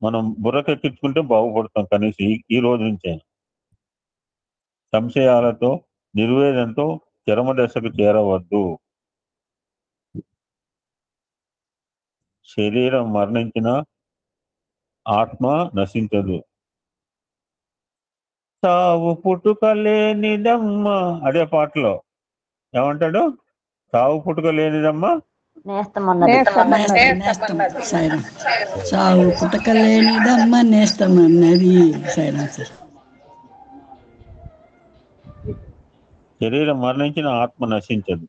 మనం బుర్రకెక్కించుకుంటే బాగుపడతాం కనీసం ఈ రోజు నుంచే. సంశయాలతో నిర్వేదంతో చరమ దశకు చేరవద్దు. శరీరం మరణించిన ఆత్మ నశించదు. సావు పుట్టుక లేనిదమ్మా, అదే పాటలో ఏమంటాడు? సావు పుట్టుక లేనిదమ్మా సావు పుట్టుక లేనిదమ్మా నేస్తమన్నది. శరీరం మరణించిన ఆత్మ నశించదు.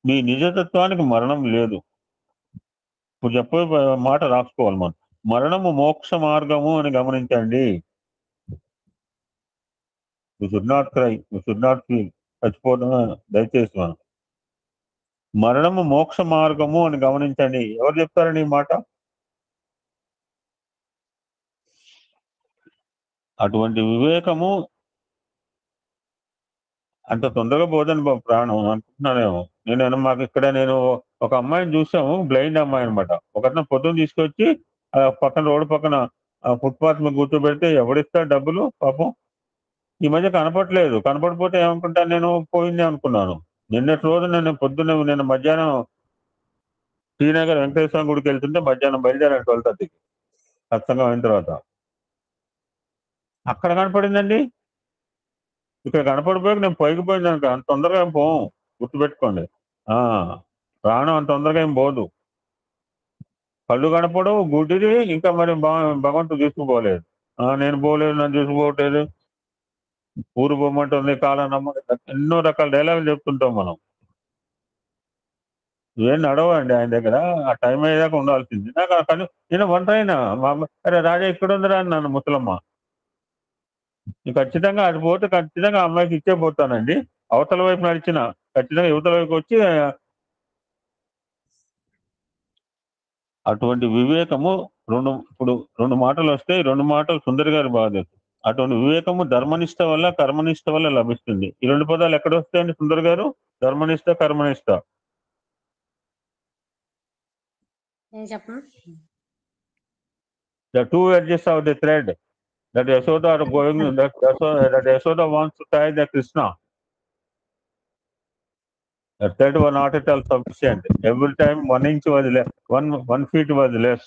మీ నిజతత్వానికి మరణం లేదు. ఇప్పుడు చెప్పే మాట రాసుకోవాలి మనం. మరణము మోక్ష మార్గము అని గమనించండి. You should not cry, you should not feel. చచ్చిపోవడం దయచేసి మనం. మరణము మోక్ష మార్గము అని గమనించండి. ఎవరు చెప్తారండి ఈ మాట? అటువంటి వివేకము అంత తొందరగా పోదని ప్రాణం అనుకుంటున్నానేమో. మాకు ఇక్కడ నేను ఒక అమ్మాయిని చూసాము, బ్లైండ్ అమ్మాయి అనమాట. ఒకతను పొద్దున్న తీసుకొచ్చి పక్కన రోడ్డు పక్కన ఫుట్పాత్ మీద కూర్చోబెడితే ఎవడిస్తాడు డబ్బులు పాపం. ఈ మధ్య కనపడలేదు. కనపడిపోతే ఏమనుకుంటాను, నేను పోయింది అనుకున్నాను. నిన్నటి రోజు నేను మధ్యాహ్నం శ్రీనగర్ వెంకటేశ్వర గుడికి వెళ్తుంటే మధ్యాహ్నం బయలుదేరాను 12:30కి సత్సంగం అయిన తర్వాత. అక్కడ కనపడిందండి. ఇక్కడ కనపడిపోయాక నేను పైకి పోయిందాక అంత తొందరగా ఏం పోం, గుర్తుపెట్టుకోండి. ప్రాణం అంత తొందరగా ఏం పోదు. కళ్ళు కనపడవు, గుడ్డిది. ఇంకా మరి భగవంతుడు తీసుకుపోలేదు. నేను పోలేదు, నన్ను తీసుకుపోవట్లేదు, ఊరు పోమంటుంది, కాలం నమ్మ, ఎన్నో రకాల డైలాగులు చెప్తుంటాం మనం. ఏం నడవండి ఆయన దగ్గర. ఆ టైం అయ్యేదాకా ఉండాల్సింది. నాకు కానీ నేను వంట అయినా అరే రాజా ఇక్కడ ఉందిరా అని నన్ను ముసలమ్మ. ఖచ్చితంగా అది పోతే ఖచ్చితంగా అమ్మాయికి ఇచ్చే పోతానండి. అవతల వైపు నడిచిన ఖచ్చితంగా యువతల వైపు వచ్చి అటువంటి వివేకము ఇప్పుడు 2 మాటలు వస్తాయి. 2 మాటలు సుందరి గారి బాధ. అటువంటి వివేకము ధర్మనిష్ట వల్ల కర్మనిష్ట వల్ల లభిస్తుంది. ఈ 2 పదాలు ఎక్కడ వస్తాయండి సుందరి గారు? ధర్మనిష్ట, కర్మనిష్ట. The 2 edges of the thread that Yashoda are going, that Yashoda wants to tie the Krishna. The thread was not at all sufficient. Every time 1 inch was less, 1 feet was less.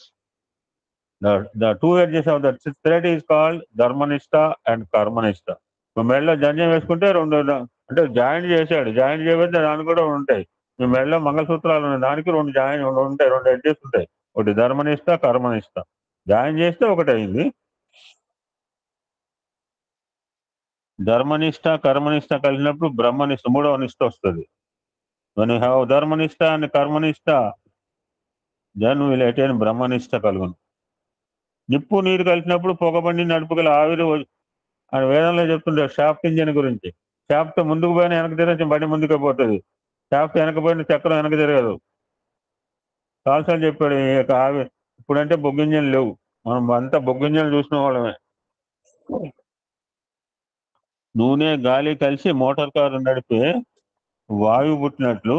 The 2 edges of the thread is called Dharmanishta and Karmanishta. మీ మెడలో జంజం వేసుకుంటే 2 అంటే joint చేశాడు. Joint చేయబోతే దానికి కూడా ఉంటాయి. మీ మెడలో మంగళసూత్రాలు ఉన్నాయి, దానికి 2 జాయింట్ ఉంటాయి, 2 ఎడ్జెస్ ఉంటాయి. ఒకటి ధర్మనిష్ట, కర్మనిష్ట. జాయిన్ చేస్తే ఒకటి అయింది. ధర్మనిష్ట కర్మనిష్ట కలిసినప్పుడు బ్రహ్మనిష్ట, 3వ నిష్ట వస్తుంది. when you have ధర్మనిష్ట and కర్మనిష్ట, then will attain బ్రహ్మనిష్ట కలుగును. నిప్పు నీరు కలిసినప్పుడు పొగబండి నడుపుగల ఆవిరి అని వేదంలో చెప్తుండే షాఫ్ట్ ఇంజిన్ గురించి. షాఫ్ట్ ముందుకు పోయిన వెనక తిరగచ్చు, బండి ముందుకే పోతుంది. షాఫ్ట్ వెనక పోయిన చక్రం వెనక తిరగదు. చాలాసార్లు చెప్పాడు. ఇప్పుడంటే బొగ్గింజన్లు లేవు, మనం అంతా బొగ్గింజన్లు చూసిన వాళ్ళమే. నూనె గాలి కలిసి మోటార్ కారు నడిపే వాయువు పుట్టినట్లు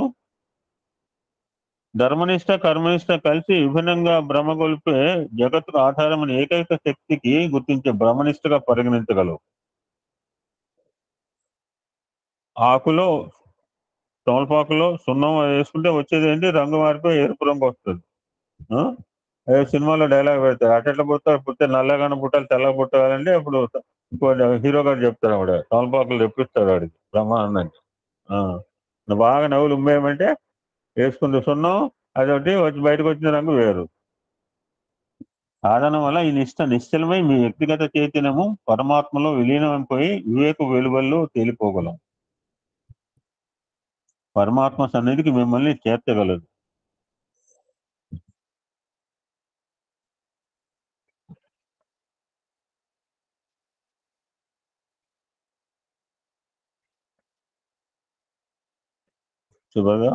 ధర్మనిష్ట కర్మనిష్ట కలిసి విభిన్నంగా బ్రహ్మగొల్పే జగత్తుకు ఆధారమైన ఏకైక శక్తికి గుర్తించే బ్రహ్మనిష్టగా పరిగణించగలవు. ఆకులో తమలపాకులో సున్నం వేసుకుంటే వచ్చేది ఏంటి? రంగు మారిపోయి ఎరుపు రంగు వస్తుంది. అదే సినిమాలో డైలాగ్ పెడతారు, అట్లా పుట్టే నల్లగానే పుట్టాలి, తెల్లగా పుట్టాలంటే అప్పుడు హీరో గారు చెప్తారు, ఆవిడ తమలపాకులు తెప్పిస్తాడు వాడికి బ్రహ్మానందానికి. బాగా నవ్వులు ఉమ్మేయమంటే వేసుకుంది సున్నం, అదొకటి వచ్చి బయటకు వచ్చిన రంగు వేరు. సాధన వల్ల ఈ నిశ్చలమై మీ వ్యక్తిగత చైతన్యము పరమాత్మలో విలీనమైపోయి వివేక వెలువల్లో తేలిపోగలం. పరమాత్మ సన్నిధికి మిమ్మల్ని చేర్చగలదు. శుభగా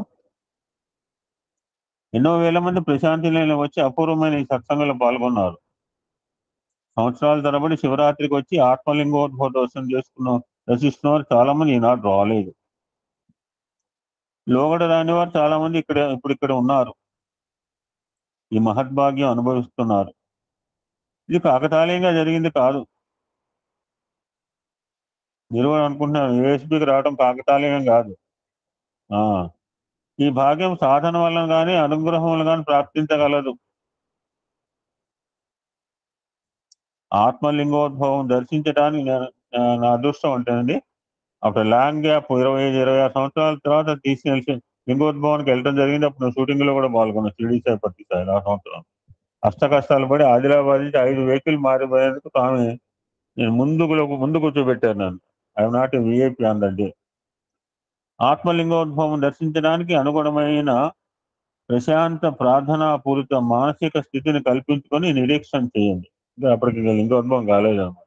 ఎన్నో వేల మంది ప్రశాంతి నిలయం వచ్చి అపూర్వమైన ఈ సత్సంగంలో పాల్గొన్నారు. సంవత్సరాల తరబడి శివరాత్రికి వచ్చి ఆత్మలింగోద్భవ దర్శనం చేసుకున్న రచిస్తున్నవారు చాలా మంది ఈనాడు రాలేదు. లోగడ రాని వారు చాలా మంది ఇక్కడ ఉన్నారు, ఈ మహద్భాగ్యం అనుభవిస్తున్నారు. ఇది కాకతాళీయంగా జరిగింది కాదు. మీరు కూడా అనుకుంటున్నారు యూఎస్బికి రావడం కాకతాళీయం కాదు. ఈ భాగ్యం సాధన వలన కానీ అనుగ్రహం వలన కానీ ప్రాప్తించగలదు. ఆత్మలింగోద్భవం దర్శించడానికి నా అదృష్టం ఉంటుందండి. అప్పుడు లాంగ్ గ్యాప్ 25-26 సంవత్సరాల తర్వాత తీసి లింగోద్భవానికి వెళ్ళడం జరిగింది. అప్పుడు షూటింగ్ లో కూడా పాల్గొన్నాను షిరిడి సాయి పత్తి సాయి ఆ సంవత్సరం. కష్టాలు పడి ఆదిలాబాద్ నుంచి 5 వెహికల్ మారిపోయేందుకు ఆమె నేను ముందు కూర్చోబెట్టారు నన్ను. ఐఎమ్ నాట్ ఏ విఐపి అందండి. ఆత్మలింగోద్భవం దర్శించడానికి అనుగుణమైన ప్రశాంత ప్రార్థనాపూరిత మానసిక స్థితిని కల్పించుకొని నిరీక్షణ చేయండి. అప్పటికి లింగోద్భవం కాలేదన్నమాట.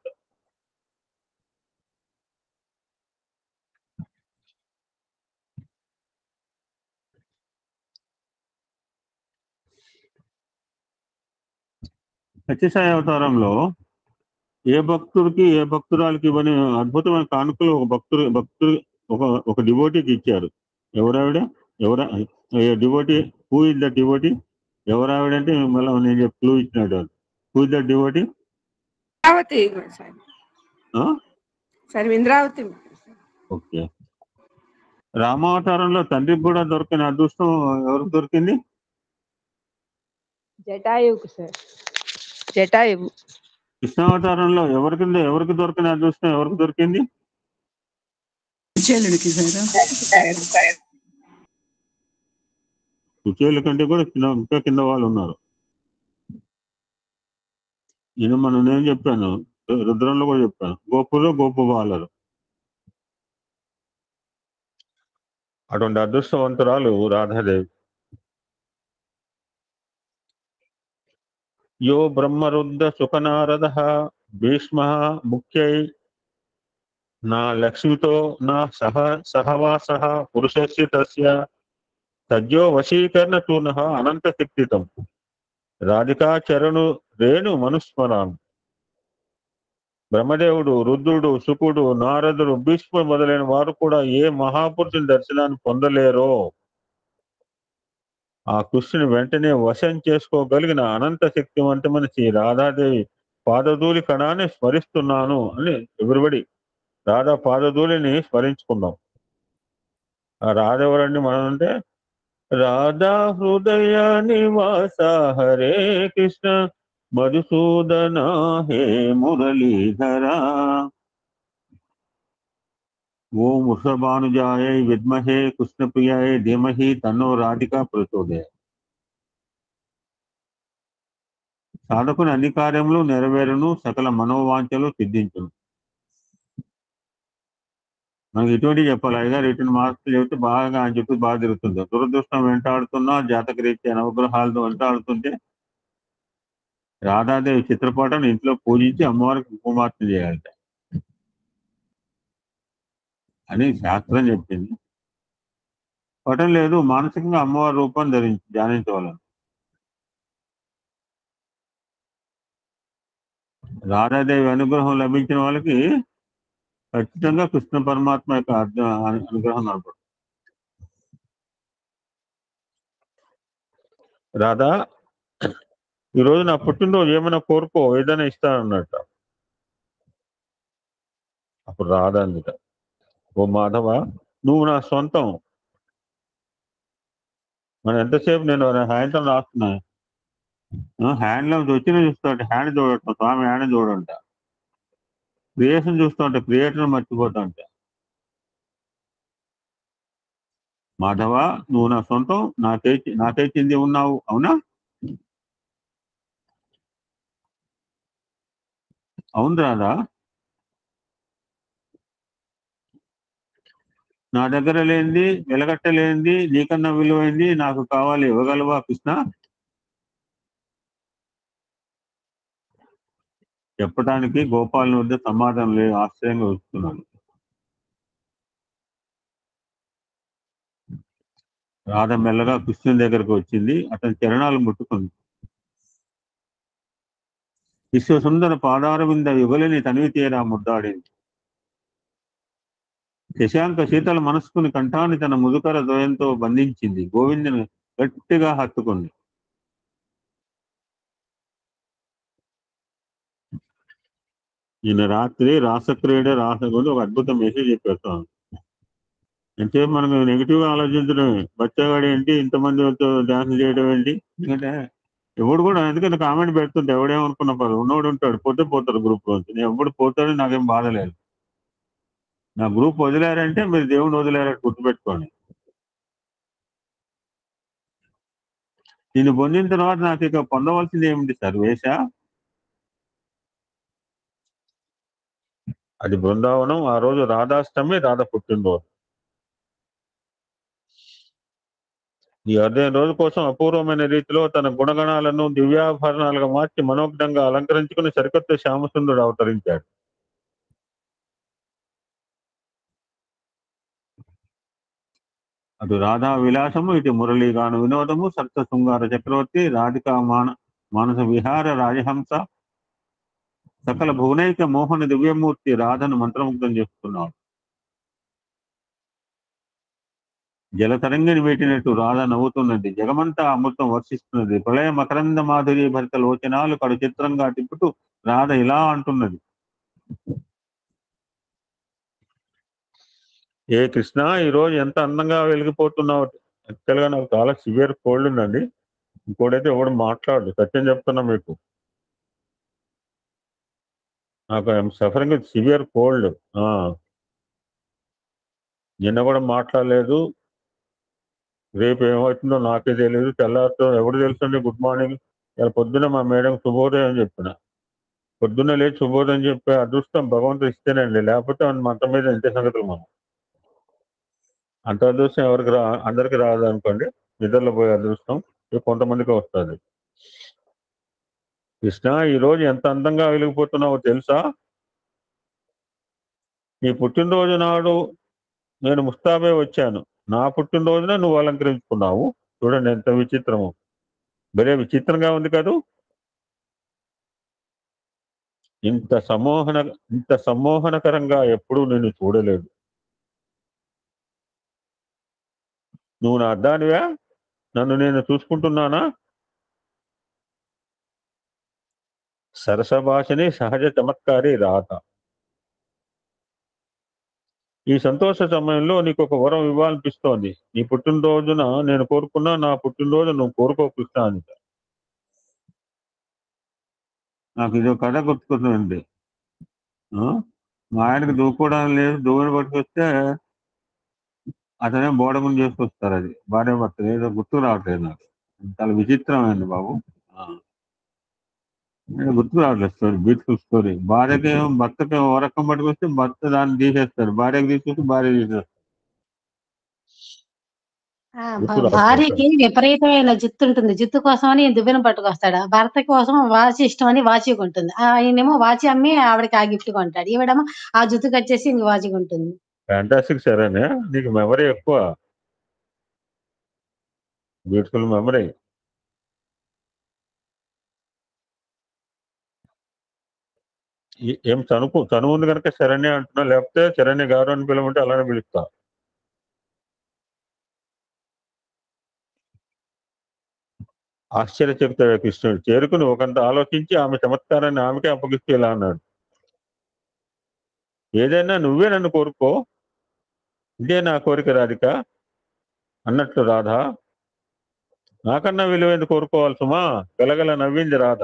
సత్యసాయి అవతారంలో ఏ భక్తుడికి ఏ భక్తురాలకి ఇవ్వని అద్భుతమైన కానుకలు ఒక డివోటీకి ఇచ్చారు. ఎవరావిడ devotee? Who is the devotee? ఎవరావిడంటే మళ్ళీ నేను క్లూ ఇచ్చినాడు. Who is the devotee? Indravati. Okay. రామావతారంలో తండ్రికి కూడా దొరికిన అదృష్టం ఎవరికి దొరికింది? జటాయువుకు సార్. జటాయువు. కృష్ణావతారంలో ఎవరికి దొరికిన అదృష్టం ఎవరికి దొరికింది? కుచేలు కంటే కూడా ఇంకా కింద వాళ్ళు ఉన్నారు. నేను చెప్పాను, రుద్రంలో కూడా చెప్పాను, గోపు బాలరు. అటువంటి అదృష్టవంతురాలు రాధాదేవి. యో బ్రహ్మరుద్ర సుఖనారద భీష్మ ముఖ్యై నా లక్ష్మితో నా సహవాస పురుషస్య తస్య సజ్జో వశీకరణ చూర్ణ అనంత శక్తితం రాధికా చరణు రేణు మనుస్మరాన్. బ్రహ్మదేవుడు, రుద్రుడు, శుకుడు, నారదుడు, భీష్ముడు మొదలైన వారు కూడా ఏ మహాపురుషుని దర్శనాన్ని పొందలేరో ఆ కృష్ణుని వెంటనే వశం చేసుకోగలిగిన అనంత శక్తివంతమైన శ్రీ రాధాదేవి పాదధూళి కణాన్ని స్మరిస్తున్నాను అని ఎవరిబడి రాధా పాదధూళిని స్మరించుకుందాం. ఆ రాధ ఎవరండి మనం అంటే? రాధా హృదయ నివాస హరే కృష్ణ మధుసూదన హే మురళీధర ఓం వృషభానుజాయ విద్మహే కృష్ణప్రియాయ ధీమహి తన్నో రాధికా ప్రచోదయ. సాధకుని అన్ని కార్యములు నెరవేరును, సకల మనోవాంఛలు సిద్ధించును. మనకి ఇటువంటి చెప్పాలి. అయ్యగారు ఇటువంటి మార్పులు చెబితే బాగా అని చెప్పి బాగా తిరుగుతుంది. దురదృష్టం వెంటాడుతున్నా, జాతక రీత్యా నవగ్రహాలతో వెంటాడుతుంటే రాధాదేవి చిత్రపటం ఇంట్లో పూజించి అమ్మవారికి ఉపమార్చన చేయాలట అని శాస్త్రం చెప్పింది. పటం లేదు, మానసికంగా అమ్మవారి రూపం ధ్యానించవాలని. రాధాదేవి అనుగ్రహం లభించిన వాళ్ళకి ఖచ్చితంగా కృష్ణ పరమాత్మ యొక్క అనుగ్రహం కనపడుతుంది. రాధా ఈరోజు నా పుట్టినరోజు ఏమైనా కోరుకో, ఏదైనా ఇస్తానన్నట్ట. అప్పుడు రాధా అందుట, ఓ మాధవ నువ్వు నా సొంతం. మనం ఎంతసేపు నేను సాయంత్రం రాస్తున్నా హ్యాండ్లో వచ్చిన చూస్తుంటే హ్యాండ్ చూడటం, స్వామి హ్యాండ్ చూడంట. క్రియేషన్ చూస్తుంటే క్రియేటర్ మర్చిపోతా ఉంటా. మాధవ నువ్వు నా సొంతం, నాకై చెంది ఉన్నావు. అవునా? అవును రాదా, నా దగ్గర లేనిది, వెలగట్టలేనిది, నీకన్నా విలువైంది నాకు కావాలి, ఇవ్వగలవా కృష్ణ? చెప్పడానికి గోపాలని వద్ద సమాధానం లేదు, ఆశ్చర్యంగా వస్తున్నాడు. రాధ మెల్లగా కృష్ణుని దగ్గరకు వచ్చింది, అతని చరణాలు ముట్టుకుంది. విశ్వసుందర పాదార వింద యుగలిని తనివి తీరా ముద్దాడింది. శశాంక శీతల మనస్కుని కంఠాన్ని తన ముదుకర ద్వయంతో బంధించింది. గోవిందుని గట్టిగా హత్తుకుంది. ఈయన రాత్రి రాసక్రీడ రాసగుడు ఒక అద్భుతం మెసేజ్ చెప్పేస్తాం. అంటే మనకు నెగిటివ్ గా ఆలోచించడమే. బచ్చగాడు ఏంటి, ఇంతమంది డాన్స్ చేయడం ఏంటి, ఎందుకంటే ఎవడు కూడా, ఎందుకంటే కామెంట్ పెడుతుంటే ఎవడేమనుకున్న పర్లేదు, ఉన్నోడు ఉంటాడు, పోతే పోతాడు గ్రూప్ నుంచి. నేను ఎప్పుడు పోతాడు, నాకేం బాధ లేదు. నా గ్రూప్ వదిలేరంటే మీరు దేవుడు వదిలేరని గుర్తుపెట్టుకోండి. దీన్ని పొందిన తర్వాత నాకు ఇక పొందవలసింది ఏమిటి సర్వేశ? అది బృందావనం. ఆ రోజు రాధాష్టమి, రాధ పుట్టినరోజు. ఈ 15 రోజు కోసం అపూర్వమైన రీతిలో తన గుణగణాలను దివ్యాభరణాలుగా మార్చి మనోజ్ఞంగా అలంకరించుకుని సరికొత్త శ్యామసుందరుడు అవతరించాడు. అటు రాధా విలాసము, ఇటు మురళీగాను వినోదము, సప్త శృంగార చక్రవర్తి, రాధికా మానస విహార రాజహంస, సకల భువనైక మోహన దివ్యమూర్తి రాధను మంత్రముగ్ధం చేస్తున్నాడు. జలతరంగిని వేటినట్టు రాధ నవ్వుతున్నది. జగమంతా అమృతం వర్షిస్తున్నది. ప్రళయ మకరంద మాధురి భరిత లోచనాలు కడు చిత్రంగా తిప్పుతూ రాధ ఇలా అంటున్నది. ఏ కృష్ణ, ఈ రోజు ఎంత అందంగా వెలిగిపోతున్నావు. యాక్చువల్గా నాకు చాలా సివియర్ కోల్డ్ ఉందండి. ఇంకోటైతే ఎవడు మాట్లాడు, సత్యం చెప్తున్నా మీకు. నాకు I'm suffering with severe cold. నిన్న కూడా మాట్లాడలేదు. రేపు ఏమవుతుందో నాకే తెలియదు. తెల్లారితో ఎవరు తెలుసండి గుడ్ మార్నింగ్. ఇలా పొద్దున్న మా మేడం శుభోదయం చెప్పిన. పొద్దున్న లేదు శుభోదయం చెప్పే అదృష్టం భగవంతుడు ఇస్తేనండి, లేకపోతే మంట మీద ఇంతే సంగతులు. మనం అంత అదృష్టం ఎవరికి అందరికి రాదు అనుకోండి. నిద్రలో పోయే అదృష్టం కొంతమందికి వస్తుంది. కృష్ణ, ఈ రోజు ఎంత అందంగా వెలిగిపోతున్నావో తెలుసా? నీ పుట్టినరోజు నాడు నేను ముస్తాబే వచ్చాను. నా పుట్టినరోజున నువ్వు అలంకరించుకున్నావు. చూడండి ఎంత విచిత్రము. భలే విచిత్రంగా ఉంది కదూ. ఇంత సమ్మోహనకరంగా ఎప్పుడూ నేను చూడలేదు. నువ్వు నా అద్దానివా? నన్ను నేను చూసుకుంటున్నానా? సరసభాషని సహజ చమత్కారి రాధ. ఈ సంతోష సమయంలో నీకు ఒక వరం ఇవ్వాలనిపిస్తోంది. నీ పుట్టినరోజున నేను కోరుకున్నా, నా పుట్టినరోజు నువ్వు కోరుకో కృష్ణ అని. నాకు ఇది కథ గుర్తుకుంటుంది. మా ఆయనకు దూకోవడం లేదు, దూరం పట్టుకొస్తే అతనే బోడముని చేసుకొస్తారు. అది భార్య భర్త ఏదో గుర్తు రావట్లేదు నాకు. చాలా విచిత్రమైంది బాబు. గుర్తు రావట్లేదు స్టోరీ, బ్యూటిఫుల్ స్టోరీ. భార్యకి భర్తకి ఓ రకం పట్టుకొస్తే భర్త దాన్ని తీసేస్తారు, భార్యకి తీసుకొస్తే భార్య తీసేస్తారు. భార్యకి విపరీతమైన జుత్తు ఉంటుంది. జుత్తు కోసం అని దువ్వెన పట్టుకొస్తాడు. భర్త కోసం వాచి ఇష్టం అని వాచి కొంటుంది. ఆయనేమో వాచి అమ్మి ఆవిడకి ఆ గిఫ్ట్ కొంటాడు. ఈవిడేమో ఆ జుత్తు కట్టేసి ఇంక వాచి కొంటుంది. ఫ్యాంటాస్టిక్ సరేనే, నీకు మెమరీ ఎక్కువ. Beautiful memory. ఏం చనువు ఉంది కనుక శరణ్య అంటున్నా, లేకపోతే శరణ్య గారు అని పిలవమంటే అలానే పిలుస్తా. ఆశ్చర్యచకిత కృష్ణుడు చేరుకుని ఒకంత ఆలోచించి ఆమె చమత్కారాన్ని ఆమెకే అప్పగిస్తూ ఇలా అన్నాడు. ఏదైనా నువ్వే నన్ను కోరుకో, ఇదే నా కోరిక రాధిక అన్నట్లు రాధ. నాకన్నా విలువైంది కోరుకోవాలి సుమా. గలగల నవ్వింది రాధ.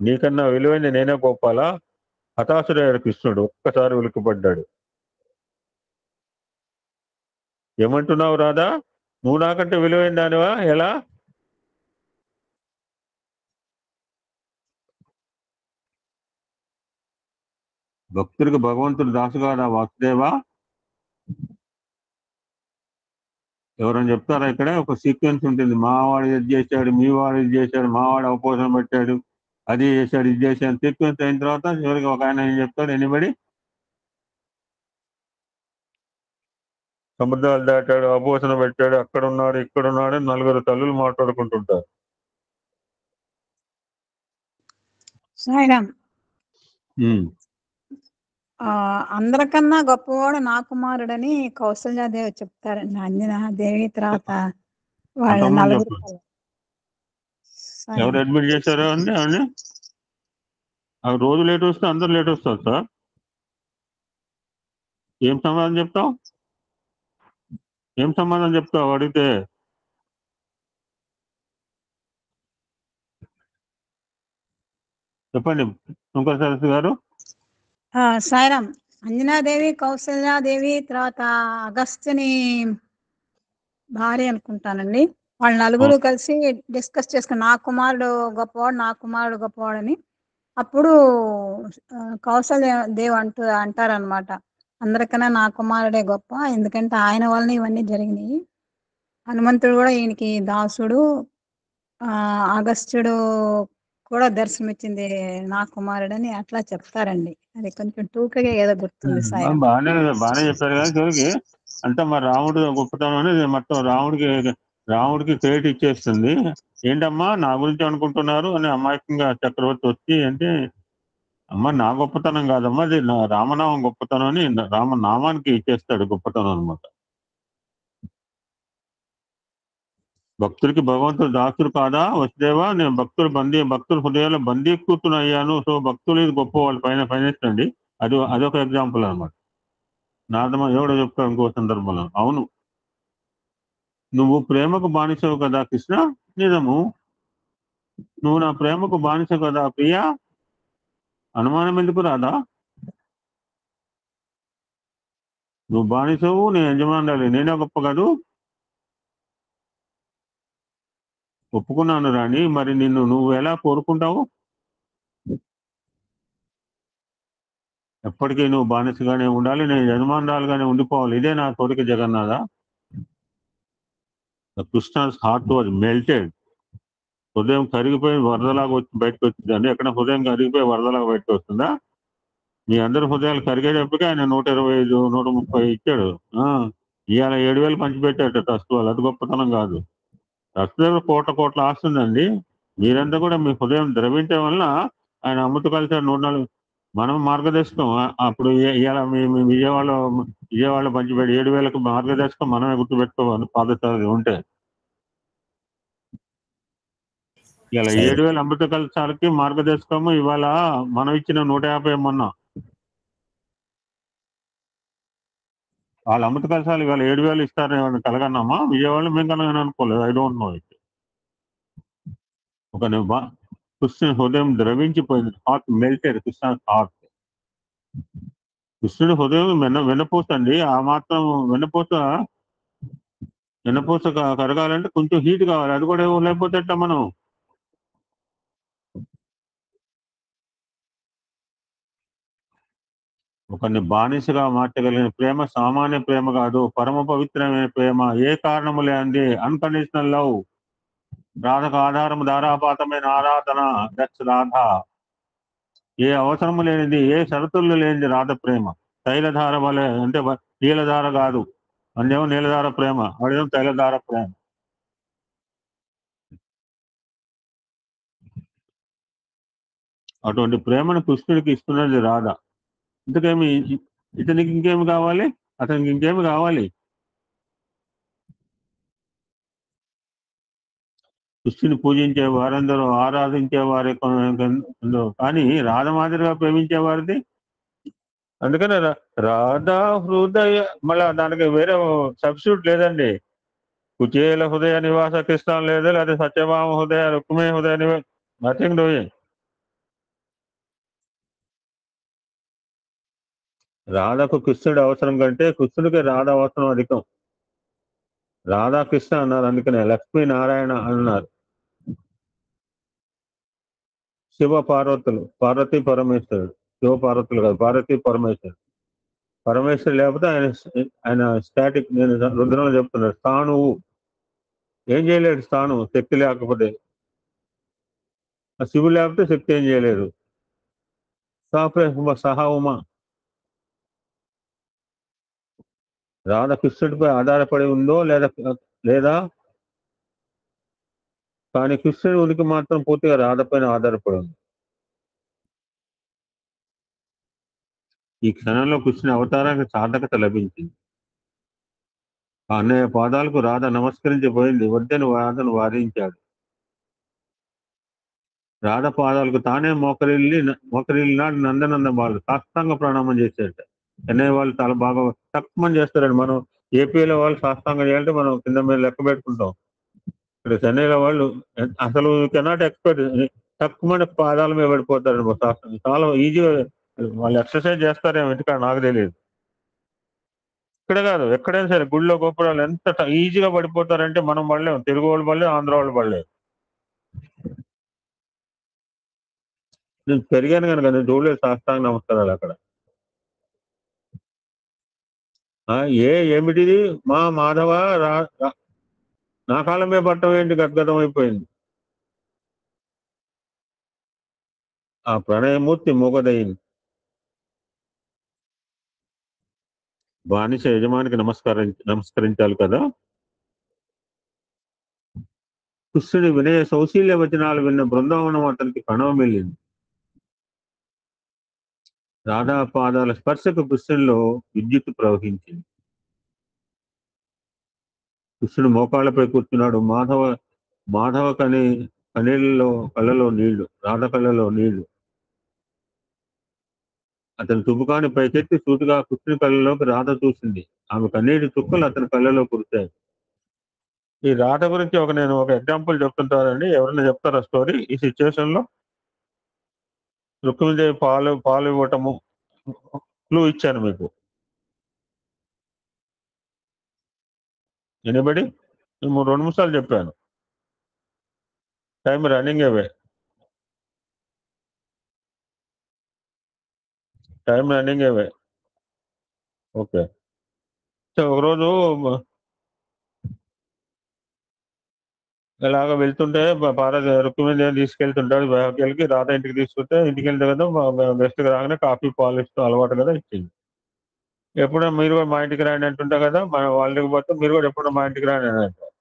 నీకన్నా విలువైంది నేనే గోపాలా? హతాశుడయ్యాడు కృష్ణుడు. ఒక్కసారి ఉలిక్కిపడ్డాడు. ఏమంటున్నావు రాధా? నువ్వు నాకంటే విలువైన దానివా? ఎలా? భక్తుడికి భగవంతుడు దాసుగాడా వాసుదేవా? ఎవరైనా చెప్తారా? ఇక్కడ ఒక సీక్వెన్స్ ఉంటుంది. మావాడు ఇది చేశాడు, మీ వాడు ఇది చేశాడు, మావాడు అవపోసన పెట్టాడు, అది చేశాడు, ఇది చేశాడు. సీక్వెన్స్ అయిన తర్వాత చివరికి ఒక ఆయన ఏం చెప్తాడు? ఎనిబడి? సముద్రాలు దాటాడు, అపోసన పెట్టాడు, అక్కడ ఉన్నాడు, ఇక్కడ ఉన్నాడు, నలుగురు తల్లులు మాట్లాడుకుంటుంటారు. సాయిరామ్. అందరికన్నా గొప్పవాడు నా కుమారుడని కౌసల్యాదేవి చెప్తారండి. అంజనాదేవి తర్వాత వాళ్ళ అంతకుముందు నలుగురు చెప్పు. పిల్లలు. ఎవరు అడ్మిట్ చేశారో అండి అండి అవి రోజు లేట్ వస్తే అందరు లేట్ వస్తారు సార్. ఏం సమాధానం చెప్తావు? ఏం సమాధానం చెప్తావు అడిగితే? చెప్పండి శంకర్ సరస్సు గారు. సాయిరామ్. అంజనాదేవి, కౌసల్యాదేవి తర్వాత అగస్త్యుని భార్య అనుకుంటానండి. వాళ్ళు నలుగురు కలిసి డిస్కస్ చేసుకుని నా కుమారుడు గొప్పవాడు, నా కుమారుడు గొప్పవాడని. అప్పుడు కౌసల్య దేవి అంటారనమాట, అందరికన్నా నా కుమారుడే గొప్ప, ఎందుకంటే ఆయన వలన ఇవన్నీ జరిగినాయి. హనుమంతుడు కూడా ఈయనకి దాసుడు, అగస్త్యుడు కూడా దర్శనమిచ్చింది నా కుమారుడని అట్లా చెప్తారండి. అది కొంచెం టూకగా ఏదో గుర్తుంది సాయిరామ్. బాగానే చెప్పారు కానీ చివరికి అంటే మరి రాముడు గొప్పతనం అనేది మొత్తం రాముడికి క్రెడిట్ ఇచ్చేస్తుంది. ఏంటమ్మా నా గురించి అనుకుంటున్నారు అని అమాయకంగా చక్రవర్తి వచ్చి అంటే, అమ్మ నా గొప్పతనం కాదమ్మా, అది రామనామం గొప్పతనం అని రామనామానికి ఇచ్చేస్తాడు గొప్పతనం అనమాట. భక్తుడికి భగవంతుడు దాసుడు కాదా వసుదేవా, నేను భక్తుల హృదయాల్లో బందీకృతునయ్యాను. సో భక్తులు ఇది గొప్ప వాళ్ళు పైన అండి. అదొక ఎగ్జాంపుల్ అనమాట. నాదమ్మ ఎవడో చెప్తాడు ఇంకో సందర్భంలో. అవును, నువ్వు ప్రేమకు బానిసవు కదా కృష్ణ, నిజము. నువ్వు నా ప్రేమకు బానిస కదా ప్రియా, అనుమానం ఎందుకు రాదా? నువ్వు బానిసవు, నేను యజమానురాలి, నేనే గొప్ప కాదు. ఒప్పుకున్నాను రాణి, మరి నువ్వు ఎలా కోరుకుంటావు? ఎప్పటికీ నువ్వు బానిసగానే ఉండాలి, నేను యజమానురాలుగానే ఉండిపోవాలి, ఇదే నా కోరిక Jagannath. Krishna's heart was melted. హృదయం కరిగిపోయి వరదలాగా వచ్చి బయటకు వచ్చిందండి. ఎక్కడ హృదయం కరిగిపోయి వరదలాగా బయటకు వస్తుందా? మీ అందరి హృదయాలు కరిగేటప్పటికీ ఆయన 125, 130 ఇచ్చాడు. ఇవాళ 7,000 పంచిపెట్టాడు ట్రస్ట్ వాళ్ళు. అది గొప్పతనం కాదు. ట్రస్ట్ దగ్గర కోట్ల ఆస్తుందండి. మీరంతా కూడా మీ హృదయం ద్రవించడం వలన ఆయన అమృత కలిసారు 104. మనం మార్గదర్శకం. అప్పుడు ఇవాళ మీ విజయవాడలో పంచిపెట్టి 7,000కు మార్గదర్శకం మనమే గుర్తుపెట్టుకోవాలి పాదచారి ఉంటే. ఇలా 7,000 అమృత కలశాలకి మార్గదర్శకము ఇవాళ మనం ఇచ్చిన 150 మొన్న. వాళ్ళ అమృత కలశాలు ఇవాళ 7,000 ఇస్తారని కలగన్నామా? విజయవాడలో మేము కలగని అనుకోలేదు. I don't know it. ఒక కృష్ణుని హృదయం ద్రవించిపోయింది. Heart melted. కృష్ణ హార్ట్. కృష్ణుడి హృదయం వెన్నపూస అండి. ఆ మాత్రం వెన్నపూస కరగాలంటే కొంచెం హీట్ కావాలి. అది కూడా లేకపోతే మనం ఒకరిని బానిసగా మార్చగలిగిన ప్రేమ సామాన్య ప్రేమ కాదు, పరమ పవిత్రమైన ప్రేమ. ఏ కారణము లేనిది అన్కండిషనల్ లవ్. రాధకు ఆధారము ధారాపాతమైన ఆరాధన. దట్స్ రాధ. ఏ అవసరము లేనిది, ఏ షరతులు లేనిది రాధ ప్రేమ. తైలధార వలె, అంటే నీలధార కాదు. అన్నేమో నీలధార ప్రేమ, అదేమో తైలధార ప్రేమ. అటువంటి ప్రేమను కృష్ణుడికి ఇస్తున్నది రాధ. ఇంతకేమి ఇతనికి ఇంకేమి కావాలి, అతనికి ఇంకేమి కావాలి? కృష్ణుని పూజించే వారందరూ ఆరాధించే వారే, కానీ రాధ మాదిరిగా ప్రేమించే వారిది. అందుకనే రాధా హృదయ, మళ్ళా దానికి వేరే సబ్స్టిట్యూట్ లేదండి. కుచేల హృదయ నివాస కృష్ణ లేదు, లేదా సత్యభామ హృదయ రుక్మే హృదయ నివాస, నథింగ్ డూయింగ్. రాధకు కృష్ణుడు అవసరం కంటే కృష్ణుడికి రాధ అవసరం అధికం. రాధాకృష్ణ అన్నారు, అందుకనే లక్ష్మీనారాయణ అన్నారు. శివ పార్వతులు, పార్వతీ పరమేశ్వరుడు. శివ పార్వతులు కాదు, పార్వతీ పరమేశ్వరుడు. పరమేశ్వరుడు లేకపోతే ఆయన స్టాటిక్. నేను రుద్రంలో చెప్తున్నాడు, స్థానువు ఏం చేయలేడు. స్థాను శక్తి లేకపోతే. ఆ శివుడు లేకపోతే శక్తి ఏం చేయలేడు. సహా ఉమా. రాధ కృష్ణుడిపై ఆధారపడి ఉందో లేదా కానీ కృష్ణుడి ఉనికి మాత్రం పూర్తిగా రాధ పైన ఆధారపడి ఉంది. ఈ క్షణంలో కృష్ణుని అవతారానికి సార్థకత లభించింది. ఆ అన్నయ్య పాదాలకు రాధ నమస్కరించిపోయింది. వద్దని రాధను వారించాడు. రాధ పాదాలకు తానే మోకరిల్లినాడు నందనంద వాళ్ళు సాష్టాంగ ప్రణామం చేశారట. అన్నయ్య వాళ్ళు చాలా బాగా తక్కువ చేస్తారండి. మనం ఏపీలో వాళ్ళు సాష్టాంగం చేయాలంటే మనం కింద మీద లెక్క పెట్టుకుంటాం. ఇక్కడ చెన్నైలో వాళ్ళు అసలు కెనాట్ ఎక్స్పెక్ట్ తక్కువ పాదాల మీద పడిపోతారండి. సాష్టాంగం చాలా ఈజీగా వాళ్ళు ఎక్సర్సైజ్ చేస్తారేమో ఇంటికాడ నాకు తెలియదు. ఇక్కడ కాదు, ఎక్కడైనా సరే గుళ్ళో గోపురాలు ఎంత ఈజీగా పడిపోతారంటే మనం పడలేము. తెలుగు వాళ్ళు పడలేదు, ఆంధ్ర వాళ్ళు పడలేదు. నేను పెరిగాను కనుక నేను చూడలేదు సాష్టాంగ నమస్కారాలు అక్కడ. ఏమిటిది మా మాధవ నా కాలమే పట్టం ఏంటి గద్గదం అయిపోయింది. ఆ ప్రణయమూర్తి మూగదయింది. బానిస యజమానికి నమస్కరించాలి కదా. కృష్ణుడి వినయ సౌశీల్య వచనాలు విన్న బృందావనం అతనికి ప్రణవం వెళ్ళింది. రాధా పాదాల స్పర్శకు కృష్ణునిలో విద్యుత్ ప్రవహించింది. కృష్ణుడు మోకాళ్ళపై కూర్చున్నాడు. మాధవ కళ్ళలో నీళ్లు, రాధ కళ్ళలో నీళ్లు. అతని తుబుకాన్ని పైకెత్తి సూటిగా కృష్ణుని కళ్ళలోకి రాధ చూసింది. ఆమె కన్నీటి చుక్కలు అతని కళ్ళలో కురిశాయి. ఈ రాధ గురించి నేను ఒక ఎగ్జాంపుల్ చెప్తుంటానండి. ఎవరైనా చెప్తారా స్టోరీ ఈ సిచ్యువేషన్ లో? రుక్మిణీదేవి పాలు ఇవ్వటము క్లూ ఇచ్చాను మీకు. ఎనిబడి? 2 నిమిషాలు చెప్పాను. Time running away. Okay. So ఒకరోజు ఇలాగ వెళ్తుంటే రుక్మిణీదేవిని తీసుకెళ్తుంటాడు. వెళ్ళి రాధ ఇంటికి తీసుకుంటే ఇంటికి వెళ్తే కదా బెస్ట్గా రాగానే కాఫీ పాలు ఇస్తూ అలవాటు కదా ఇచ్చింది. ఎప్పుడో మీరు కూడా మా ఇంటికి రాండి అంటుంటా కదా, వాళ్ళ ఇంటికి పోతే మీరు కూడా ఎప్పుడో మా ఇంటికి రాండి అని అంటారు.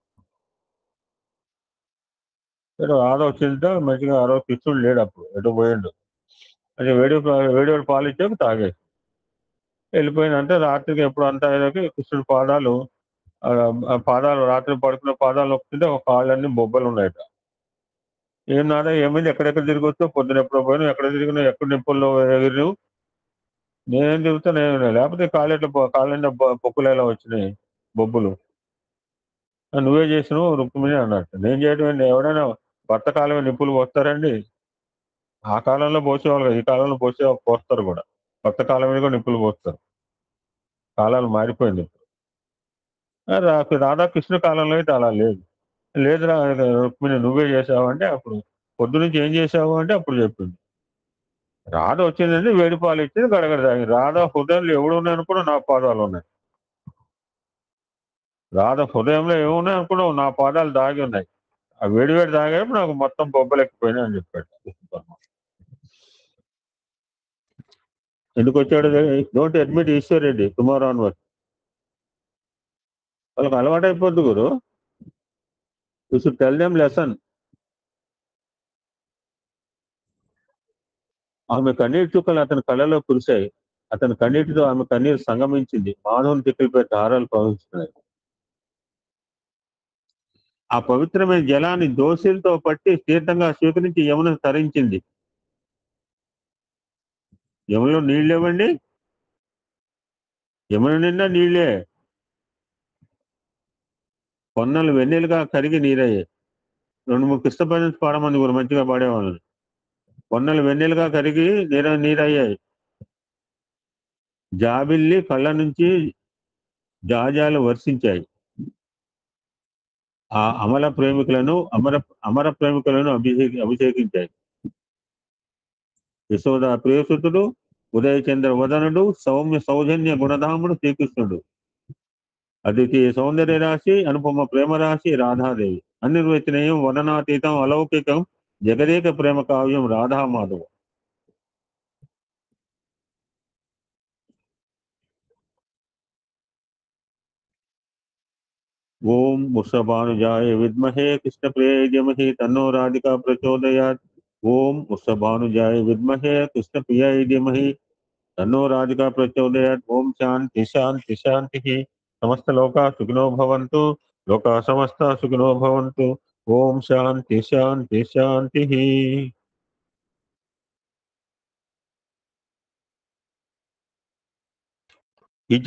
రాధ వచ్చిందో మంచిగా ఆ రోజు కృష్ణుడు లేడు, అప్పుడు ఎటు పోయిండు. అది వేడి పాలు ఇచ్చాక తాగేసి వెళ్ళిపోయిందంటే రాత్రికి ఎప్పుడు అంతా అయ్యాక కృష్ణుడి పాదాలు రాత్రి పడుకున్న పాదాలు నొక్కుతుంటే ఒక కాళ్ళన్నీ బొబ్బలు ఉన్నాయట. ఏం నాదా ఏమైంది, ఎక్కడెక్కడ తిరగొచ్చో, పొద్దున ఎప్పుడో పోయినా, ఎక్కడ తిరిగినా, ఎక్కడ నిప్పుల్లో ఎగిరినావు, నేనేం తిరుగుతాను, లేకపోతే కాళ్ళ పొక్కులు ఎలా వచ్చినాయి బొబ్బులు, నువ్వే చేసినావు రుక్మిణి అన్నట్టు. నేను చేయడం ఏంటి, ఎవడైనా భర్త కాలమే నిప్పులు పోస్తారండి? ఆ కాలంలో పోసేవాళ్ళు, ఈ కాలంలో పోస్తారు కూడా. భర్త కాలం మీద కూడా నిప్పులు పోస్తారు. కాలాలు మారిపోయింది ఇప్పుడు. రాధాకృష్ణ కాలంలో అయితే అలా లేదు. లేదురా రుక్మిణి నువ్వే చేసావు అంటే, అప్పుడు పొద్దు నుంచి ఏం చేసావు అంటే అప్పుడు చెప్పింది. రాధ వచ్చిందంటే వేడి పాలు ఇచ్చింది, గడగడ తాగింది. రాధ హృదయంలో ఎవడు ఉన్నాయి అనుకున్నా నా పాదాలు ఉన్నాయి. రాధ హృదయంలో ఏమున్నాయి అనుకున్నావు, నా పాదాలు దాగి ఉన్నాయి. ఆ వేడి తాగేప్పుడు నాకు మొత్తం బొబ్బలెక్కిపోయినాయి అని చెప్పాడు. ఎందుకు వచ్చాడు? Don't admit Eshwar Reddy tomorrow onward. వాళ్ళకి అలవాటు అయిపోద్ది గురు. You should tell them lesson. ఆమె కన్నీటి చుక్కలు అతని కళ్ళలో కురిశాయి. అతని కన్నీటితో ఆమె కన్నీరు సంగమించింది. మాధవుని తిక్కులపై దారాలు ప్రవహిస్తున్నాయి. ఆ పవిత్రమైన జలాన్ని దోషులతో పట్టి తీర్థంగా స్వీకరించి యమునను తరించింది. యములో నీళ్ళేవండి, యమున నిండా నీళ్ళే. కొన్నలు వెన్నెలుగా కరిగి నీరయ్యాయి. 2-3 కృష్ణ భజన పాడమంది కూడా మంచిగా పాడేవాళ్ళు. కొన్నలు వెన్నెలుగా కరిగి నీరయ్యాయి. జాబిల్లి కళ్ళ నుంచి జాజాలు వర్షించాయి. ఆ అమర ప్రేమికులను అభిషేకించాయి. యశోద ప్రియసుతుడు, ఉదయచంద్ర వదనుడు, సౌమ్య సౌజన్య గుణధాముడు శ్రీకృష్ణుడు. అద్వితీయ సౌందర్య రాశి, అనుపమ ప్రేమ రాశి రాధాదేవి. అనిర్వచనీయం, వర్ణనాతీతం, అలౌకికం, జగదేక ప్రేమ కావ్యం రాధామాధవ. ఓం వృషభానుజాయ విద్మహే కృష్ణప్రియాయ ధీమహి తన్నో రాధికా ప్రచోదయాత్. ఓం వృషభానుజాయ విద్మహే కృష్ణప్రియాయ ధీమహి तन्नो राधिका प्रचोदयात्। ओम शांति शांति शांति। समस्त लोका सुखिनो भवन्तु। लोका समस्ता सुखिनो भवन्तु। ओम शांति शांति शांति। ఈ